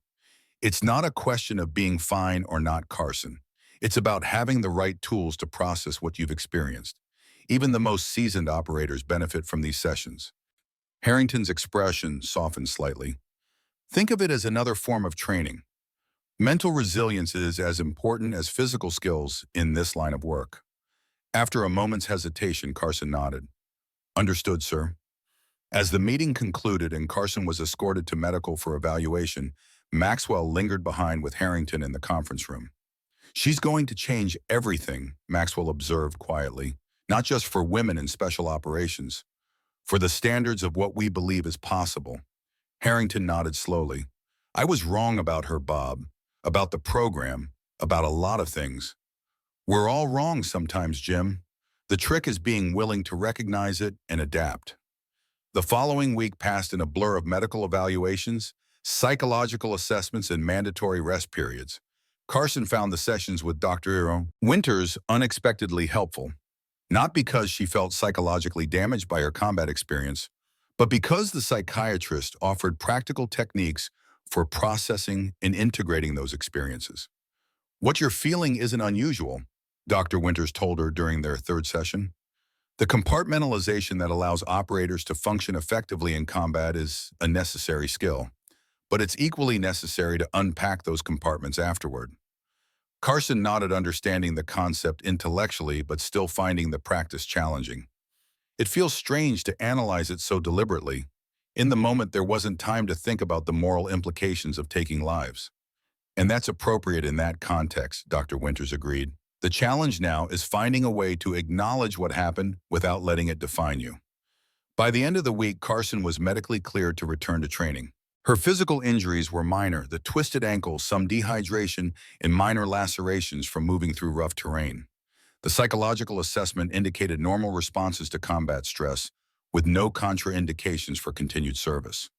It's not a question of being fine or not, Carson. It's about having the right tools to process what you've experienced. Even the most seasoned operators benefit from these sessions. Harrington's expression softened slightly. Think of it as another form of training. Mental resilience is as important as physical skills in this line of work. After a moment's hesitation, Carson nodded. Understood, sir. As the meeting concluded and Carson was escorted to medical for evaluation, Maxwell lingered behind with Harrington in the conference room. She's going to change everything, Maxwell observed quietly, not just for women in special operations, for the standards of what we believe is possible. Harrington nodded slowly. I was wrong about her, Bob, about the program, about a lot of things. We're all wrong sometimes, Jim. The trick is being willing to recognize it and adapt. The following week passed in a blur of medical evaluations, psychological assessments, and mandatory rest periods. Carson found the sessions with Dr. Winters unexpectedly helpful, not because she felt psychologically damaged by her combat experience, but because the psychiatrist offered practical techniques for processing and integrating those experiences. What you're feeling isn't unusual, Dr. Winters told her during their third session. The compartmentalization that allows operators to function effectively in combat is a necessary skill, but it's equally necessary to unpack those compartments afterward. Carson nodded, understanding the concept intellectually but still finding the practice challenging. It feels strange to analyze it so deliberately. In the moment, there wasn't time to think about the moral implications of taking lives. And that's appropriate in that context, Dr. Winters agreed. The challenge now is finding a way to acknowledge what happened without letting it define you. By the end of the week, Carson was medically cleared to return to training. Her physical injuries were minor: the twisted ankle, some dehydration, and minor lacerations from moving through rough terrain. The psychological assessment indicated normal responses to combat stress, with no contraindications for continued service.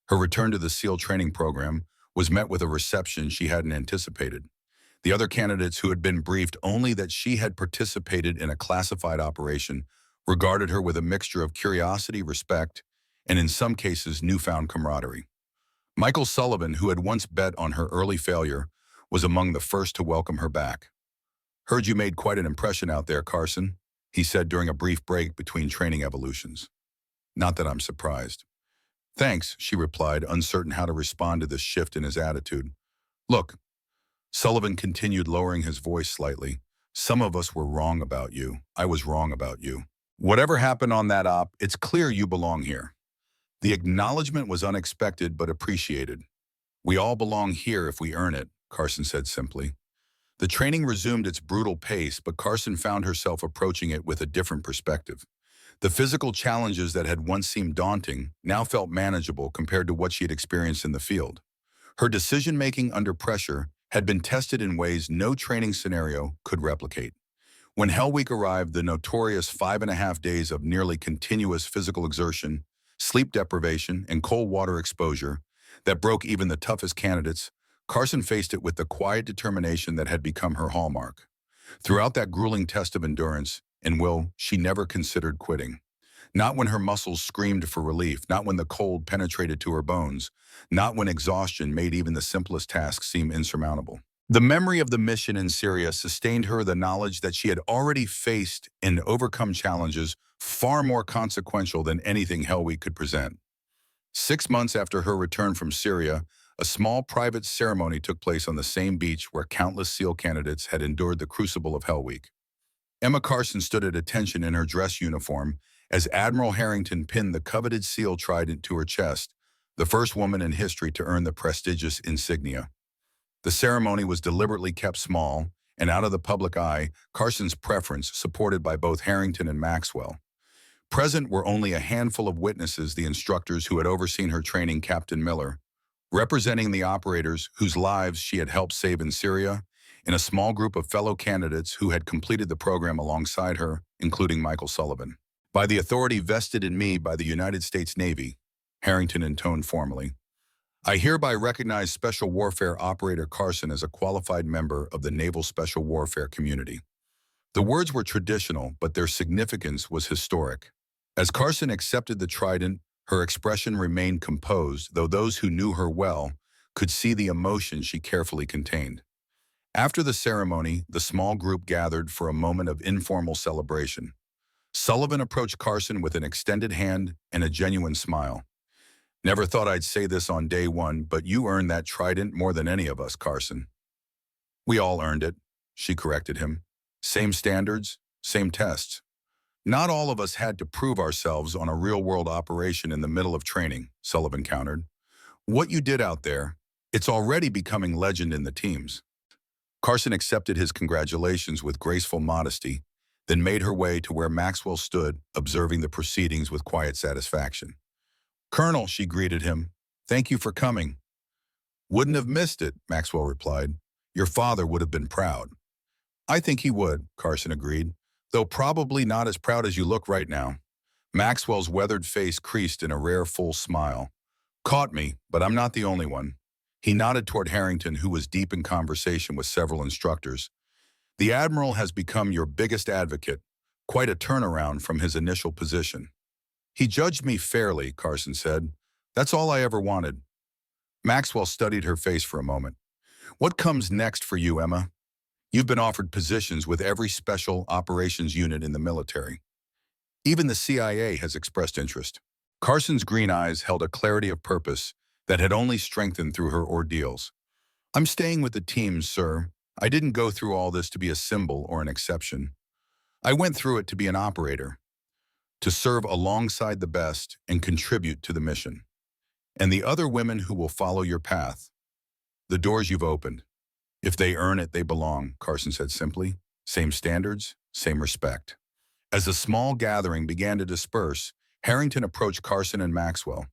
Her return to the SEAL training program was met with a reception she hadn't anticipated. The other candidates, who had been briefed only that she had participated in a classified operation, regarded her with a mixture of curiosity, respect, and in some cases, newfound camaraderie. Michael Sullivan, who had once bet on her early failure, was among the first to welcome her back. "Heard you made quite an impression out there, Carson," he said during a brief break between training evolutions. "Not that I'm surprised." "Thanks," she replied, uncertain how to respond to this shift in his attitude. "Look," Sullivan continued, lowering his voice slightly, "some of us were wrong about you. I was wrong about you. Whatever happened on that op, it's clear you belong here." The acknowledgement was unexpected but appreciated. "We all belong here if we earn it," Carson said simply. The training resumed its brutal pace, but Carson found herself approaching it with a different perspective. The physical challenges that had once seemed daunting now felt manageable compared to what she had experienced in the field. Her decision-making under pressure had been tested in ways no training scenario could replicate. When Hell Week arrived, the notorious 5.5 days of nearly continuous physical exertion, sleep deprivation, and cold water exposure that broke even the toughest candidates, Carson faced it with the quiet determination that had become her hallmark. Throughout that grueling test of endurance and will, she never considered quitting. Not when her muscles screamed for relief, not when the cold penetrated to her bones, not when exhaustion made even the simplest tasks seem insurmountable. The memory of the mission in Syria sustained her the knowledge that she had already faced and overcome challenges far more consequential than anything Hell Week could present. 6 months after her return from Syria, a small private ceremony took place on the same beach where countless SEAL candidates had endured the crucible of Hell Week. Emma Carson stood at attention in her dress uniform as Admiral Harrington pinned the coveted SEAL trident to her chest, the first woman in history to earn the prestigious insignia. The ceremony was deliberately kept small and out of the public eye, Carson's preference, supported by both Harrington and Maxwell. Present were only a handful of witnesses: the instructors who had overseen her training, Captain Miller, representing the operators whose lives she had helped save in Syria, and a small group of fellow candidates who had completed the program alongside her, including Michael Sullivan. "By the authority vested in me by the United States Navy," Harrington intoned formally, "I hereby recognize Special Warfare Operator Carson as a qualified member of the Naval Special Warfare community." The words were traditional, but their significance was historic. As Carson accepted the trident, her expression remained composed, though those who knew her well could see the emotion she carefully contained. After the ceremony, the small group gathered for a moment of informal celebration. Sullivan approached Carson with an extended hand and a genuine smile. "Never thought I'd say this on day one, but you earned that trident more than any of us, Carson." "We all earned it," she corrected him. "Same standards, same tests. Not all of us had to prove ourselves on a real-world operation in the middle of training," Sullivan countered. "What you did out there, it's already becoming legend in the teams." Carson accepted his congratulations with graceful modesty, then made her way to where Maxwell stood, observing the proceedings with quiet satisfaction. "Colonel," she greeted him, "thank you for coming." "Wouldn't have missed it," Maxwell replied. "Your father would have been proud." "I think he would," Carson agreed, "though probably not as proud as you look right now." Maxwell's weathered face creased in a rare full smile. "Caught me, but I'm not the only one." He nodded toward Harrington, who was deep in conversation with several instructors. "The Admiral has become your biggest advocate, quite a turnaround from his initial position." "He judged me fairly," Carson said. "That's all I ever wanted." Maxwell studied her face for a moment. "What comes next for you, Emma? You've been offered positions with every special operations unit in the military. Even the CIA has expressed interest." Carson's green eyes held a clarity of purpose that had only strengthened through her ordeals. "I'm staying with the teams, sir. I didn't go through all this to be a symbol or an exception. I went through it to be an operator, to serve alongside the best and contribute to the mission. And the other women who will follow your path, the doors you've opened. If they earn it, they belong, Carson said simply. Same standards, same respect. As the small gathering began to disperse, Harrington approached Carson and Maxwell.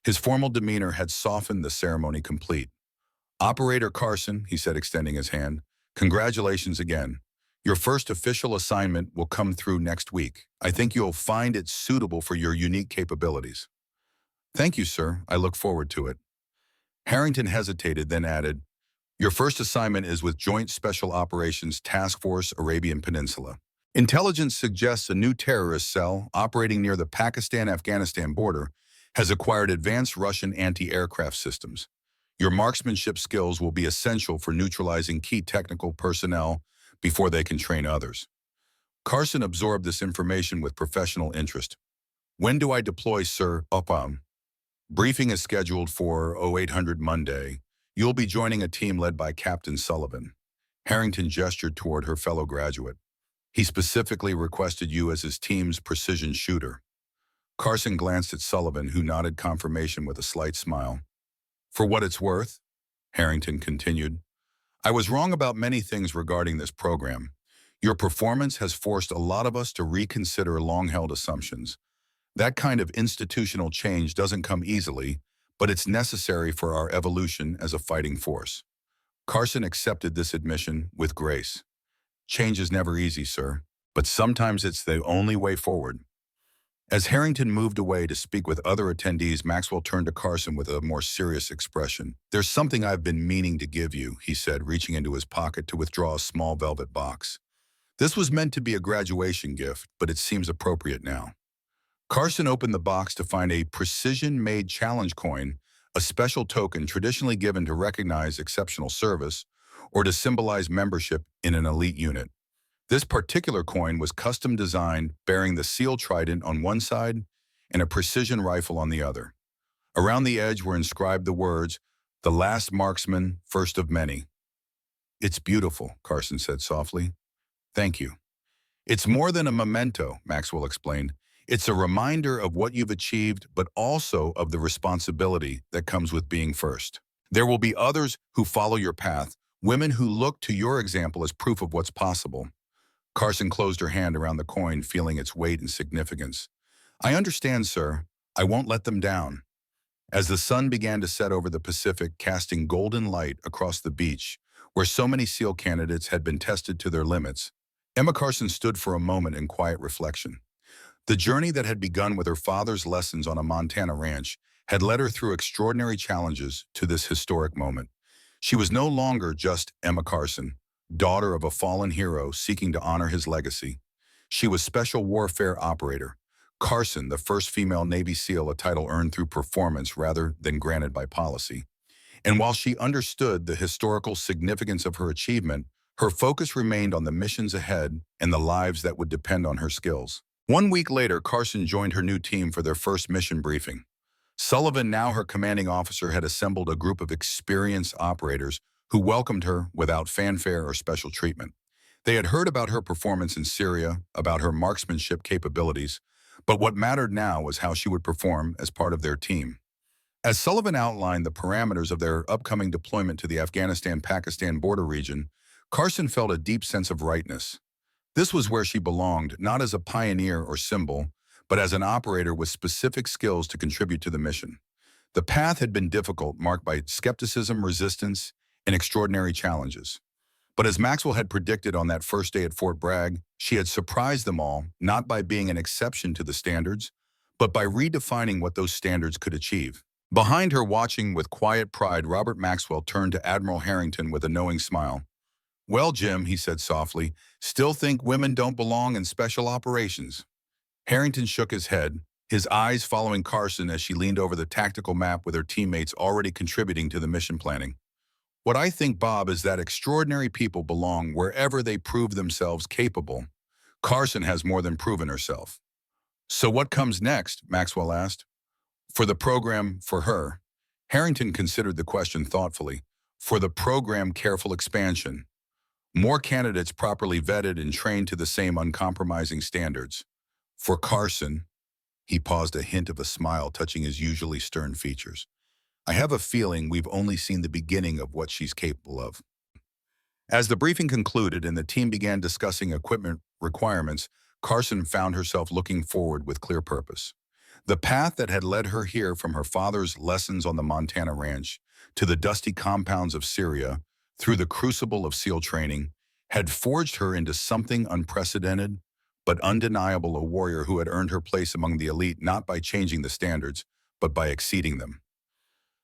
His formal demeanor had softened, the ceremony complete. Operator Carson, he said, extending his hand, congratulations again. Your first official assignment will come through next week. I think you'll find it suitable for your unique capabilities. Thank you, sir. I look forward to it. Harrington hesitated, then added, your first assignment is with Joint Special Operations Task Force Arabian Peninsula. Intelligence suggests a new terrorist cell operating near the Pakistan-Afghanistan border has acquired advanced Russian anti-aircraft systems. Your marksmanship skills will be essential for neutralizing key technical personnel before they can train others. Carson absorbed this information with professional interest. When do I deploy, sir? Briefing is scheduled for 0800 Monday. You'll be joining a team led by Captain Sullivan. Harrington gestured toward her fellow graduate. He specifically requested you as his team's precision shooter. Carson glanced at Sullivan, who nodded confirmation with a slight smile. For what it's worth, Harrington continued, I was wrong about many things regarding this program. Your performance has forced a lot of us to reconsider long-held assumptions. That kind of institutional change doesn't come easily, but it's necessary for our evolution as a fighting force. Carson accepted this admission with grace. Change is never easy, sir, but sometimes it's the only way forward. As Harrington moved away to speak with other attendees, Maxwell turned to Carson with a more serious expression. There's something I've been meaning to give you, he said, reaching into his pocket to withdraw a small velvet box. This was meant to be a graduation gift, but it seems appropriate now. Carson opened the box to find a precision-made challenge coin, a special token traditionally given to recognize exceptional service or to symbolize membership in an elite unit. This particular coin was custom designed, bearing the seal trident on one side and a precision rifle on the other. Around the edge were inscribed the words, "The last marksman, first of many." It's beautiful, Carson said softly. Thank you. It's more than a memento, Maxwell explained. It's a reminder of what you've achieved, but also of the responsibility that comes with being first. There will be others who follow your path, women who look to your example as proof of what's possible. Carson closed her hand around the coin, feeling its weight and significance. I understand, sir. I won't let them down. As the sun began to set over the Pacific, casting golden light across the beach, where so many SEAL candidates had been tested to their limits, Emma Carson stood for a moment in quiet reflection. The journey that had begun with her father's lessons on a Montana ranch had led her through extraordinary challenges to this historic moment. She was no longer just Emma Carson, daughter of a fallen hero seeking to honor his legacy. She was Special Warfare Operator Carson, the first female Navy SEAL, a title earned through performance rather than granted by policy. And while she understood the historical significance of her achievement, her focus remained on the missions ahead and the lives that would depend on her skills. 1 week later, Carson joined her new team for their first mission briefing. Sullivan, now her commanding officer, had assembled a group of experienced operators who welcomed her without fanfare or special treatment. They had heard about her performance in Syria, about her marksmanship capabilities, but what mattered now was how she would perform as part of their team. As Sullivan outlined the parameters of their upcoming deployment to the Afghanistan-Pakistan border region, Carson felt a deep sense of rightness. This was where she belonged, not as a pioneer or symbol, but as an operator with specific skills to contribute to the mission. The path had been difficult, marked by skepticism, resistance, and extraordinary challenges. But as Maxwell had predicted on that first day at Fort Bragg, she had surprised them all, not by being an exception to the standards, but by redefining what those standards could achieve. Behind her, watching with quiet pride, Robert Maxwell turned to Admiral Harrington with a knowing smile. Well, Jim, he said softly, still think women don't belong in special operations. Harrington shook his head, his eyes following Carson as she leaned over the tactical map with her teammates already contributing to the mission planning. What I think, Bob, is that extraordinary people belong wherever they prove themselves capable. Carson has more than proven herself. So what comes next? Maxwell asked. For the program, for her. Harrington considered the question thoughtfully. For the program, careful expansion. More candidates properly vetted and trained to the same uncompromising standards. For Carson, he paused, a hint of a smile touching his usually stern features. I have a feeling we've only seen the beginning of what she's capable of. As the briefing concluded and the team began discussing equipment requirements, Carson found herself looking forward with clear purpose. The path that had led her here, from her father's lessons on the Montana ranch to the dusty compounds of Syria, through the crucible of SEAL training, had forged her into something unprecedented but undeniable, a warrior who had earned her place among the elite not by changing the standards, but by exceeding them.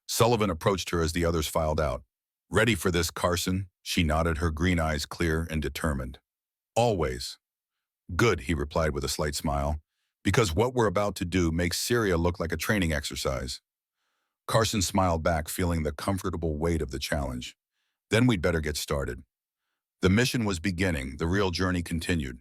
Sullivan approached her as the others filed out. Ready for this, Carson? She nodded, her green eyes clear and determined. Always. Good, he replied with a slight smile, because what we're about to do makes Syria look like a training exercise. Carson smiled back, feeling the comfortable weight of the challenge. Then we'd better get started. The mission was beginning, the real journey continued.